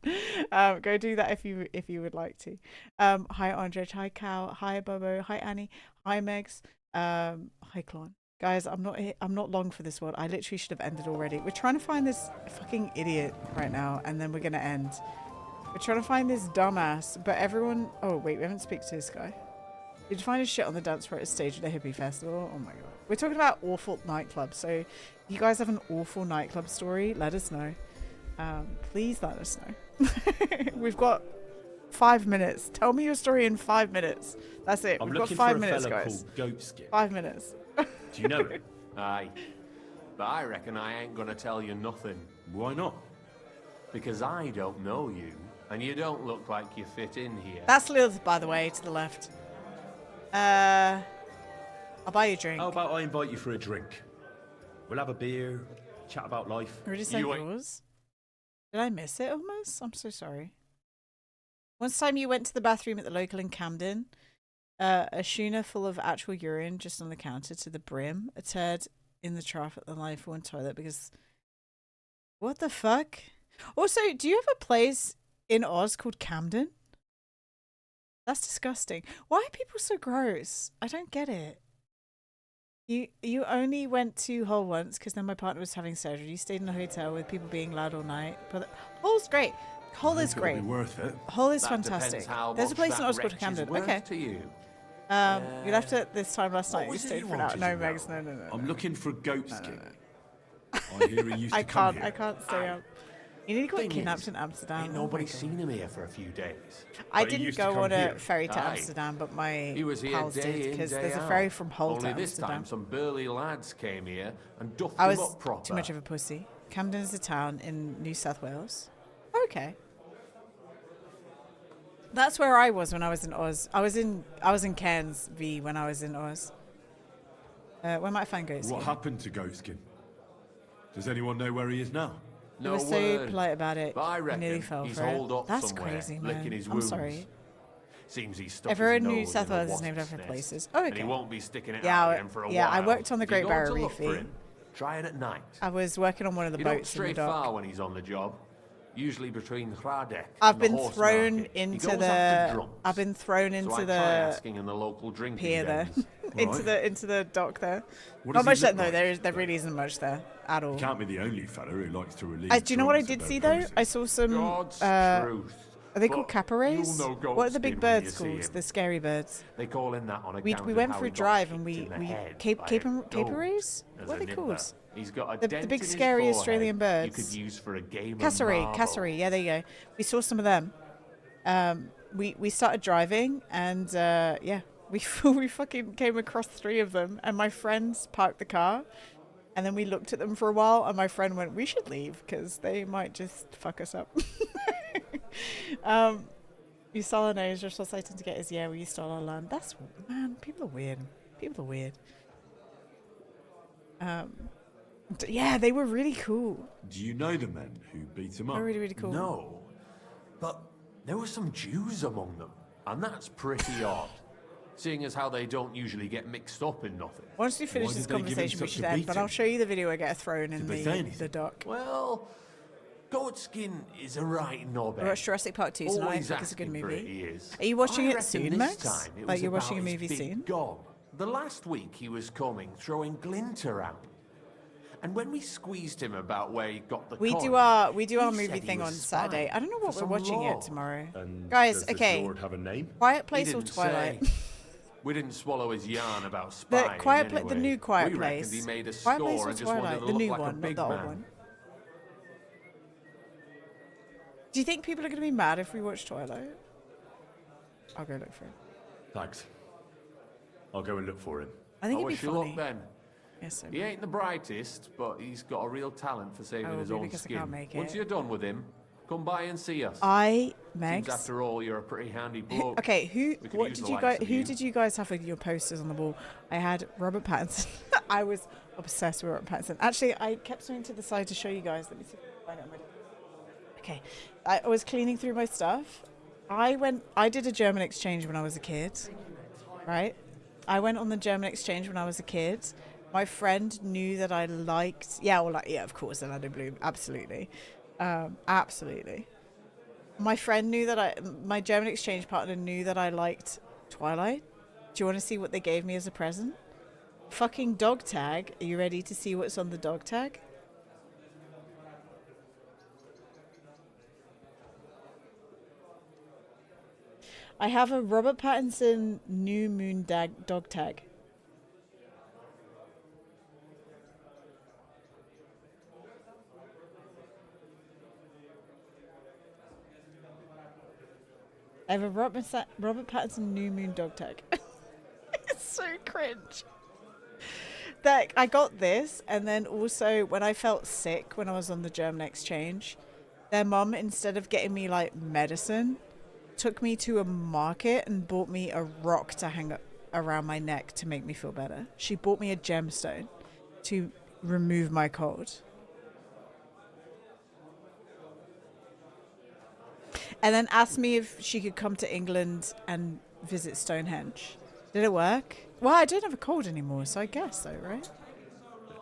Go do that if you would like to. Hi Andre, hi Cal, hi Bobo, hi Annie, hi Megs, hi Clon. Guys, I'm not long for this one. I literally should have ended already. We're trying to find this fucking idiot right now, and then we're gonna end. We're trying to find this dumbass, but everyone. Oh wait, we haven't speak to this guy. Did you find his shit on the dance floor at a stage at a hippie festival? Oh my god. We're talking about awful nightclubs, so if you guys have an awful nightclub story, let us know. Please let us know. We've got 5 minutes. Tell me your story in 5 minutes. That's it. We've got 5 minutes, guys. 5 minutes. Do you know it? Aye. But I reckon I ain't gonna tell you nothing. Why not? Because I don't know you, and you don't look like you fit in here. That's Lilith, by the way, to the left. I'll buy you a drink. How about I invite you for a drink? We'll have a beer, chat about life. Already said yours. Did I miss it almost? I'm so sorry. Once time you went to the bathroom at the local in Camden, a schooner full of actual urine just on the counter to the brim, a turd in the trough at the Life One toilet because... What the fuck? Also, do you have a place in Oz called Camden? That's disgusting. Why are people so gross? I don't get it. You only went to Hull once because then my partner was having surgery. You stayed in a hotel with people being loud all night. But Hull's great. Hull is great. It'll be worth it. Hull is fantastic. There's a place in Oz called Camden. Okay. We left at this time last night. We stayed for an hour. No, Megs. No. I'm looking for a goat skin. I hear he used to come here. I can't stay up. You need to get kidnapped in Amsterdam. Ain't nobody seen him here for a few days. I didn't go on a ferry to Amsterdam, but my pals did because there's a ferry from Hull to Amsterdam. This time, some burly lads came here and duffed him up proper. I was too much of a pussy. Camden is a town in New South Wales. Okay. That's where I was when I was in Oz. I was in Cairns V when I was in Oz. Where might I find Goatskin? What happened to Goatskin? Does anyone know where he is now? You were so polite about it. I nearly fell for it. That's crazy, man. I'm sorry. Seems he's stuck Everyone in New South Wales is named after places. Oh, okay. And he won't be sticking it out again for a while. I worked on the Great Barrier Reef. Try it at night. I was working on one of the boats in the dock. Far when he's on the job. Usually between Hradek I've been thrown into the asking in the local drinking pier there. into the dock there. Not much there. No, there really isn't much there at all. You can't be the only fella who likes to release. Do you know what I did see though? I saw some. Are they called caparets? What are the big birds called? The scary birds. They call in that on account we went for a drive and we caparets? What are they called? He's got the big scary Australian birds. You could use for a game Cassowary. Yeah, there you go. We saw some of them. We started driving and we fucking came across 3 of them and my friends parked the car and then we looked at them for a while and my friend went, we should leave because they might just fuck us up. You stole our nose, you're still excited to get his we stole our land. That's, man, people are weird. Yeah, they were really cool. Do you know the men who beat him up? They're really, really cool. No, but there were some Jews among them, and that's pretty odd, seeing as how they don't usually get mixed up in nothing. Once we finish this conversation, we should end, but I'll show you the video I get thrown in the dock. Well, Goatskin is a right knobhead. We watched Jurassic Park 2 tonight. I think it's a good movie. Are you watching it soon, Max? Like you're watching a movie soon? The last week he was coming, throwing glint around. And when we squeezed him about where he got the We coin, do our he movie said he thing was on spying Saturday. I don't know what for we're some watching law. yet tomorrow. And Guys, does this okay. lord have a name? Quiet He Place or didn't Twilight? say. We didn't swallow his yarn about spying. Anyway. The new Quiet we Place. reckoned he made a Quiet Place score or and just wanted Twilight? to The look new like a one, not big the old man. one. Do you think people are going to be mad if we watch Twilight? I'll go look for it. Thanks. I'll go and look for him. I think How it'd be was your funny. luck then? Yes, sir. He ain't the brightest, but he's got a real talent for saving his own because I skin. can't make Once it. you're done with him, come by and see us. Megs. Seems after all, you're a pretty handy bloke. Okay, We could use the likes of who did you guys have with your posters on the wall? I had Robert Pattinson. I was obsessed with Robert Pattinson. Actually, I kept something to the side to show you guys. Let me see if I can find it on my desk. Okay, I was cleaning through my stuff. I did a German exchange when I was a kid, right? I went on the German exchange when I was a kid. My friend knew that I liked, of course, Orlando Bloom, absolutely, absolutely. My friend knew that my German exchange partner knew that I liked Twilight. Do you want to see what they gave me as a present? Fucking dog tag. Are you ready to see what's on the dog tag? I have a Robert Pattinson New Moon dog tag. I have a Robert Pattinson New Moon dog tag. It's so cringe. That I got this, and then also when I felt sick when I was on the German exchange, their mum, instead of getting me like medicine, took me to a market and bought me a rock to hang around my neck to make me feel better. She bought me a gemstone to remove my cold. And then asked me if she could come to England and visit Stonehenge. Did it work? Well, I don't have a cold anymore, so I guess so, right?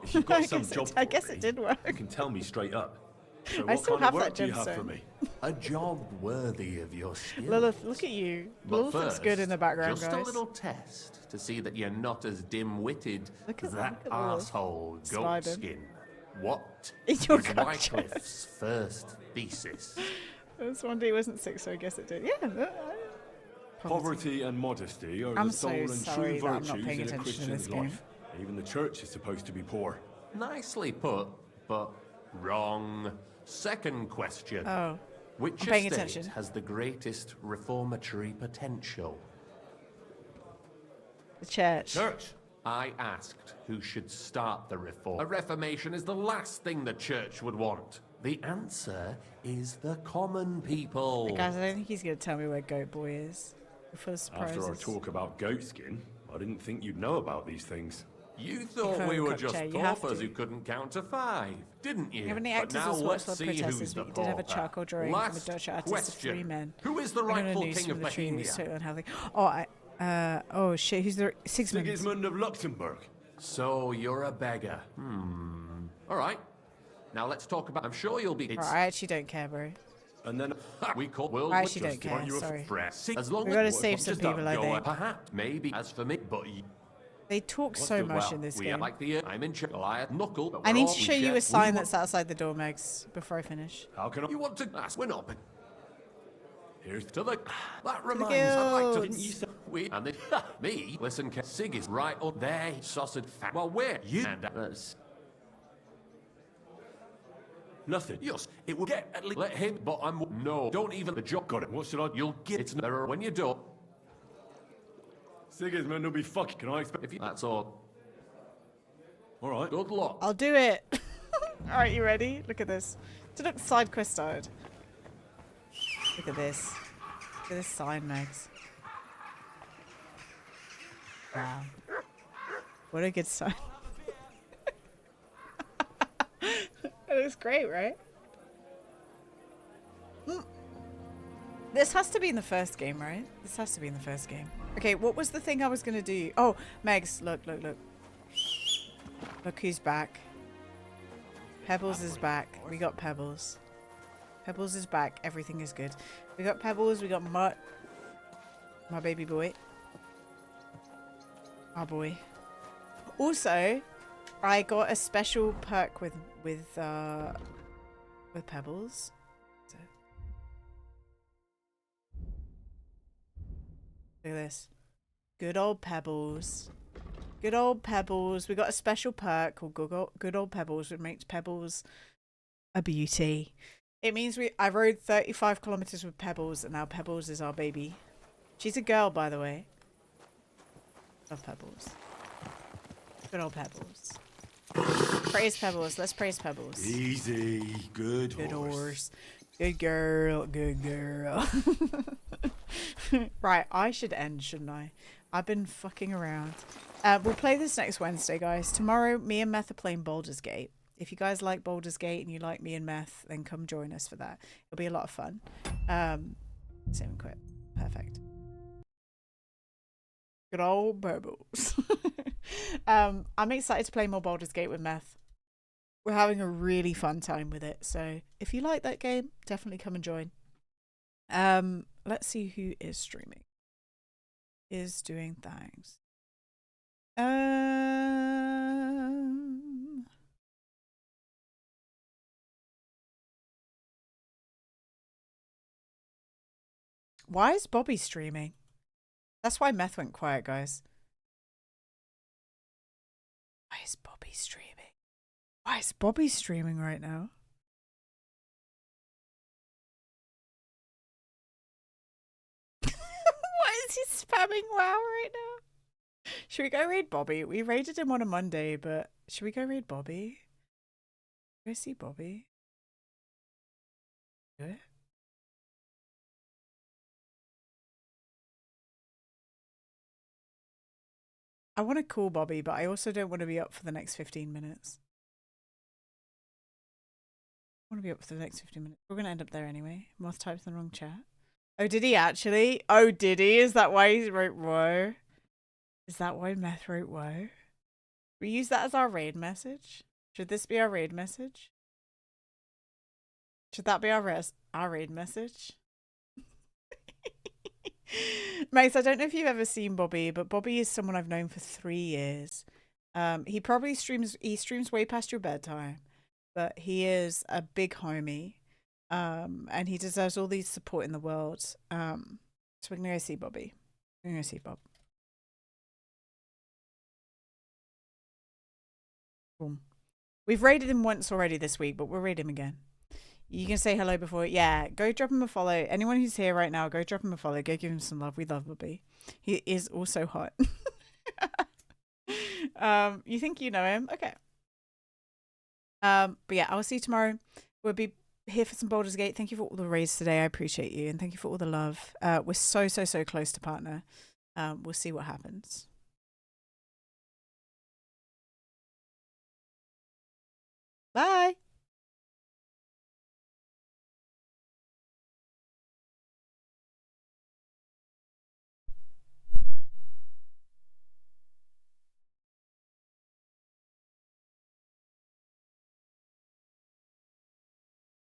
If you've got some job I guess it did work. you can tell me straight up. So I what still kind have of that work do you have for gemstone. me? A job worthy of your skills. Lilith, look at you. But Lilith looks good in the background, just guys. a little test to see that you're not as dim-witted as that look at Lilith. asshole Slide him. Goatskin. What In is your gut Wycliffe's first thesis? This one day wasn't sick, so I guess it did. Yeah. Poverty and modesty are I'm the soul so and sorry true that I'm not virtues paying in a attention to this Christian's game. life. Even the church is supposed to be poor. Nicely put, but wrong. Second question. Oh. Which I'm paying estate attention. has the greatest reformatory potential? The church. Church. I asked who should start the reform. A reformation is the last thing the church would want. The answer is the common people. Guys, I don't think he's going to tell me where Goat Boy is. For the surprises. After our talk about goatskin, I didn't think you'd know about these things. You thought If we I'm were cocked just chair, you have paupers to. who couldn't count to 5, didn't you? You have any But actors now as let's watched see protesters, who's the but you did have a pauper. charcoal drawing Last from a Dutch artist of question. 3 men. Who is the I got a rightful noose king of from the tree who was Bohemia? totally unhealthy. Oh shit, who's the Sigismund? Sigismund of Luxembourg. So you're a beggar. All right. Now let's talk about. I'm sure you'll be. Right, I actually don't care, bro. And then we call world I with actually don't justice. care, Aren't you a sorry. threat? As long We as gotta save some just don't people, I go think. Perhaps, maybe. As for me, but you. They talk What's so the- much well, in this we game. Like the I'm in Goliath knuckle. but I we're need all- to we show you share- a we sign want- that's outside the door, Megs, before I finish. How can I? You want to ask? We're not. Here's to the. That the reminds. I'd like to. guilds. Didn't you say we and the me? Listen, Sig is right up there. Sausage fat. Well, where you and Nothing. yes, it will get at least let him. But I'm no. Don't even the job got it. What should I? You'll get it's never when you don't. Sigismund will be fucking. Can I expect? If you, that's all. All right. Good luck. I'll do it. All right, you ready? Look at this. To look side quest side. Look at this. Look at this sign, Megs. Wow. What a good sign. It looks great, right? This has to be in the first game, right? This has to be in the first game. Okay, what was the thing I was going to do? Oh, Megs, look. Look who's back. Pebbles is back. We got Pebbles. Pebbles is back. Everything is good. We got Pebbles. We got Mutt. My baby boy. Our boy. Also, I got a special perk with Pebbles. So. Look at this. Good old Pebbles. Good old Pebbles. We got a special perk called Good Old Pebbles, which makes Pebbles a beauty. It means I rode 35 kilometers with Pebbles, and now Pebbles is our baby. She's a girl, by the way. Love Pebbles. Good old Pebbles. Praise Pebbles. Let's praise Pebbles. Easy. Good horse. Good girl. Good girl. Right, I should end, shouldn't I? I've been fucking around. We'll play this next Wednesday, guys. Tomorrow, me and Meth are playing Baldur's Gate. If you guys like Baldur's Gate and you like me and Meth, then come join us for that. It'll be a lot of fun. Save and quit. Perfect. Good old Pebbles. I'm excited to play more Baldur's Gate with Meth. We're having a really fun time with it. So if you like that game, definitely come and join. Let's see who is streaming. Is doing things. Why is Bobby streaming? That's why Meth went quiet, guys. Why is Bobby streaming? Why is Bobby streaming right now? Why is he spamming WoW right now? Should we go raid Bobby? We raided him on a Monday, but should we go raid Bobby? Go see Bobby. Do it. I want to call Bobby, but I also don't want to be up for the next 15 minutes. I want to be up for the next 15 minutes. We're going to end up there anyway. Moth types in the wrong chat. Oh, did he actually? Oh, did he? Is that why he wrote woe? Is that why Meth wrote woe? We use that as our raid message? Should this be our raid message? Should that be our raid message? Mace, I don't know if you've ever seen Bobby, but Bobby is someone I've known for 3 years. He probably streams way past your bedtime, but he is a big homie. And he deserves all the support in the world. So we're gonna go see Bobby. We're gonna go see Bob. Boom. We've raided him once already this week, but we'll raid him again. You can say hello before. Yeah, go drop him a follow. Anyone who's here right now, go drop him a follow. Go give him some love. We love Bobby. He is also hot. You think you know him? Okay. But yeah, I'll see you tomorrow. We'll be here for some Baldur's Gate. Thank you for all the raids today. I appreciate you. And thank you for all the love. We're so close to partner. We'll see what happens.